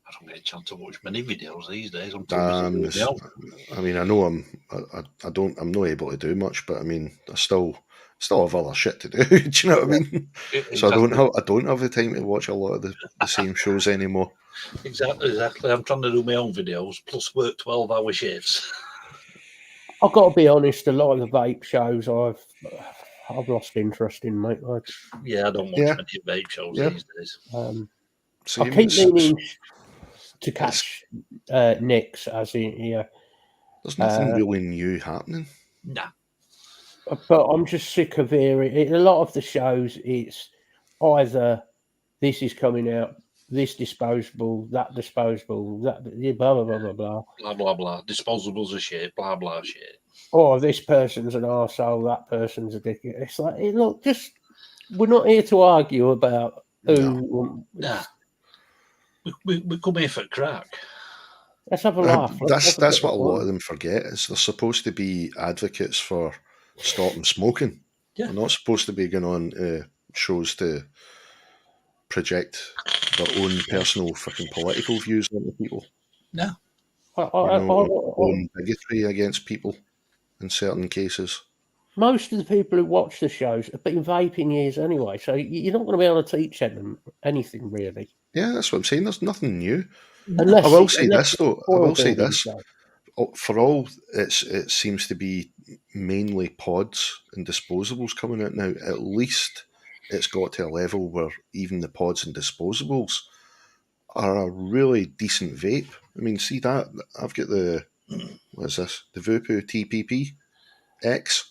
I don't get a chance to watch many videos these days. I'm too busy with them. I mean, I know I'm not able to do much, but I mean, I still have other shit to do. Do you know what I mean? Exactly. So I don't have the time to watch a lot of the same shows anymore. Exactly. I'm trying to do my own videos plus work 12-hour shifts. I've got to be honest. A lot of the vape shows I've lost interest in, mate. I don't watch many vape shows these days. I keep meaning to catch Nick's, as in There's nothing really new happening. Nah. But I'm just sick of hearing a lot of the shows. It's either this is coming out, this disposable, that disposable, that blah blah blah blah blah. Blah blah blah. Disposables are shit. Blah blah shit. Or this person's an arsehole, that person's a dick. It's like, look, just we're not here to argue about who. Nah. We come here for crack. Let's have a laugh. That's what a lot of them forget is they're supposed to be advocates for stopping smoking. Yeah. They're not supposed to be going on shows to project their own personal fucking political views onto people. No. Own bigotry against people in certain cases. Most of the people who watch the shows have been vaping years anyway, so you're not going to be able to teach them anything really. Yeah, that's what I'm saying. There's nothing new. Unless, I will say this though. I will say this. Show. For all it seems to be mainly pods and disposables coming out now. At least it's got to a level where even the pods and disposables are a really decent vape. I mean, see that I've got the what is this? The Vupu TPP X.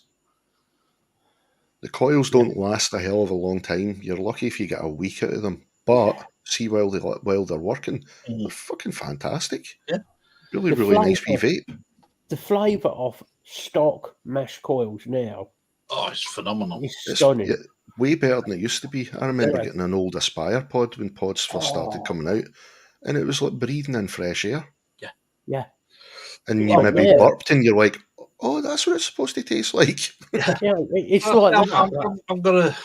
The coils don't last a hell of a long time. You're lucky if you get a week out of them. But see, while they're working, they're fucking fantastic. Yeah, really nice wee vape. The flavour of stock mesh coils now. Oh, it's phenomenal. It's stunning. Way better than it used to be. I remember getting an old Aspire pod when pods first started coming out, and it was like breathing in fresh air. Yeah. And you maybe burped, and you're like, "Oh, that's what it's supposed to taste like." Yeah, it's like I've got a.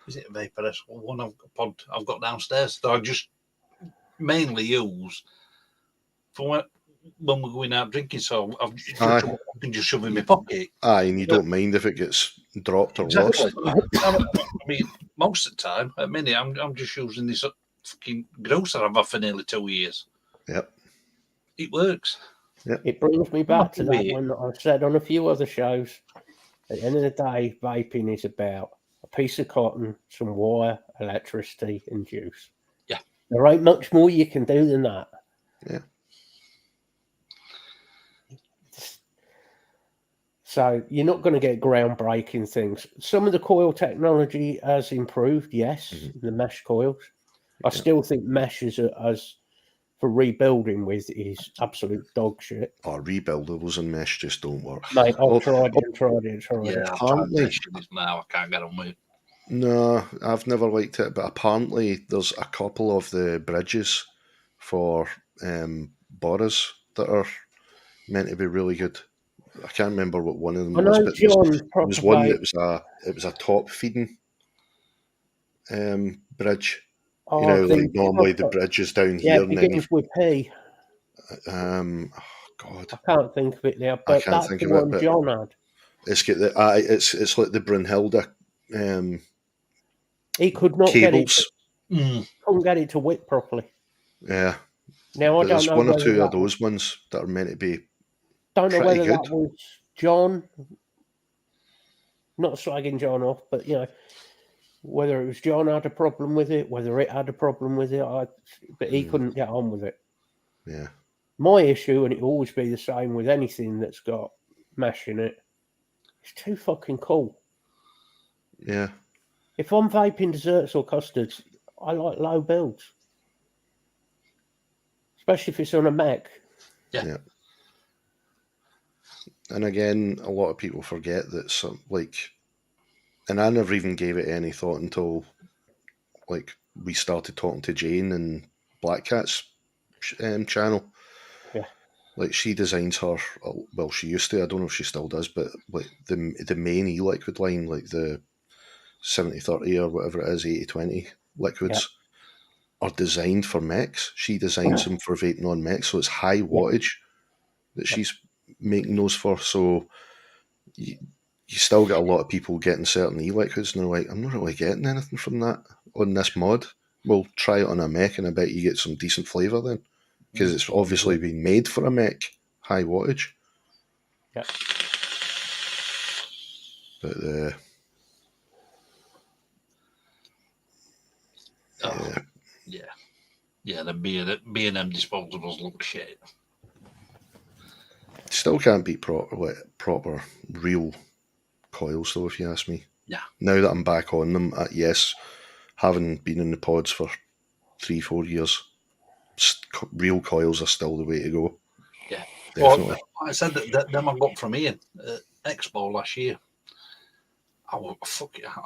Is it a Vaporous one? I've got downstairs that I just mainly use for when we're going out drinking. So I can just shove in my pocket. And you don't mind if it gets dropped or lost. I mean, most of the time, at minute, I'm just using this fucking grocer I've had for nearly 2 years. Yep, it works. Yep. It brings me back to that one that I've said on a few other shows. At the end of the day, vaping is about a piece of cotton, some wire, electricity, and juice. Yeah. There ain't much more you can do than that. Yeah. So you're not going to get groundbreaking things. Some of the coil technology has improved, yes, the mesh coils. I still think mesh is as for rebuilding with is absolute dog shit. Rebuildables and mesh just don't work. Mate, I've tried it. Yeah, apparently now I can't get on with it. No, I've never liked it, but apparently there's a couple of the bridges for Boras that are meant to be really good. I can't remember what one of them was, but there was one that was a top feeding bridge. Oh, you know, like normally the bridge is down here. Yeah, begins with P. Oh God, I can't think of it now, but that's the one John had. It's got it's like the Brunhilde. He could not cables. Couldn't get it to whip properly. Yeah. Now I don't know. There's one or two of those ones that are meant to be. Don't know whether that was John. Not slagging John off, but whether it was John had a problem with it, whether it had a problem with it, but he couldn't get on with it. Yeah. My issue, and it will always be the same with anything that's got mesh in it, it's too fucking cool. Yeah. If I'm vaping desserts or custards, I like low builds. Especially if it's on a Mac. Yeah. And again, a lot of people forget that and I never even gave it any thought until we started talking to Jane and Black Cat's channel. Like she designs her, well, she used to. I don't know if she still does, but like the main e-liquid line, like the 70-30 or whatever it is, 80-20 liquids, are designed for mechs. She designs them for vaping on mechs, so it's high wattage that she's making those for. So you still get a lot of people getting certain e-liquids, and they're like, I'm not really getting anything from that on this mod. We'll try it on a mech, and I bet you get some decent flavour then, because it's obviously been made for a mech, high wattage. Yeah. But the B&M disposables look shit. Still can't beat proper real coils though, if you ask me. Yeah. Now that I'm back on them, yes, having been in the pods for 3-4 years, real coils are still the way to go. Yeah, definitely. Well, I said that them I got from Ian at Expo last year. I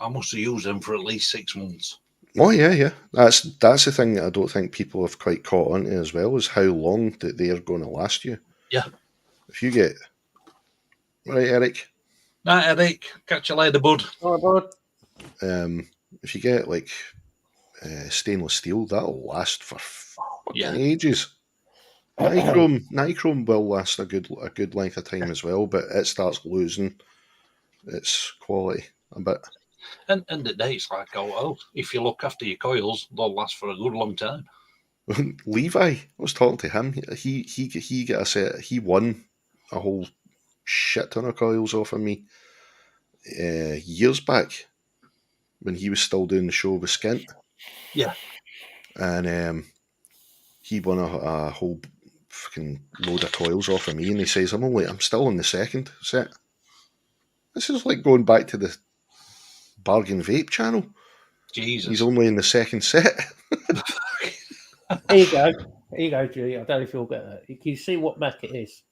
must have used them for at least 6 months. Oh yeah. That's the thing that I don't think people have quite caught on to as well, is how long that they are going to last you. Yeah. If you get right, Eric. Night, Eric. Catch you later, bud. All right, bud. If you get like stainless steel, that'll last for ages. Nichrome will last a good length of time as well, but it starts losing its quality a bit. And the day it's like, if you look after your coils, they'll last for a good long time. Levi, I was talking to him. He got a set. He won a whole shit ton of coils off of me years back when he was still doing the show with Skint. Yeah, and he won a whole fucking load of coils off of me, and he says, I'm still on the second set. This is like going back to the Bargain Vape channel. Jesus. He's only in the second set. Here you go. Here you go, Julie. I don't know if you'll get that. Can you see what Mac it is?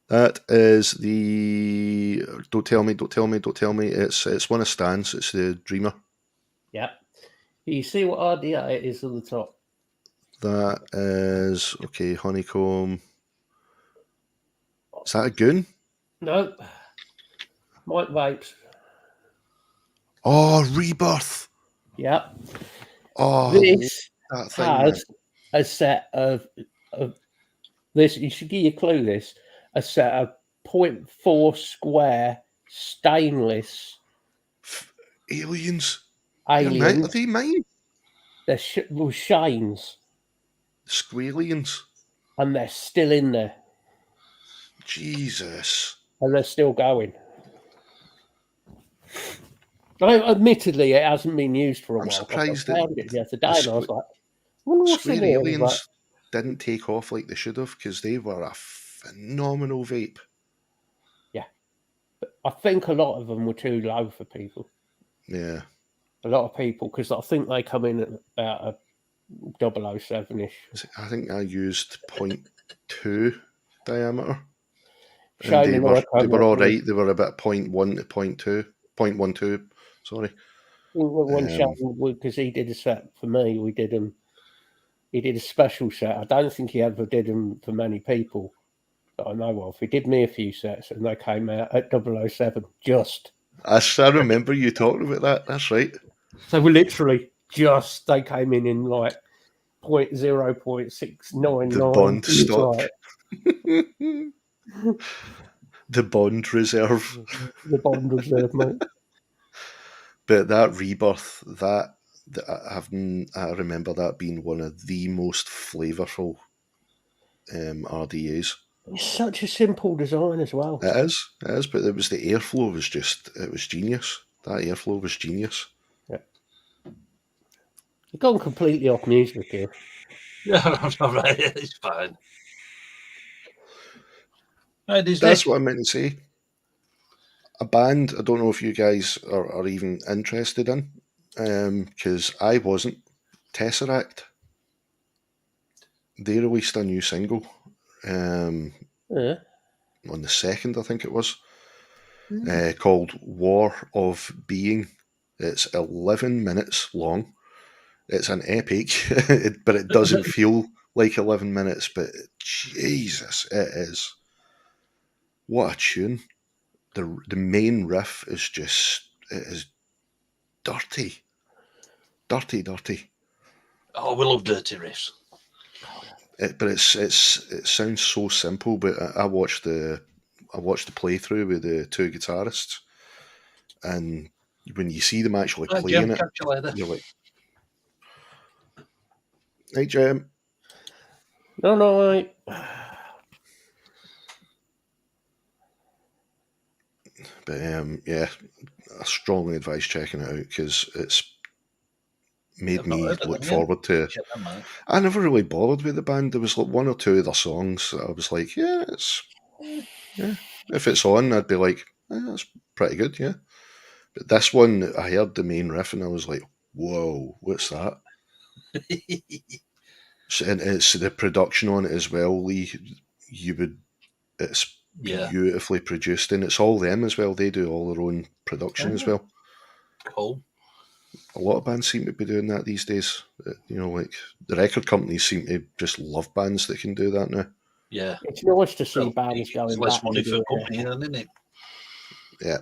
That is the... Don't tell me. It's one of Stan's. It's the Dreamer. Yeah. Can you see what RDA it is on the top? That is... Okay, Honeycomb. Is that a goon? No. Mike Vapes. Oh, Rebirth. Yeah. Oh, this that thing, has a set of this. You should give you a clue. This a set of 0.4 square stainless aliens. Aliens. Are they mine? They're Shanes. Squalians. And they're still in there. Jesus. And they're still going. Admittedly, it hasn't been used for a while. I'm surprised I found it the other day, and I was like, what's Square in here? Aliens didn't take off like they should have, because they were a phenomenal vape. Yeah. But I think a lot of them were too low for people. Yeah. A lot of people, because I think they come in at about a 007-ish. I think I used 0.2 diameter. And they were all right. They were about 0.1 to 0.2. 0.12, sorry. One shot, because he did a set for me. He did a special set. I don't think he ever did them for many people that I know of. He did me a few sets, and they came out at 007 just. I remember you talking about that. That's right. So we literally they came in like 0.699. The Bond stock. The Bond reserve. The Bond reserve, mate. But that Rebirth, I remember that being one of the most flavourful RDAs. It's such a simple design as well. It is, but it was the airflow it was genius. That airflow was genius. Yeah. You've gone completely off music here. Yeah, right. It's fine. That's what I meant to say. A band I don't know if you guys are even interested in, because I wasn't. Tesseract. They released a new single on the 2nd, I think it was, called War of Being. It's 11 minutes long. It's an epic, but it doesn't feel like 11 minutes, but Jesus, it is. What a tune. The main riff is just, it is dirty. Dirty. Oh, we love dirty riffs. But it sounds so simple, but I watched the playthrough with the two guitarists, and when you see them actually playing it, you're like, "Hey, Jim." No. But yeah, I strongly advise checking it out because it's made me look forward to it. I never really bothered with the band. There was like one or two of their songs that I was like, yeah, if it's on, I'd be like, that's pretty good, yeah. But this one, I heard the main riff and I was like, whoa, what's that? And it's the production on it as well, Lee. It's beautifully produced, and it's all them as well. They do all their own production as well. Cool. A lot of bands seem to be doing that these days. Like the record companies seem to just love bands that can do that now. Yeah, it's nice to see bands going less back money to for company, isn't it? Yeah,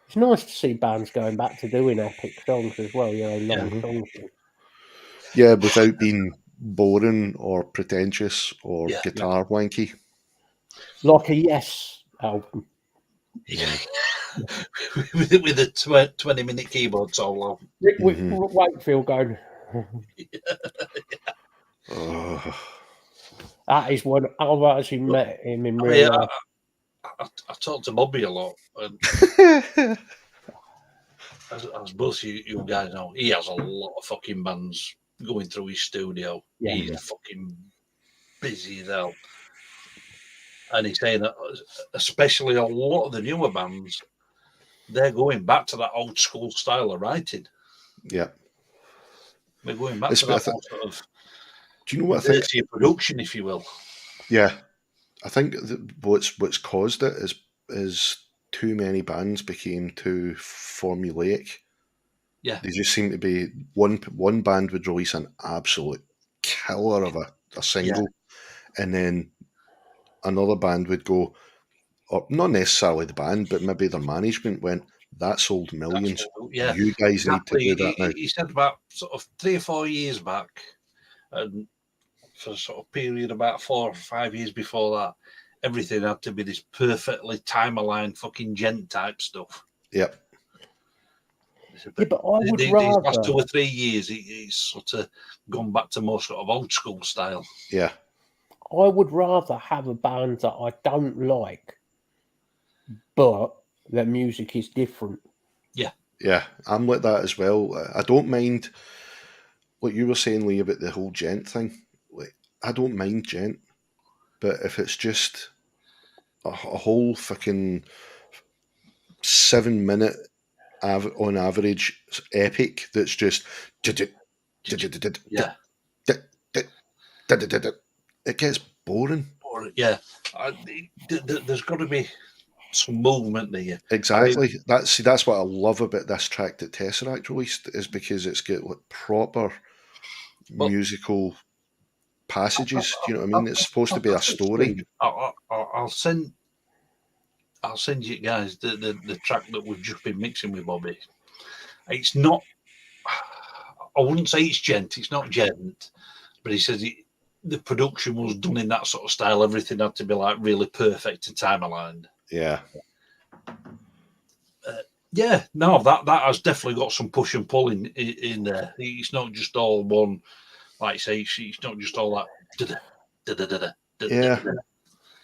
it's nice to see bands going back to doing epic songs as well. Long songs. Yeah, without being boring or pretentious or guitar wanky. Like a Yes album. Yeah. with a 20-minute keyboard solo. Rick Wakefield going. That is one I've actually met him in real life. I talk to Bobby a lot, and as both you guys know, he has a lot of fucking bands going through his studio. He's fucking busy as hell. And he's saying that especially a lot of the newer bands, they're going back to that old school style of writing. Yeah. We're going back to that sort of, do you know what I think? Production, if you will. Yeah. I think what's caused it is too many bands became too formulaic. Yeah. They just seem to be one band would release an absolute killer of a single, and then another band would go, or not necessarily the band, but maybe their management went, that sold millions. You guys need to do that now. He said about sort of 3 or 4 years back, and for sort of period about 4 or 5 years before that, everything had to be this perfectly time-aligned fucking gent type stuff. Yep. Yeah, but I would these rather last 2 or 3 years, he's sort of gone back to more sort of old school style. Yeah. I would rather have a band that I don't like, but their music is different. Yeah. Yeah, I'm like that as well. I don't mind what you were saying, Lee, about the whole gent thing. Like, I don't mind gent, but if it's just a whole fucking 7-minute on average epic that's just it gets boring. Yeah, there's got to be some movement there. Exactly. I mean, that's what I love about this track that Tesseract released, is because it's got like proper musical passages. Do you know what I mean? It's supposed to be a story. I'll send you guys the track that we've just been mixing with Bobby. It's not. I wouldn't say it's gent. It's not gent, but he says the production was done in that sort of style. Everything had to be like really perfect and time aligned. Yeah. Yeah, no, that has definitely got some push and pull in there. It's not just all one, like say, it's not just all that. Yeah,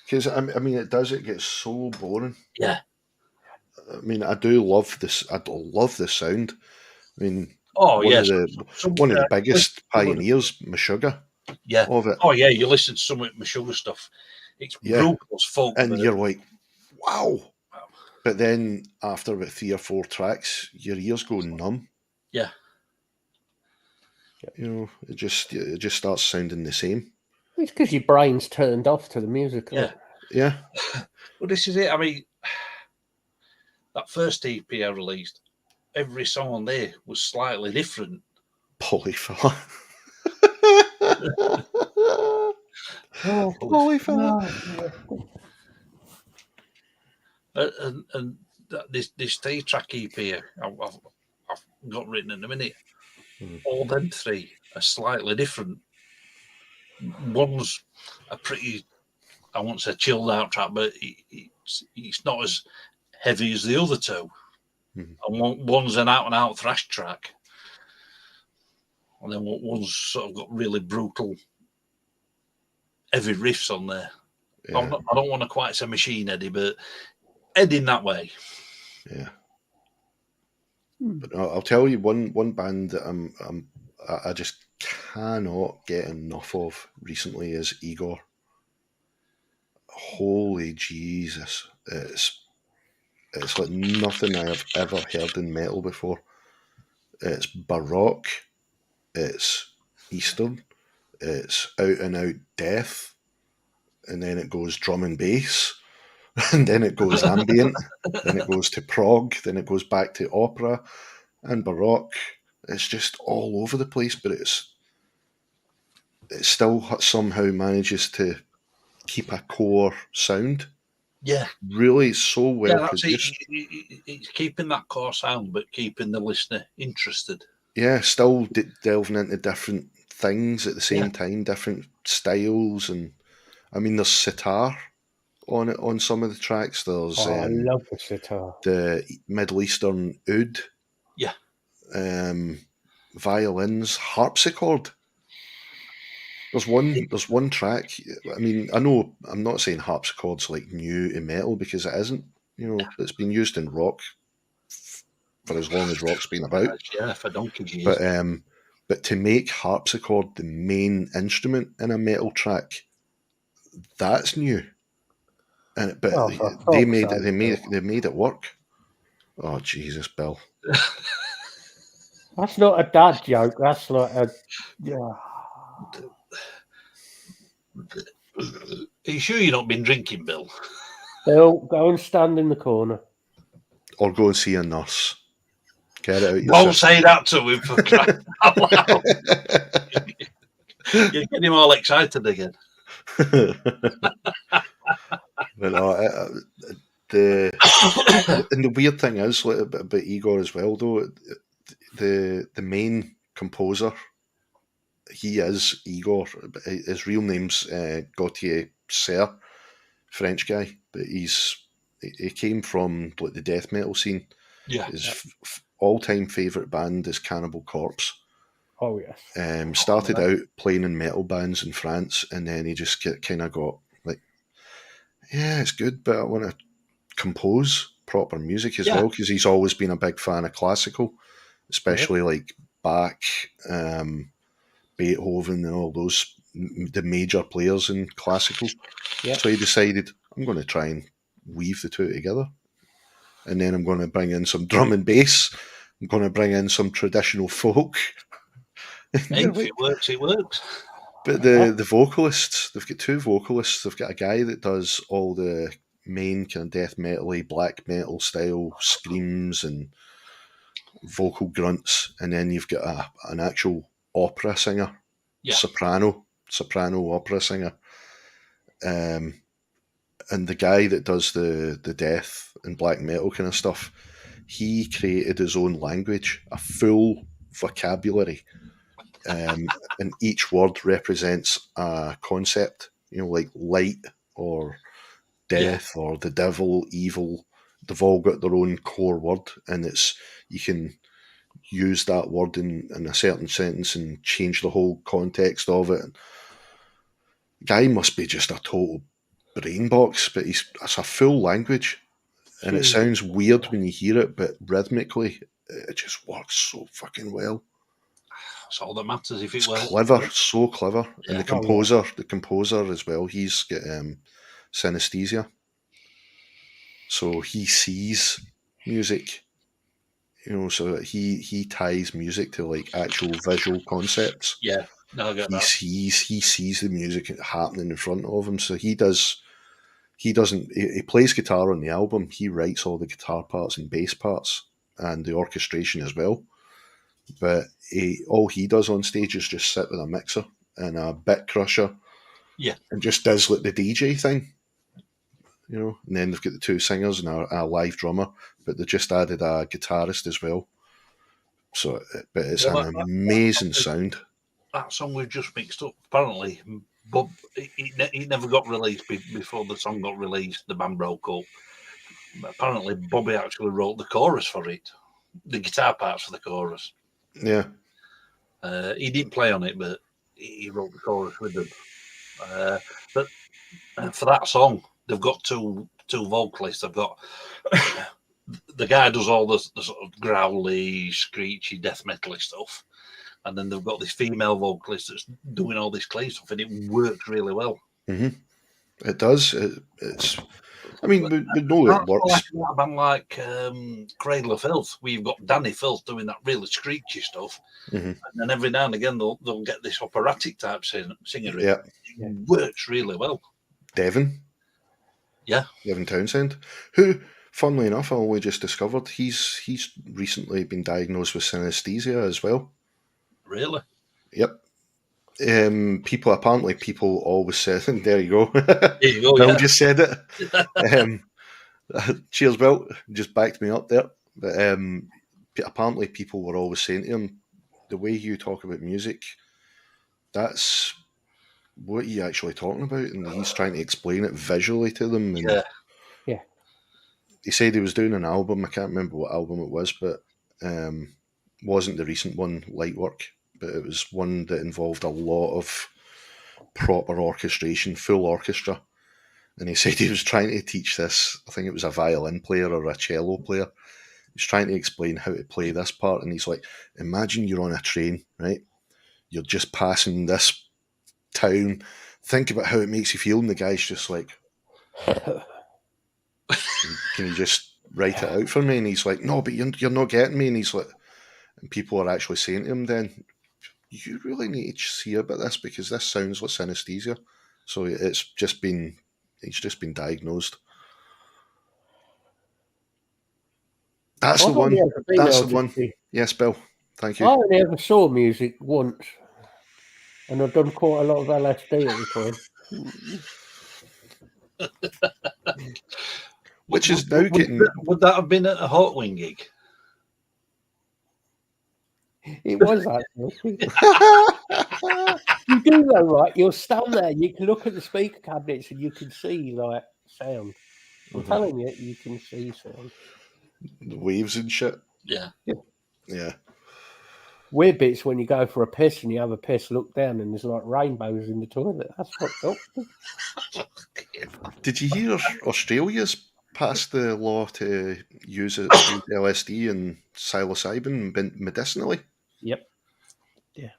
because I mean, it gets so boring. Yeah. I mean, I do love this. I love the sound. I mean, one of the biggest pioneers, Meshuggah. Yeah. Of it. Oh yeah, you listen to some of Meshuggah stuff. It's brutal as folk, and you're like, wow. But then after about 3 or 4 tracks, your ears go numb. Yeah. You know, it just starts sounding the same. It's because your brain's turned off to the music. Yeah. Yeah. Well, this is it. I mean, that first EP I released, every song on there was slightly different. Polyfella. Holy fella. And this 3-track EP here, I've got written in a minute. All them 3 are slightly different. One's a pretty, I won't say chilled out track, but it's not as heavy as the other 2. And one's an out and out thrash track, and then one's sort of got really brutal, heavy riffs on there. Yeah. I don't want to quite say machine Eddie, but Eddie in that way. Yeah. But I'll tell you one band that I just cannot get enough of recently is Igor. Holy Jesus. It's like nothing I have ever heard in metal before. It's baroque, it's Eastern, it's out and out death, and then it goes drum and bass, and then it goes ambient, then it goes to prog, then it goes back to opera and baroque. It's just all over the place, but it still somehow manages to keep a core sound. Yeah, really so well produced. It's keeping that core sound, but keeping the listener interested. Yeah, still delving into different things at the same time, different styles, and I mean, there's sitar on it on some of the tracks. There's I love the sitar. The Middle Eastern oud. Yeah. Violins, harpsichord. There's one track. I mean, I know I'm not saying harpsichord's like new in metal because it isn't. You know, it's been used in rock for as long as rock's been about. Yeah, for donkey's years. But to make harpsichord the main instrument in a metal track, that's new. And they made it work. Oh Jesus, Bill. That's not a dad joke. That's like a Are you sure you've not been drinking, Bill? Bill, go and stand in the corner. Or go and see a nurse. Get it out your Don't say that to him for crying out loud. You're getting him all excited again. But the weird thing is about Igor as well, though, the main composer, he is Igor. His real name's Gautier Serre, French guy, but he came from like the death metal scene. Yeah. His all-time favourite band is Cannibal Corpse. Oh yes. Started out playing in metal bands in France, and then he just kind of got like, yeah, it's good, but I want to compose proper music as well, because he's always been a big fan of classical, especially like Bach, Beethoven, and all those the major players in classical. Yeah. So he decided, I'm going to try and weave the two together, and then I'm going to bring in some drum and bass. I'm going to bring in some traditional folk. Hey, if it works, it works. But the vocalists, they've got two vocalists. They've got a guy that does all the main kind of death metal-y, black metal style screams and vocal grunts, and then you've got an actual opera singer, soprano opera singer, and the guy that does the death and black metal kind of stuff, he created his own language, a full vocabulary. And each word represents a concept, like light or death or the devil, evil. They've all got their own core word, and you can use that word in a certain sentence and change the whole context of it. Guy must be just a total brain box, but it's a full language, and it sounds weird when you hear it, but rhythmically it just works so fucking well. That's all that matters. If it's clever, so clever. Yeah. And the composer as well, he's got synesthesia, so he sees music. So he ties music to like actual visual concepts. Yeah, no, I get that. He sees the music happening in front of him. So he plays guitar on the album. He writes all the guitar parts and bass parts and the orchestration as well. But all he does on stage is just sit with a mixer and a bit crusher Yeah. And just does like the DJ thing. You know, and then they've got the two singers and a live drummer, but they just added a guitarist as well. So, but it's an amazing sound. That song we've just mixed up. Apparently, Bob, it never got released before the song got released. The band broke up. But apparently, Bobby actually wrote the chorus for it, the guitar parts for the chorus. Yeah. He didn't play on it, but he wrote the chorus with them. But for that song, they've got two vocalists. They've got the guy does all the sort of growly, screechy, death metal stuff, and then they've got this female vocalist that's doing all this clean stuff, and it works really well. Mm-hmm. It does. It's. I mean, we know it works. Like a band like Cradle of Filth, where you've got Danny Filth doing that really screechy stuff, and then every now and again they'll get this operatic type singer. Yeah, it works really well. Devin. Yeah, Devin Townsend, who, funnily enough, I only just discovered he's recently been diagnosed with synesthesia as well. Really? Yep. People always say, there you go. There you go. Bill just said it. Cheers, Bill. Just backed me up there. But apparently people were always saying to him, the way you talk about music, that's what are you actually talking about? And he's trying to explain it visually to them. And yeah. He said he was doing an album. I can't remember what album it was, but wasn't the recent one, Lightwork, but it was one that involved a lot of proper orchestration, full orchestra. And he said he was trying to teach this, I think it was a violin player or a cello player. He's trying to explain how to play this part. And he's like, imagine you're on a train, right? You're just passing this town. Think about how it makes you feel. And the guy's just like, can you just write it out for me? And he's like, no, but you're not getting me. And he's like, and people are actually saying to him then, you really need to see about this because this sounds like synesthesia. So he's just been diagnosed. That's the one. That's the one. Yes, Bill. Thank you. I only ever saw music once, and I've done quite a lot of LSD at the time. Which is now getting. Would that have been at a Hot Wing gig? It was actually. You do know, right? You'll stand there, you can look at the speaker cabinets and you can see like sound. I'm telling you, you can see sound. The waves and shit. Yeah. Yeah. Weird bits when you go for a piss and you have a piss, look down and there's like rainbows in the toilet. That's fucked up. Did you hear Australia's passed the law to use LSD and psilocybin medicinally? Yep. Yeah.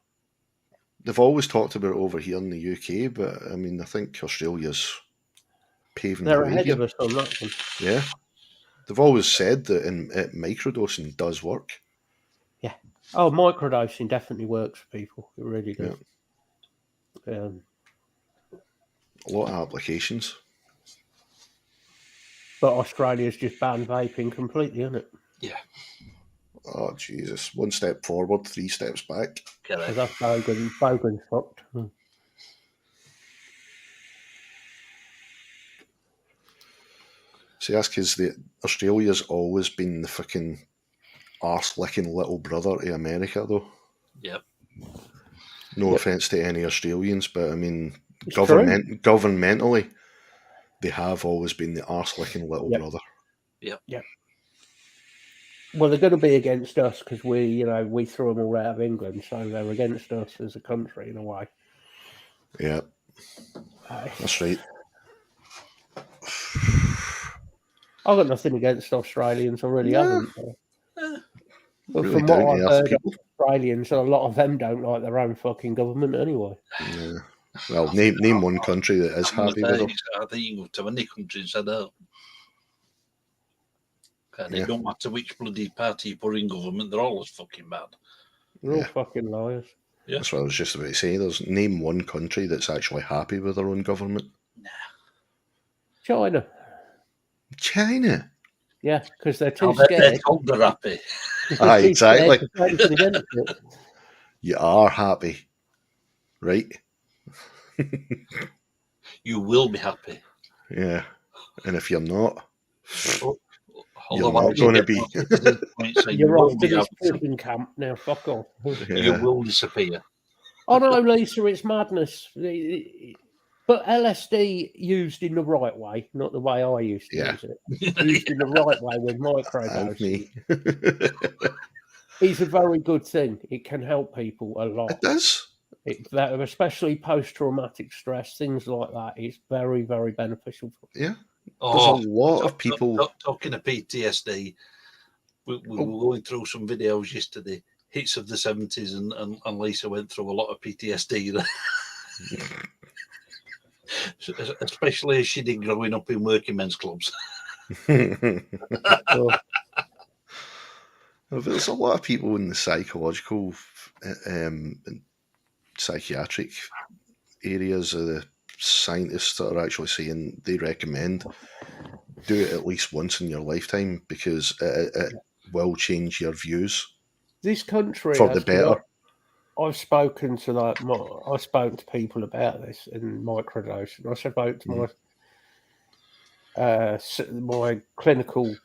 They've always talked about it over here in the UK, but I mean, I think Australia's paving the way. They're ahead of us on that one. Yeah. They've always said that microdosing does work. Yeah. Oh, microdosing definitely works for people. It really does. Yeah. A lot of applications. But Australia's just banned vaping completely, isn't it? Yeah. Oh, Jesus. 1 step forward, 3 steps back. Because that's Bogan's fucked. See, that's because Australia's always been the fucking arse-licking little brother to America, though. Yep. No offence to any Australians, but I mean, governmentally, they have always been the arse-licking little brother. Yep. Yep. Well, they're going to be against us because we threw them all out of England, so they're against us as a country in a way. Yeah, that's right. I've got nothing against Australians. I really haven't. But Really from what I've heard, people. Australians, a lot of them don't like their own fucking government anyway. Yeah. Well, name one country that is happy with them. I think you can go to any country and say that. It don't matter which bloody party you put in government, they're all as fucking bad. They're all fucking liars. Yeah. That's what I was just about to say. Name one country that's actually happy with their own government. Nah. China? Yeah, because they're too scared. They're told they're happy. Exactly. You are happy. Right? you will be happy. Yeah. And if you're not, you're Otherwise, not going to be. You're off to this prison camp now. Fuck off. Yeah. You will disappear. Oh no, Lisa, it's madness. But LSD used in the right way, not the way I used to use it. Used in the right way with microdosing. It's a very good thing. It can help people a lot. It does. Especially post-traumatic stress, things like that. It's very, very beneficial. Yeah. There's a lot of people. Talking of PTSD, we were going through some videos yesterday, hits of the 70s, and Lisa went through a lot of PTSD. Especially as she did growing up in working men's clubs. There's a lot of people in the psychological and psychiatric areas of the scientists that are actually saying they recommend do it at least once in your lifetime because it will change your views. This country for the better. I've spoken to people about this and microdosing. I spoke to my clinical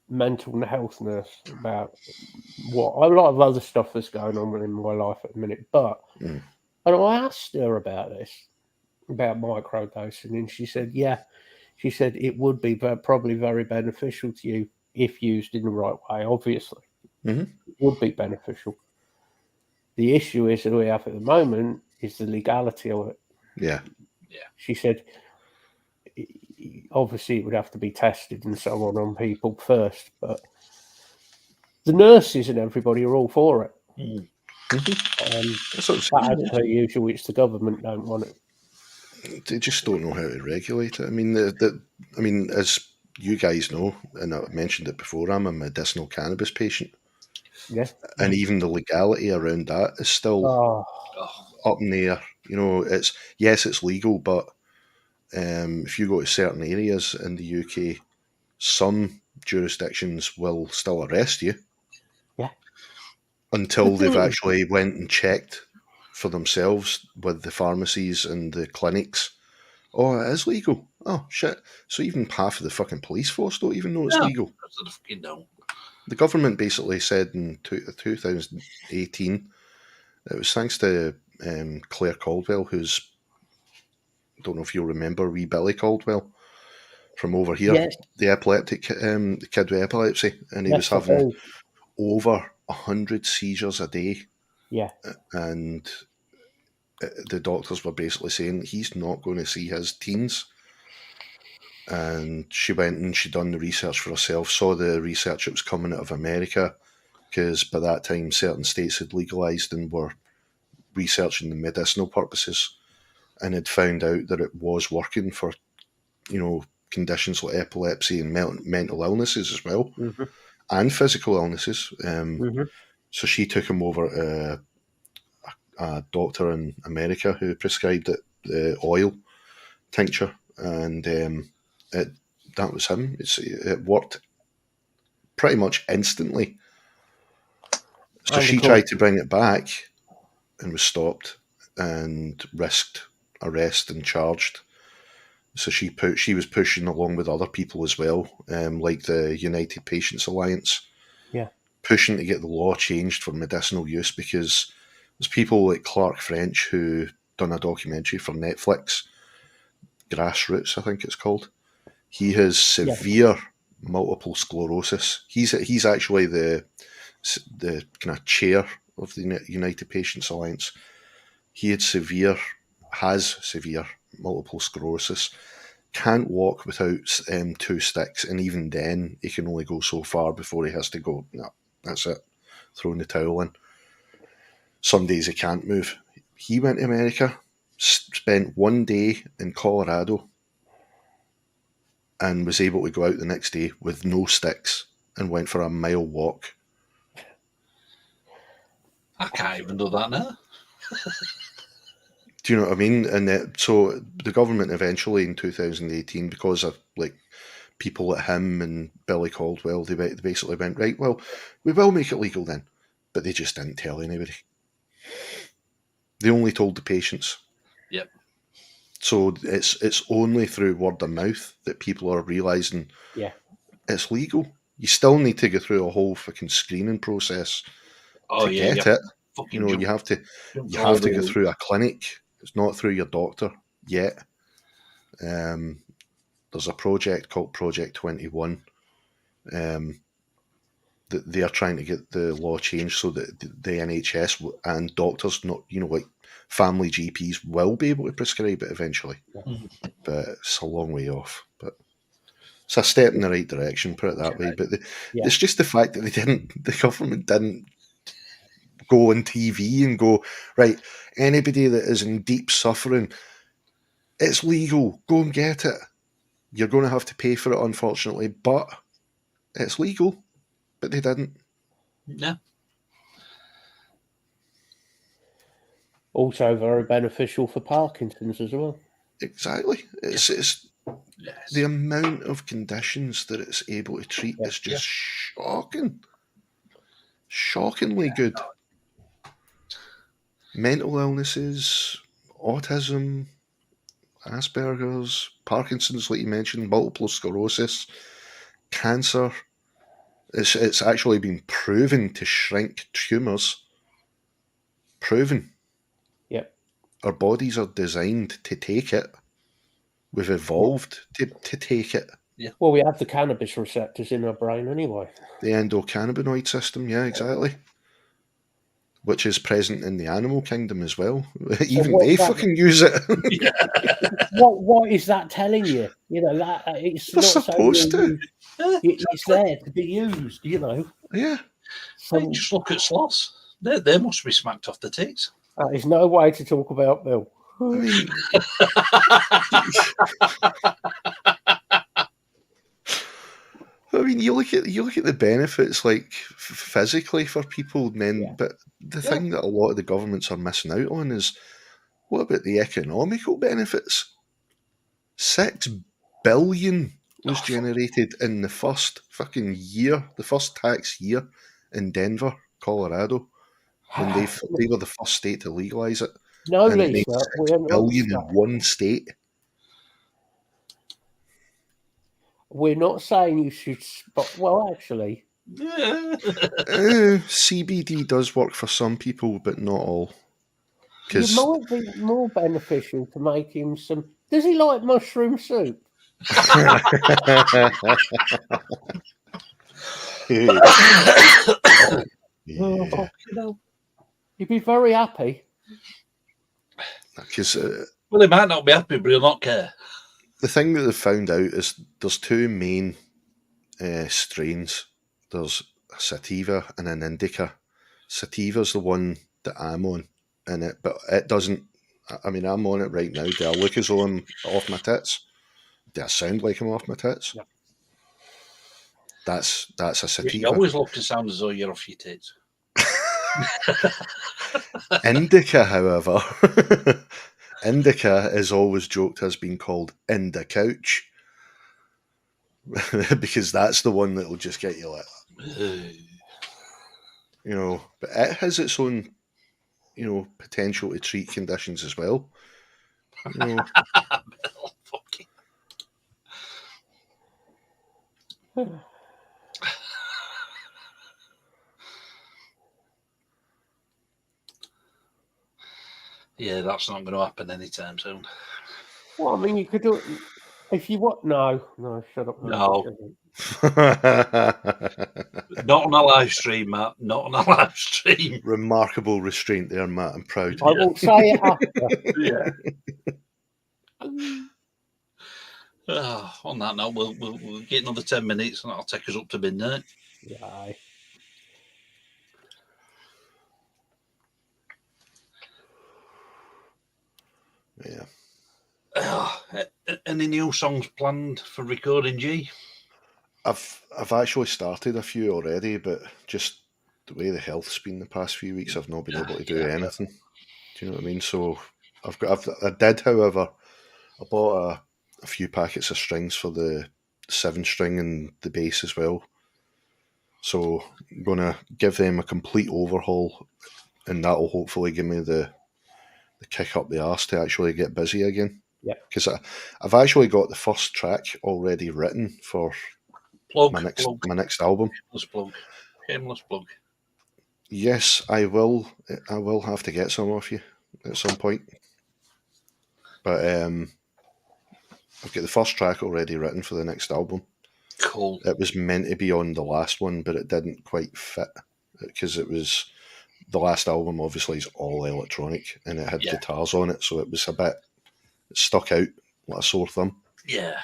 mental health nurse about a lot of other stuff that's going on in my life at the minute. And I asked her about this, about microdosing, and she said, she said it would be probably very beneficial to you if used in the right way. Obviously, it would be beneficial. The issue is that we have at the moment is the legality of it. Yeah. She said, obviously, it would have to be tested and so on people first, but the nurses and everybody are all for it. As per usual, it's the government don't want it. They just don't know how to regulate it. I mean, as you guys know, and I mentioned it before, I'm a medicinal cannabis patient. Yes. And even the legality around that is still up in the air. You know, it's legal, but if you go to certain areas in the UK, some jurisdictions will still arrest you. Yeah. Until they've actually went and checked for themselves with the pharmacies and the clinics. Oh, it is legal. Oh, shit. So even half of the fucking police force don't even know it's legal. The government basically said in 2018, it was thanks to Claire Caldwell, who's, I don't know if you'll remember, wee Billy Caldwell from over here, the epileptic the kid with epilepsy, and he was having over 100 seizures a day. Yeah. And the doctors were basically saying he's not going to see his teens. And she went and she done the research for herself, saw the research that was coming out of America, because by that time certain states had legalized and were researching the medicinal purposes, and had found out that it was working for, conditions like epilepsy and mental illnesses as well, and physical illnesses. So she took him over to a doctor in America who prescribed it, the oil tincture, and that was him. It worked pretty much instantly. So she tried to bring it back and was stopped and risked arrest and charged. So she was pushing along with other people as well, like the United Patients Alliance, pushing to get the law changed for medicinal use, because there's people like Clark French who done a documentary for Netflix, Grassroots, I think it's called. He has severe multiple sclerosis. He's actually the kind of chair of the United Patients Alliance. He has severe multiple sclerosis. Can't walk without 2 sticks, and even then he can only go so far before he has to go, no, that's it, throwing the towel in. Some days he can't move. He went to America, spent 1 day in Colorado, and was able to go out the next day with no sticks and went for a mile walk. I can't even do that now. Do you know what I mean? And so the government eventually in 2018, because of like people like him and Billy Caldwell, they basically went, right, well, we will make it legal then. But they just didn't tell anybody. They only told the patients. Yep. So it's only through word of mouth that people are realising it's legal. You still need to go through a whole fucking screening process to get it. You know, you have to go through a clinic. It's not through your doctor yet. There's a project called Project 21. That they are trying to get the law changed so that the NHS and doctors, not like family GPs, will be able to prescribe it eventually. But it's a long way off. But it's a step in the right direction, put it that way. But it's just the fact that the government didn't go on TV and go, right, anybody that is in deep suffering, it's legal, go and get it. You're going to have to pay for it, unfortunately, but it's legal. But they didn't. Yeah. Also very beneficial for Parkinson's as well. Exactly. It's the amount of conditions that it's able to treat is just shocking. Shockingly good. Mental illnesses, autism, Asperger's, Parkinson's, like you mentioned, multiple sclerosis, cancer. It's actually been proven to shrink tumours. Proven. Yep. Our bodies are designed to take it. We've evolved to take it. Yeah. Well, we have the cannabis receptors in our brain anyway. The endocannabinoid system, yeah, exactly. Which is present in the animal kingdom as well. Even they fucking use it. What is that telling you? You know, that it's They're not supposed to. It's there to be used, you know. Yeah. So just look at sloths. They must be smacked off the tits. That is no way to talk about Bill. I mean, you look at the benefits, like physically for people, and then but the thing that a lot of the governments are missing out on is, what about the economical benefits? 6 billion was generated in the first fucking year, the first tax year in Denver, Colorado, when they were the first state to legalize it. No, and it Lisa, made 6 billion in one state. We're not saying you should spot. Well, actually, CBD does work for some people, but not all. It might be more beneficial to make him some. Does he like mushroom soup? He'd be very happy. Because well, he might not be happy, but he'll not care. The thing that they've found out is there's 2 main strains. There's a sativa and an indica. Sativa's the one that I'm on, but it doesn't. I mean, I'm on it right now. Do I look as though I'm off my tits? Do I sound like I'm off my tits? Yeah. That's a sativa. You always look to sound as though you're off your tits. Indica, however, indica is always joked has been called in the couch because that's the one that will just get you like, you know. But it has its own, you know, potential to treat conditions as well. You know. Yeah, that's not going to happen anytime soon. Well, I mean, you could do it if you want. No, shut up. No. Not on a live stream, Matt. Not on a live stream. Remarkable restraint there, Matt. I'm proud. I will say it after. On that note, we'll get another 10 minutes and that'll take us up to midnight. Yeah. Yeah. Any new songs planned for recording, G? I've actually started a few already, but just the way the health's been the past few weeks, I've not been able to do anything. Do you know what I mean? So I did, however, I bought a few packets of strings for the 7-string and the bass as well. So I'm gonna give them a complete overhaul, and that'll hopefully give me the kick up the arse to actually get busy again. Yeah. Because I've actually got the first track already written for my next album. Shameless plug. Yes, I will. I will have to get some off you at some point. But I've got the first track already written for the next album. Cool. It was meant to be on the last one, but it didn't quite fit because it was the last album. Obviously, is all electronic and it had guitars on it, so it was a bit stuck out like a sore thumb. Yeah.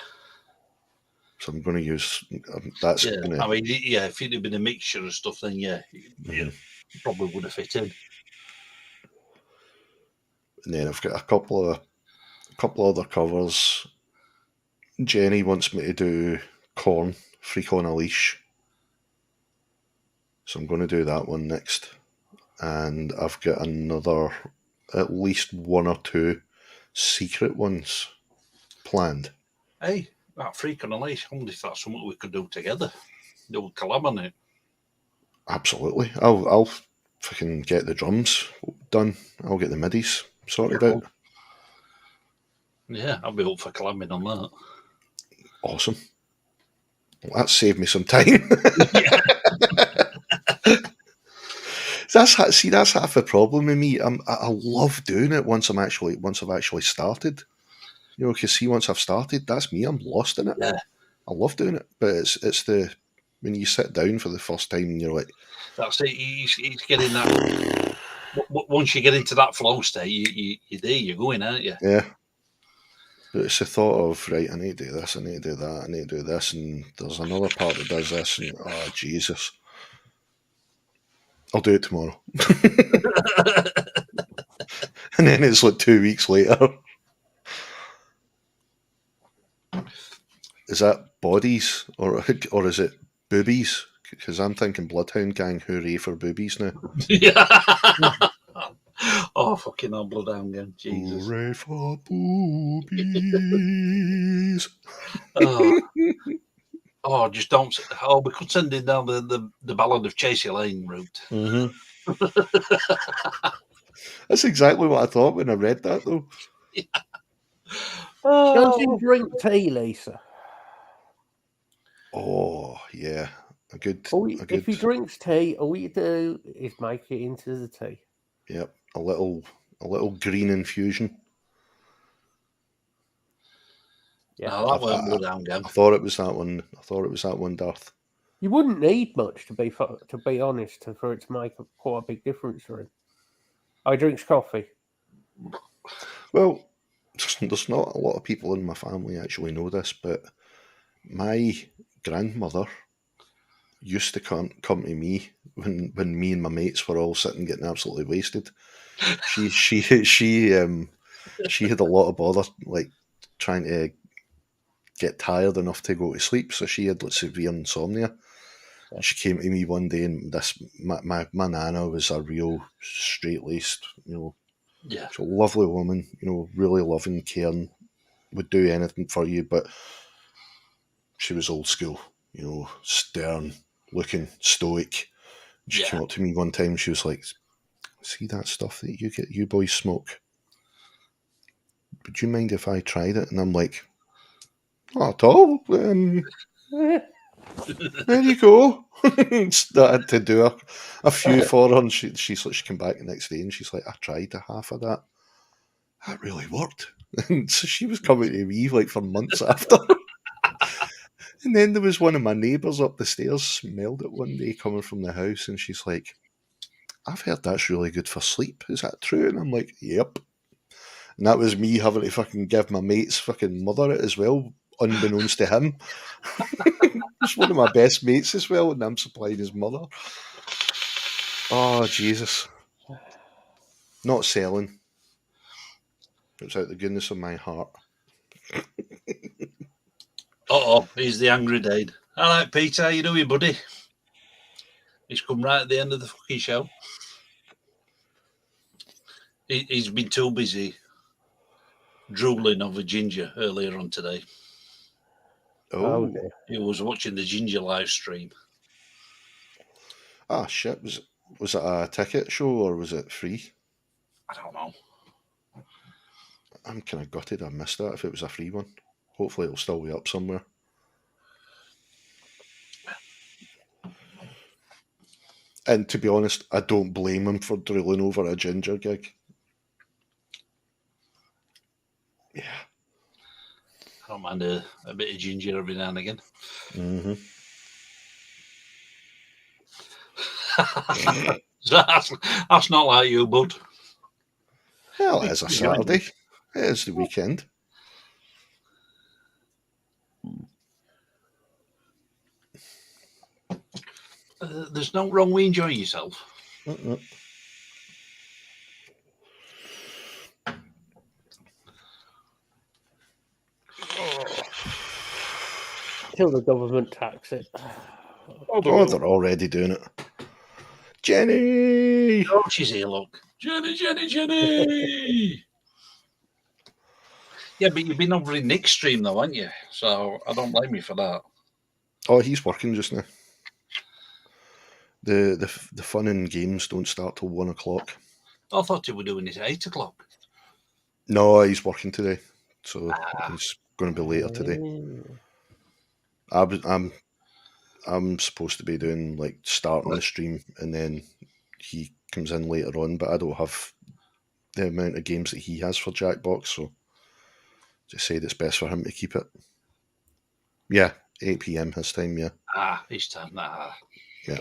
So I'm going to use that's. Yeah. Gonna, I mean, yeah. If it had been a mixture of stuff, then yeah, probably would have fit in. And then I've got a couple of other covers. Jenny wants me to do Korn, Freak on a Leash. So I'm going to do that one next. And I've got at least one or two secret ones planned. Hey, that Freak on a Leash, I wonder if that's something we could do together. Do a collab on it. Absolutely. I'll fucking get the drums done. I'll get the midis sorted out. Yeah, I'll be up for collabing on that. Awesome. Well, that saved me some time. That's half the problem with me. I love doing it once I've actually started. You know, because once I've started, that's me. I'm lost in it. Yeah. I love doing it, but it's the when you sit down for the first time and you're like, that's it. He's getting that. Once you get into that flow state, you're there. You're going, aren't you? yeah. But it's the thought of, right, I need to do this, I need to do that, I need to do this, and there's another part that does this, and oh Jesus, I'll do it tomorrow. And then it's like 2 weeks later. Is that bodies or is it boobies? Because I'm thinking Bloodhound Gang, hooray for boobies now. Oh, fucking hell, Bloodhound Gang. Jesus. Hooray for boobies. Oh, just don't. Oh, we could send it down the Ballad of Chasey Lane route. Mm-hmm. That's exactly what I thought when I read that, though. Yeah. Does he drink tea, Lisa? Oh, yeah. If he drinks tea, all you do is make it into the tea. Yep, a little green infusion. Yeah, no, that wasn't Bloodhound Gang. I thought it was that one. Darth. You wouldn't need much to be honest for it to make quite a big difference for him. Oh, he drinks coffee. Well, there's not a lot of people in my family actually know this, but my grandmother used to come to me when me and my mates were all sitting getting absolutely wasted. She had a lot of bother like trying to get tired enough to go to sleep, so she had like severe insomnia. Yeah. She came to me one day, and my nana was a real straight laced, she's a lovely woman, really loving, caring, would do anything for you, but she was old school, stern looking, stoic. She came up to me one time, she was like, "See that stuff that you boys smoke? Would you mind if I tried it?" And I'm like, "Not at all. There you go." Started to do a few for her, and she came back the next day and she's like, "I tried a half of that. That really worked." And so she was coming to me like for months after. And then there was one of my neighbours up the stairs smelled it one day coming from the house, and she's like, "I've heard that's really good for sleep. Is that true?" And I'm like, "Yep." And that was me having to fucking give my mate's fucking mother it as well, unbeknownst to him. He's one of my best mates as well, and I'm supplying his mother. Oh, Jesus. Not selling. It's out the goodness of my heart. He's the angry Dade. All right, Peter, how you doing, buddy? He's come right at the end of the fucking show. He's been too busy drooling over Ginger earlier on today. Oh, he was watching the Ginger live stream. Ah, shit. Was it a ticket show or was it free? I don't know. I'm kind of gutted I missed that if it was a free one. Hopefully it'll still be up somewhere. And to be honest, I don't blame him for drilling over a ginger gig. Yeah. I don't mind a bit of ginger every now and again. Mm-hmm. That's not like you, bud. Well, it is a Saturday. It is the weekend. There's no wrong with enjoying yourself. Mm-mm. Till the government tax it. Oh, they're already doing it. Jenny! Oh, she's here, look. Jenny! Yeah, but you've been over in Nick's stream, though, haven't you? So I don't blame you for that. Oh, he's working just now. The fun and games don't start till 1 o'clock. I thought you were doing it at 8 o'clock. No, he's working today, so he's going to be later today. I'm supposed to be doing like starting the stream, and then he comes in later on. But I don't have the amount of games that he has for Jackbox, so just said it's best for him to keep it. Yeah, 8 PM his time. Yeah. His time. Yeah.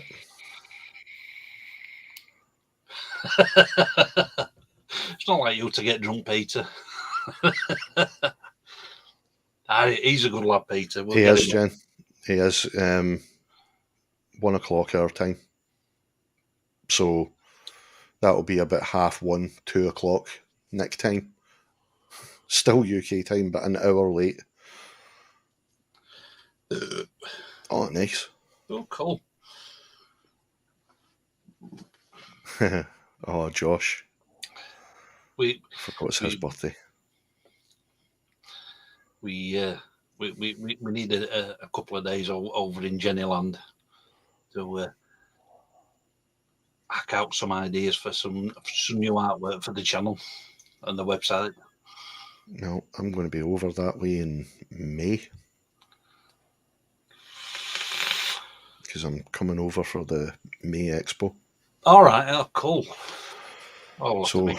It's not like you to get drunk, Peter. He's a good lad, Peter. He is, Jen. He is 1 o'clock our time. So that'll be about 1:30, 2 o'clock next time. Still UK time, but an hour late. Oh, nice. Oh, cool. Oh, Josh. I forgot it's his birthday. We need a couple of days over in Jennyland to hack out some ideas for some new artwork for the channel and the website. No, I'm going to be over that way in May because I'm coming over for the May Expo. All right, oh, cool. So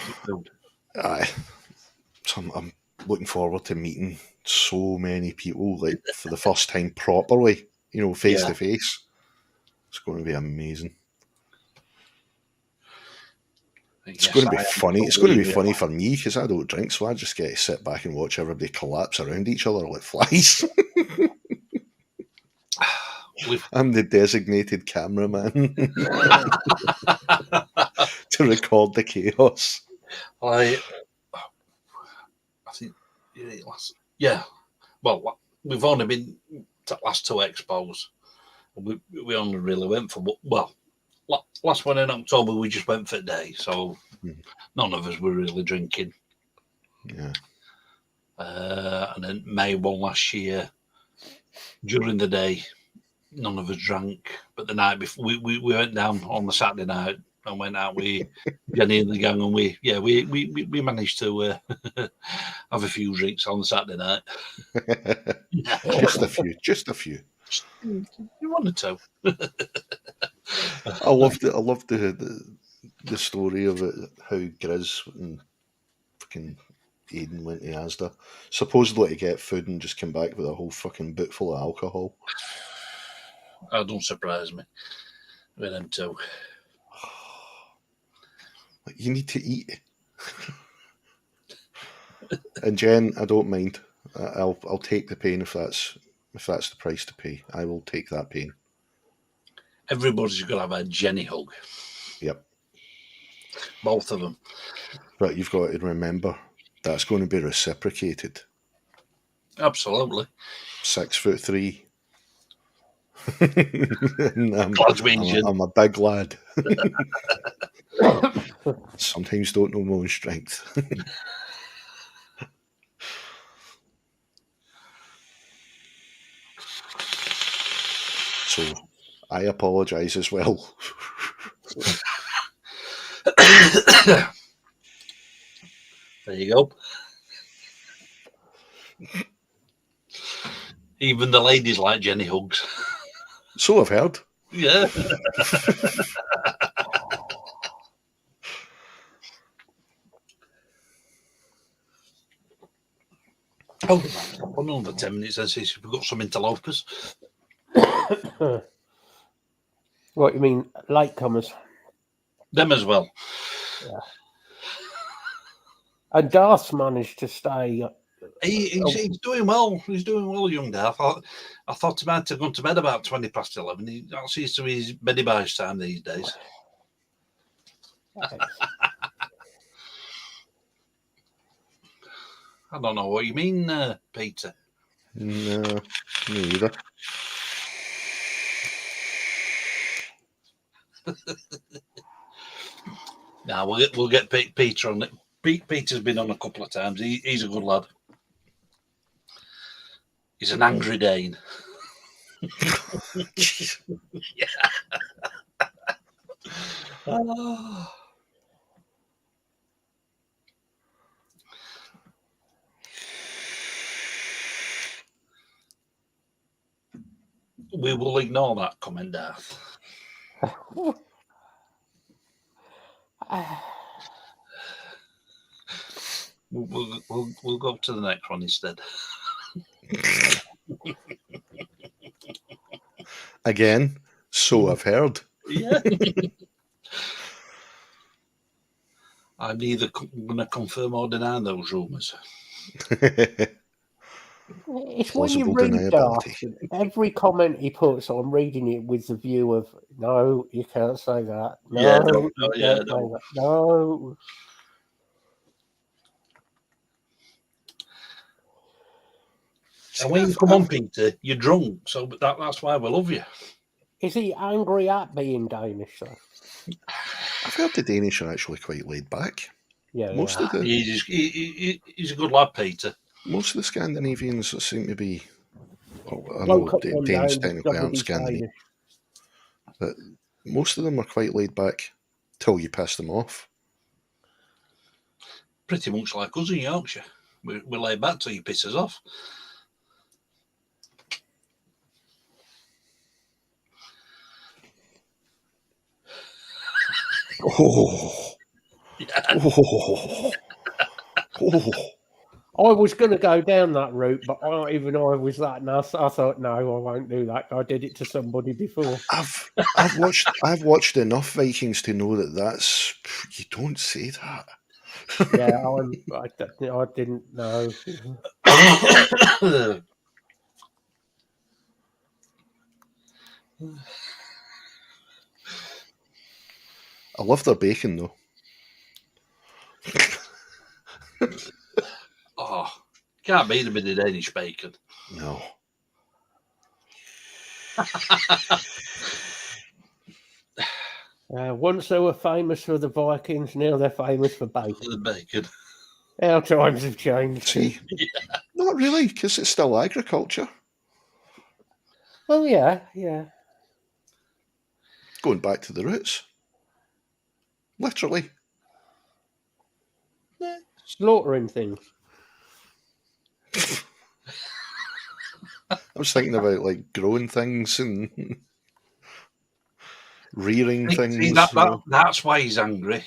I'm looking forward to meeting so many people, like for the first time properly, face to face. It's going to be amazing. It's going to be funny. It's going to be funny for me because I don't drink, so I just get to sit back and watch everybody collapse around each other like flies. I'm the designated cameraman to record the chaos. I think, yeah. Well, we've only been to the last 2 expos. We only really went for last one in October. We just went for a day, so none of us were really drinking. Yeah. And then May one last year, during the day, none of us drank. But the night before, we went down on the Saturday night and went out with Jenny and the gang, and we managed to have a few drinks on the Saturday night. Just a few. You wanted to. I loved the story of it, how Grizz and fucking Aiden went to Asda, supposedly to get food, and just came back with a whole fucking boot full of alcohol. That don't surprise me with them too. You need to eat. And Jen, I don't mind. I'll take the pain if that's the price to pay. I will take that pain. Everybody's got to have a Jenny hug. Yep. Both of them. But you've got to remember that's going to be reciprocated. Absolutely. 6'3". I'm a big lad. Sometimes don't know my own strength. So I apologise as well. There you go. Even the ladies like Jenny hugs. So I've heard. Yeah. Oh, another 10 minutes. Let's see if we've got some interlopers. What you mean, latecomers? Them as well. Yeah. And Darth's managed to stay. He's doing well. He's doing well, young Darth. I thought he might have gone to bed about 20 past 11. He seems to be his beddy boys time these days. I don't know what you mean, Peter. No, me either. Now we'll get Peter on it. Peter's been on a couple of times. He's a good lad. He's an angry Dane. Yeah. Oh. We will ignore that comment, Darth. We'll go to the next one instead. Again, so I've heard. Yeah. I'm neither going to confirm or deny those rumours. It's when you read Darth, every comment he puts, I'm reading it with the view of, no, you can't say that. No, you can't say that. No. And when you come on, Peter, you're drunk, so that's why we love you. Is he angry at being Danish, though? I've heard the Danish are actually quite laid back. Yeah, most of the he's a good lad, Peter. Most of the Scandinavians seem to be. Well, I know Danes technically aren't Scandinavian, but most of them are quite laid back till you piss them off. Pretty much like us in Yorkshire. We're laid back till you piss us off. Oh. Yeah. Oh. Oh. I was going to go down that route, but even I was that nuts. I thought, no, I won't do that. I did it to somebody before. I've watched enough Vikings to know that's you don't say that. Yeah, I didn't know. I love their bacon though. Oh, can't beat a bit of Danish bacon. No. Once they were famous for the Vikings, now they're famous for bacon. For the bacon. Our times have changed. See? Yeah. Not really, because it's still agriculture. Well, yeah. Going back to the roots. Literally. Yeah. Slaughtering things. I was thinking about like growing things and rearing things. See, that's why he's angry.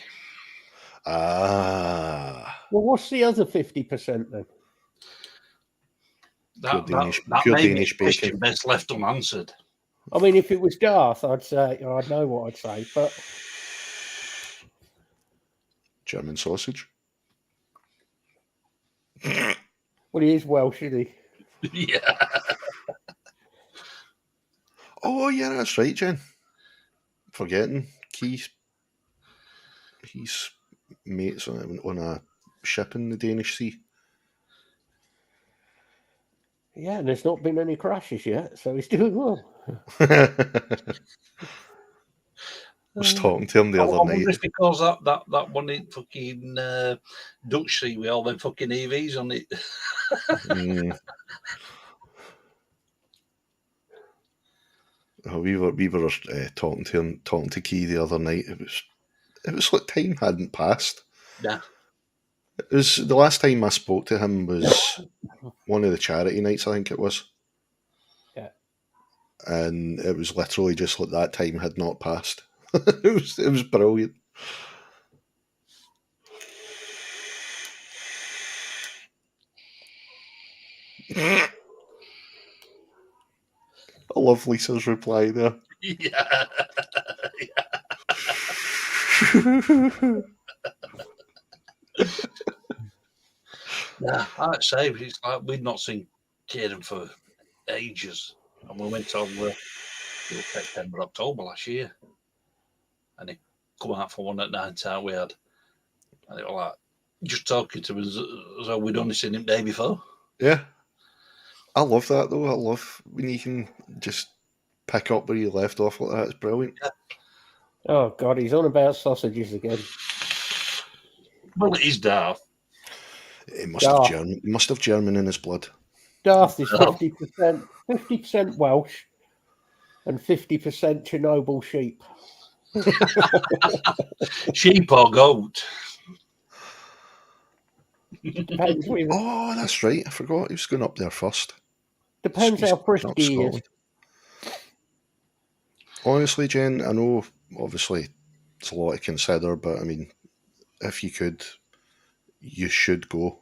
Ah. Well, what's the other 50% then? That pure may Danish be a question bacon. best left unanswered. I mean, if it was Darth, I'd say I'd know what I'd say, but German sausage. Well, he is Welsh, isn't he? Yeah. Oh yeah, that's right, Jen. Forgetting he's mates on a ship in the Danish Sea. Yeah, and there's not been any crashes yet, so he's doing well. I was talking to him the other night. It's because that one in fucking Dutch Sea with all them fucking EVs on it. We were talking to Key the other night. It was like time hadn't passed. Yeah. It was the last time I spoke to him was one of the charity nights, I think it was. Yeah. And it was literally just like that time had not passed. it was brilliant. I love Lisa's reply there. Yeah. Yeah, I'd say it's like we'd not seen Kieran for ages, and we went on September, October last year, and he come out for one at night out we had, and it was like just talking to us as though we'd only seen him the day before. Yeah. I love that though. I love when you can just pick up where you left off like that. It's brilliant. Yeah. Oh God, he's on about sausages again. Well, it is Darth. He must have German in his blood. Darth is 50% Welsh and 50% Chernobyl sheep. Sheep or goat? Depends. Oh, that's right. I forgot he was going up there first. Depends how frisky he is. Honestly, Jen, I know obviously it's a lot to consider, but I mean, if you could, you should go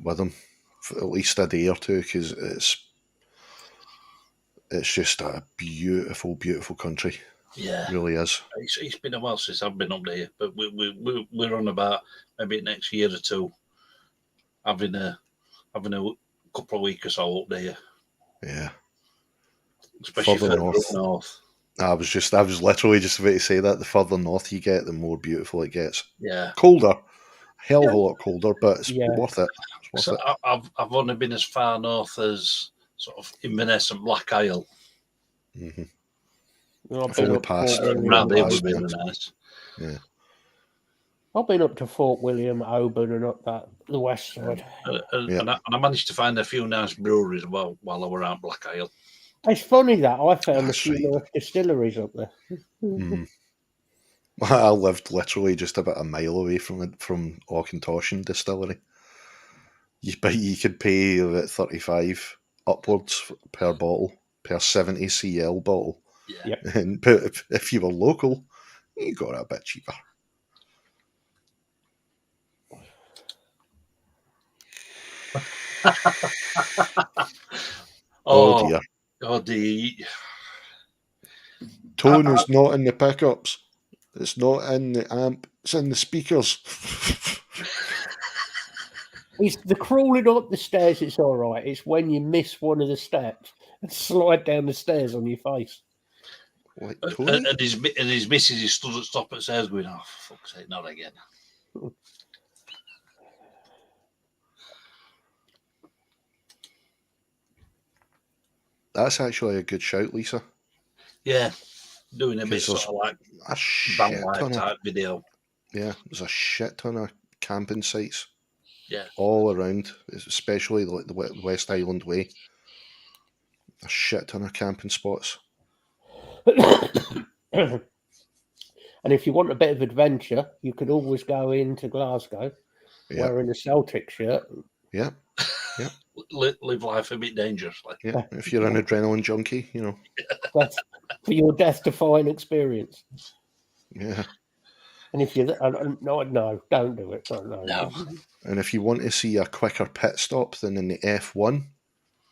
with him for at least a day or two because it's just a beautiful, beautiful country. Yeah, it really is. It's been a while since I've been up there, but we're on about maybe next year or two having a couple of weeks or so up there. Yeah, especially further north. I was literally just about to say that the further north you get, the more beautiful it gets. Yeah, colder, hell of a lot colder, but it's worth it. It's worth it. I've only been as far north as sort of Inverness and Black Isle. Mm-hmm. I've been passed around there would be really nice. Yeah. I've been up to Fort William, Oban, and up the west side. And I managed to find a few nice breweries while I were out Black Isle. It's funny that I found a few nice distilleries up there. I lived literally just about a mile away from Auchentoshan Distillery. You could pay about 35 upwards per bottle, per 70 cl bottle. Yeah. Yep. But if you were local, you got it a bit cheaper. Oh dear. Oh dear. Tone is not in the pickups. It's not in the amp. It's in the speakers. It's the crawling up the stairs. It's all right. It's when you miss one of the steps and slide down the stairs on your face. Like and his missus is stood at stop at stairs going, "Oh, for fuck's sake, not again." That's actually a good shout, Lisa. Yeah, doing a bit sort of like a shit ton type video. Yeah, there's a shit ton of camping sites. Yeah, all around, especially like the West Highland Way. A shit ton of camping spots. And if you want a bit of adventure, you could always go into Glasgow wearing a Celtic shirt. Yeah. Yeah. Live life a bit dangerously. Yeah. If you're an adrenaline junkie, you know. That's for your death-defying experience. Yeah. And if you're no, don't do it. No. And if you want to see a quicker pit stop than in the F1,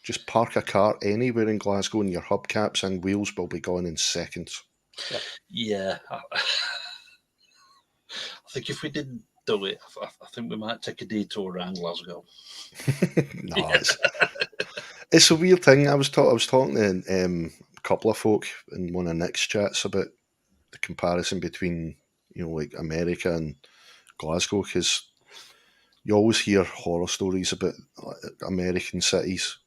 just park a car anywhere in Glasgow and your hubcaps and wheels will be gone in seconds. Yeah. I think if we didn't do it, I think we might take a detour around Glasgow. No, it's a weird thing. I was talking to a couple of folk in one of Nick's chats about the comparison between, like America and Glasgow, because you always hear horror stories about American cities,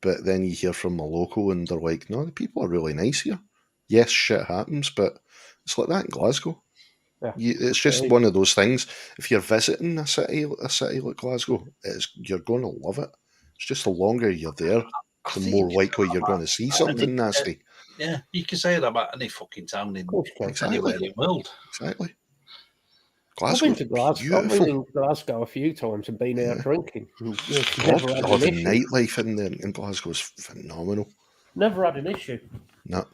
but then you hear from a local and they're like, no, the people are really nice here. Yes, shit happens, but it's like that in Glasgow. Yeah. It's just one of those things. If you're visiting a city like Glasgow, you're going to love it. It's just the longer you're there, the more likely you're going to see something nasty. Yeah, you can say that about any fucking town in anywhere in the world. Exactly. Glasgow's I've been to Glasgow. I've beautiful. been in Glasgow a few times and been out drinking. And, God, never had the an issue. nightlife in Glasgow is phenomenal. Never had an issue. No.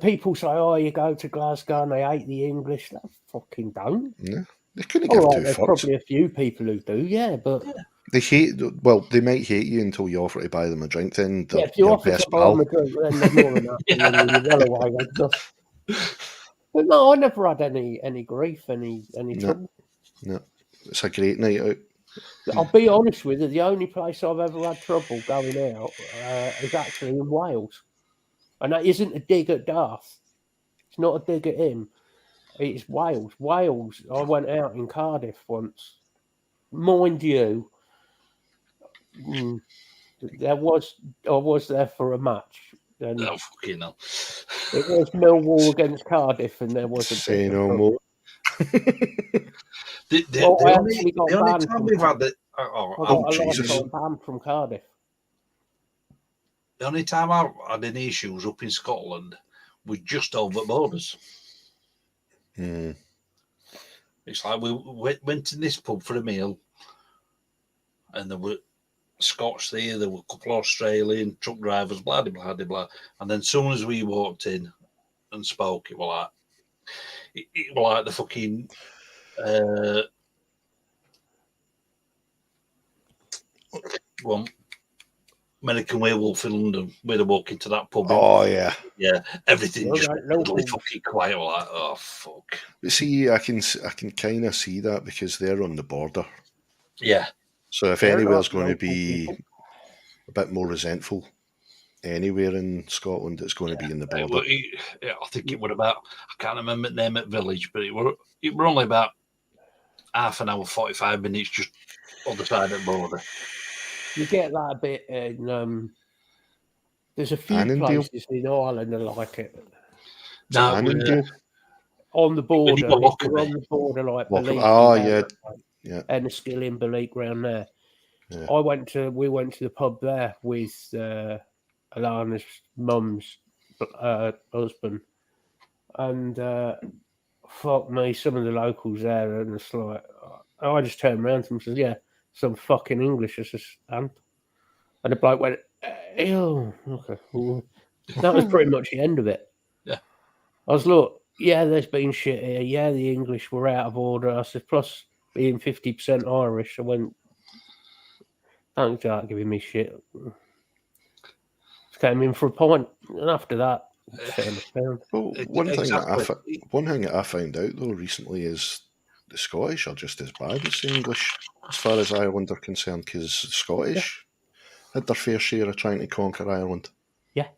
People say, "Oh, you go to Glasgow and they hate the English." They fucking don't. Yeah, they couldn't give two There's fucks. probably a few people who do, yeah, but they hate. Well, they might hate you until you offer to buy them a drink. Then if you offer to buy them a drink, then they're more than happy, and you're well away with stuff. But no, I never had any grief, any trouble. No, it's a great night out. I'll be honest with you, the only place I've ever had trouble going out is actually in Wales. And that isn't a dig at Darth. It's not a dig at him. It's Wales. Wales, I went out in Cardiff once. Mind you, I was there for a match. And fucking hell. It was Millwall against Cardiff, and there was a Say no more. The only time we've had it. Jesus. Banned from Cardiff. The only time I had any issues up in Scotland was just over borders. It's like we went in this pub for a meal, and there were Scots there were a couple of Australian truck drivers, blah, blah, blah, blah. And then as soon as we walked in and spoke, it was like the fucking American Werewolf in London, where they walk into that pub. Oh, yeah. Yeah, everything just really fucking quiet. Like, oh, fuck. But see, I can kind of see that because they're on the border. Yeah. So if anywhere's going to be a bit more resentful anywhere in Scotland, it's going to be in the border. I think it was about, I can't remember the name of the village, but it were only about half an hour, 45 minutes just on the side of the border. You get that a bit in, there's a few places in Ireland that like it. No, on the border. You're on the border, like Believe. Oh, yeah. And the Skilling Believe round there. Yeah. We went to the pub there with Alana's mum's husband, and fuck me, some of the locals there, and it's like I just turned around to them and said, "Yeah, some fucking English is just and the bloke went, ew, okay." That was pretty much the end of it. Yeah, I was yeah, there's been shit here. Yeah, the English were out of order. I said, plus being 50% Irish, I went, don't start giving me shit. Just came in for a pint, and after that, well, one thing that I found out though recently is the Scottish are just as bad as the English, as far as Ireland are concerned, because the Scottish had their fair share of trying to conquer Ireland. Yeah,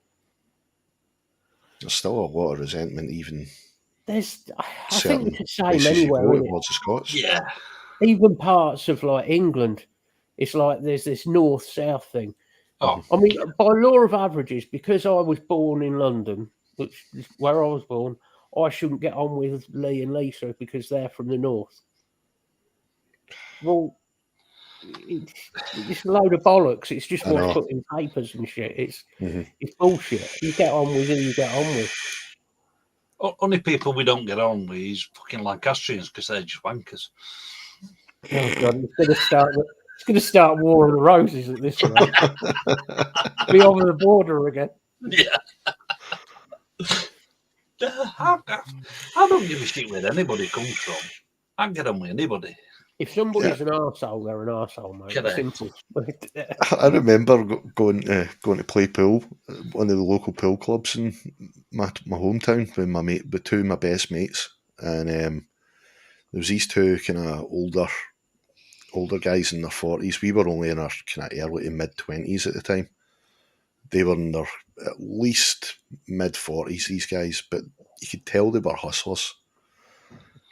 there's still a lot of resentment, even. I think it's the same anywhere. Towards the Scots. Yeah. Even parts of like England, it's like there's this north-south thing. Oh. I mean, by law of averages, because I was born in London, which is where I was born, I shouldn't get on with Lee and Lisa because they're from the north. Well, it's a load of bollocks. It's just what's put in papers and shit. It's bullshit. You get on with who you get on with. Only people we don't get on with is fucking Lancastrians because they're just wankers. Oh God, it's going to start War of the Roses at this rate. Be over the border again. Yeah. I don't give a shit where anybody comes from. I can get on with anybody. If somebody's an arsehole, they're an arsehole, mate. It's simple. I remember going to play pool at one of the local pool clubs in my hometown with two of my best mates, and there was these two kind of older guys in their 40s. We were only in our kind of early to mid 20s at the time. They were in their at least mid 40s, these guys, but you could tell they were hustlers.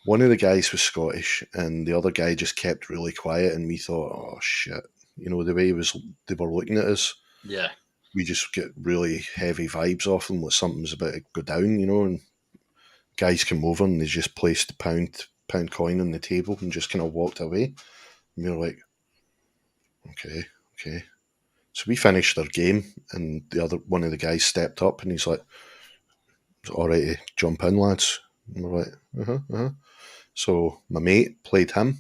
One of the guys was Scottish, and the other guy just kept really quiet, and we thought, oh shit, the way they were looking at us. Yeah. We just get really heavy vibes off them, like something's about to go down, and guys come over and they just placed the pound coin on the table and just kind of walked away. And we were like, okay. So we finished their game, and one of the guys stepped up and he's like, "It's all right to jump in, lads." And we're like, So my mate played him.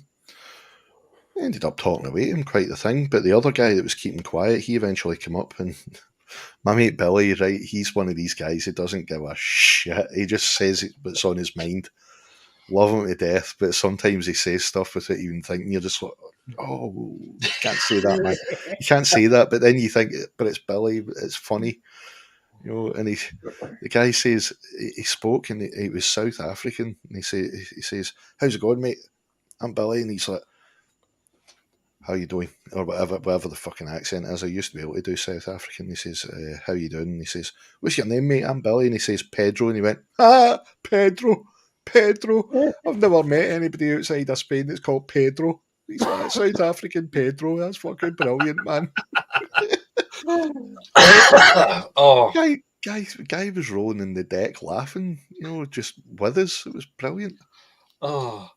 I ended up talking away to him, quite the thing. But the other guy that was keeping quiet, he eventually came up, and my mate Billy, right, he's one of these guys who doesn't give a shit. He just says what's on his mind. Love him to death, but sometimes he says stuff without even thinking. You're just like, oh, you can't say that, man. You can't say that. But then you think, but it's Billy, it's funny. You know, and the guy says he spoke and he was South African, and he says, "How's it going, mate? I'm Billy," and he's like, "How you doing?" Or whatever the fucking accent is. I used to be able to do South African. He says, "How you doing?" And he says, "What's your name, mate?" "I'm Billy." And he says, "Pedro," and he went, "Ah, Pedro, Pedro. I've never met anybody outside of Spain that's called Pedro." He's like, "South African Pedro. That's fucking brilliant, man." Oh, Guy was rolling in the deck laughing, just with us. It was brilliant. oh.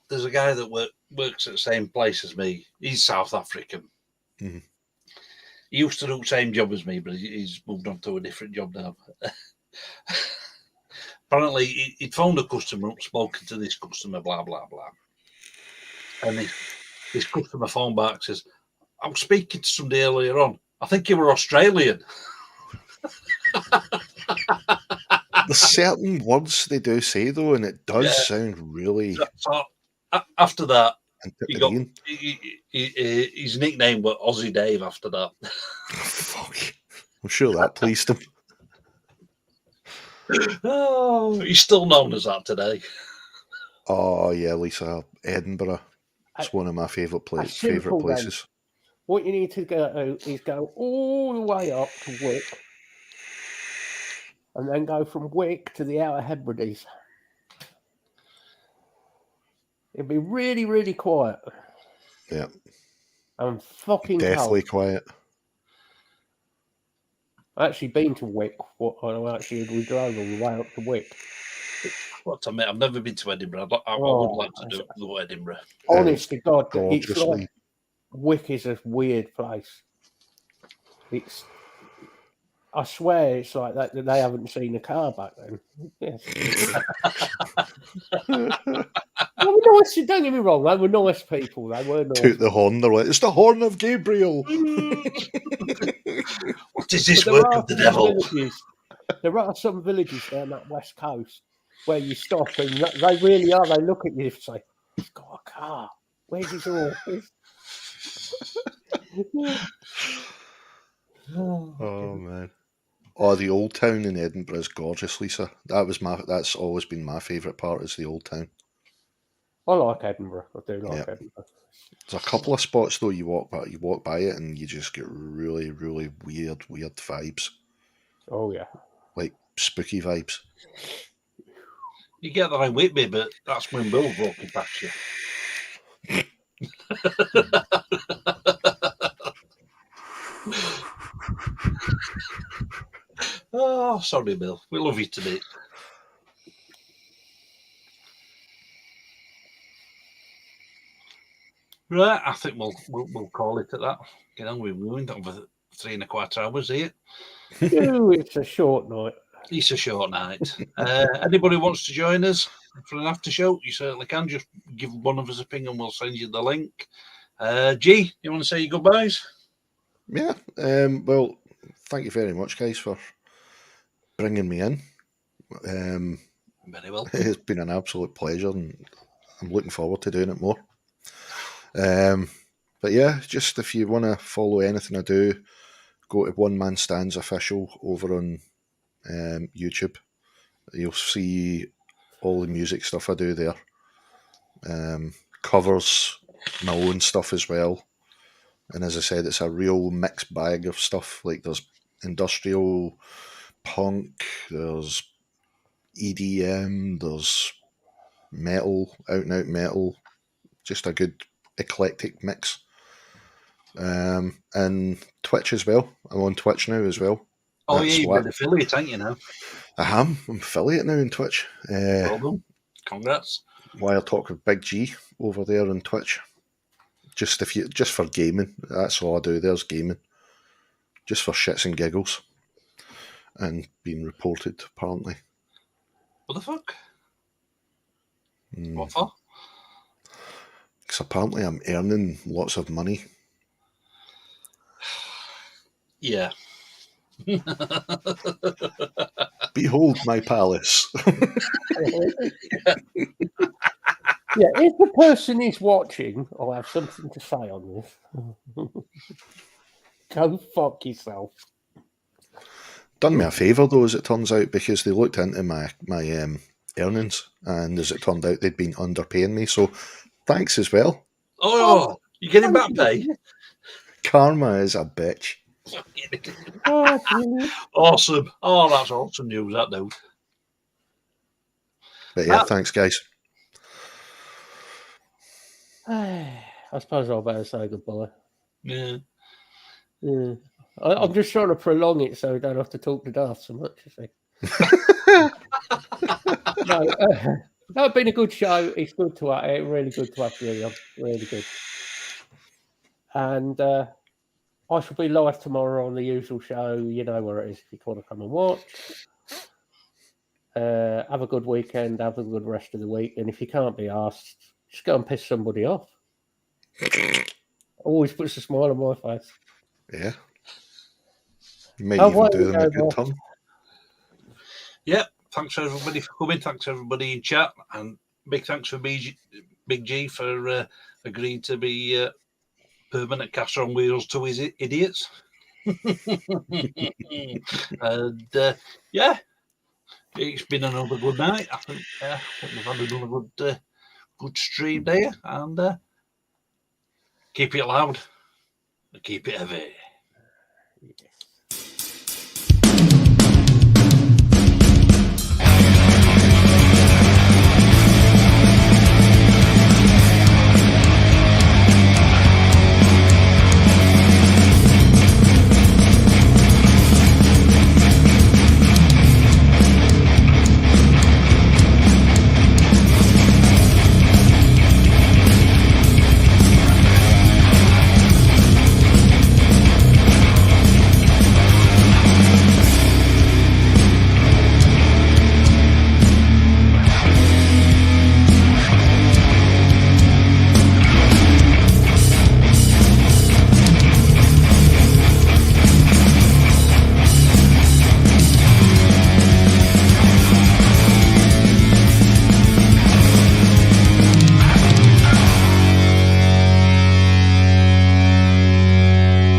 There's a guy that works at the same place as me. He's South African. Mm-hmm. He used to do the same job as me, but he's moved on to a different job now. Apparently, he'd phoned a customer up, spoken to this customer, blah, blah, blah. And this customer phoned back, says, "I was speaking to somebody earlier on. I think you were Australian." There's certain words they do say, though, and it does sound really... So after that, antipodean. His nickname was Aussie Dave after that. Fuck. I'm sure that pleased him. Oh, he's still known as that today. Oh, yeah, Lisa, Edinburgh. It's one of my favourite places. Then. What you need to go is go all the way up to Wick, and then go from Wick to the Outer Hebrides. It'd be really, really quiet. Yeah. And fucking deathly cold. Quiet. I've actually been to Wick. We drove all the way up to Wick. What I mean, I've never been to Edinburgh. I would like to go to Edinburgh. Honest to God, gorgeously. It's like Wick is a weird place. I swear it's like that they haven't seen a car back then. Yes. They were nice, don't get me wrong, they were nice people. They were nice. Toot the horn, they're like, "It's the horn of Gabriel." What is this work of the devil? There are some villages down that west coast where you stop and they really are. They look at you and say, "He's got a car. Where's his horse?" Oh man. Oh, the old town in Edinburgh is gorgeous, Lisa. That's always been my favourite part, is the old town. I like Edinburgh. I do like Edinburgh. There's a couple of spots though you walk by it and you just get really, really weird vibes. Oh yeah. Like spooky vibes. You get that in Whitby, but that's when Bill's walking past you. Oh, sorry, Bill. We love you today. Right, I think we'll call it at that. You know, we've ruined over 3.25 hours here. It's a short night. It's a short night. Anybody wants to join us for an after show, you certainly can. Just give one of us a ping and we'll send you the link. G, you want to say your goodbyes? Yeah. Well, thank you very much, guys, for bringing me in. Very well. It's been an absolute pleasure, and I'm looking forward to doing it more. But yeah, just if you want to follow anything I do, go to One Man Stands Official over on YouTube. You'll see all the music stuff I do there. Covers, my own stuff as well. And as I said, it's a real mixed bag of stuff. Like there's industrial punk, there's EDM, there's metal, out and out metal. Just a good eclectic mix. And Twitch as well. I'm on Twitch now as well. Oh, yeah, you've been affiliate, ain't you now? I am. I'm affiliate now on Twitch. Well done. Congrats. While I talk with Big G over there on Twitch. Just for gaming. That's all I do. There's gaming. Just for shits and giggles. And being reported, apparently. What the fuck? What for? Because apparently I'm earning lots of money. Yeah. Behold my palace. Yeah, if the person is watching, I'll have something to say on this. Go fuck yourself. Done me a favour though, as it turns out, because they looked into my earnings, and as it turned out, they'd been underpaying me. So thanks as well. Oh, you're getting back pay? Karma is a bitch. Oh, brilliant. Awesome. Oh, that's awesome news, that dude. But yeah, thanks, guys. I suppose I'll better say goodbye. Yeah. Yeah. I'm just trying to prolong it so we don't have to talk to Darth so much, you see. No, that's been a good show. It's good to have, really good to have you on. Really good. And I shall be live tomorrow on the usual show. You know where it is if you want to come and watch. Have a good weekend. Have a good rest of the week. And if you can't be asked, just go and piss somebody off. Always puts a smile on my face. Yeah. You might even do them a good turn. Yep. Thanks everybody for coming. Thanks everybody in chat. And big thanks for Big G for agreeing to be permanent caster on wheels to his idiots. And yeah, it's been another good night. I think we've had another good stream there. And keep it loud and keep it heavy.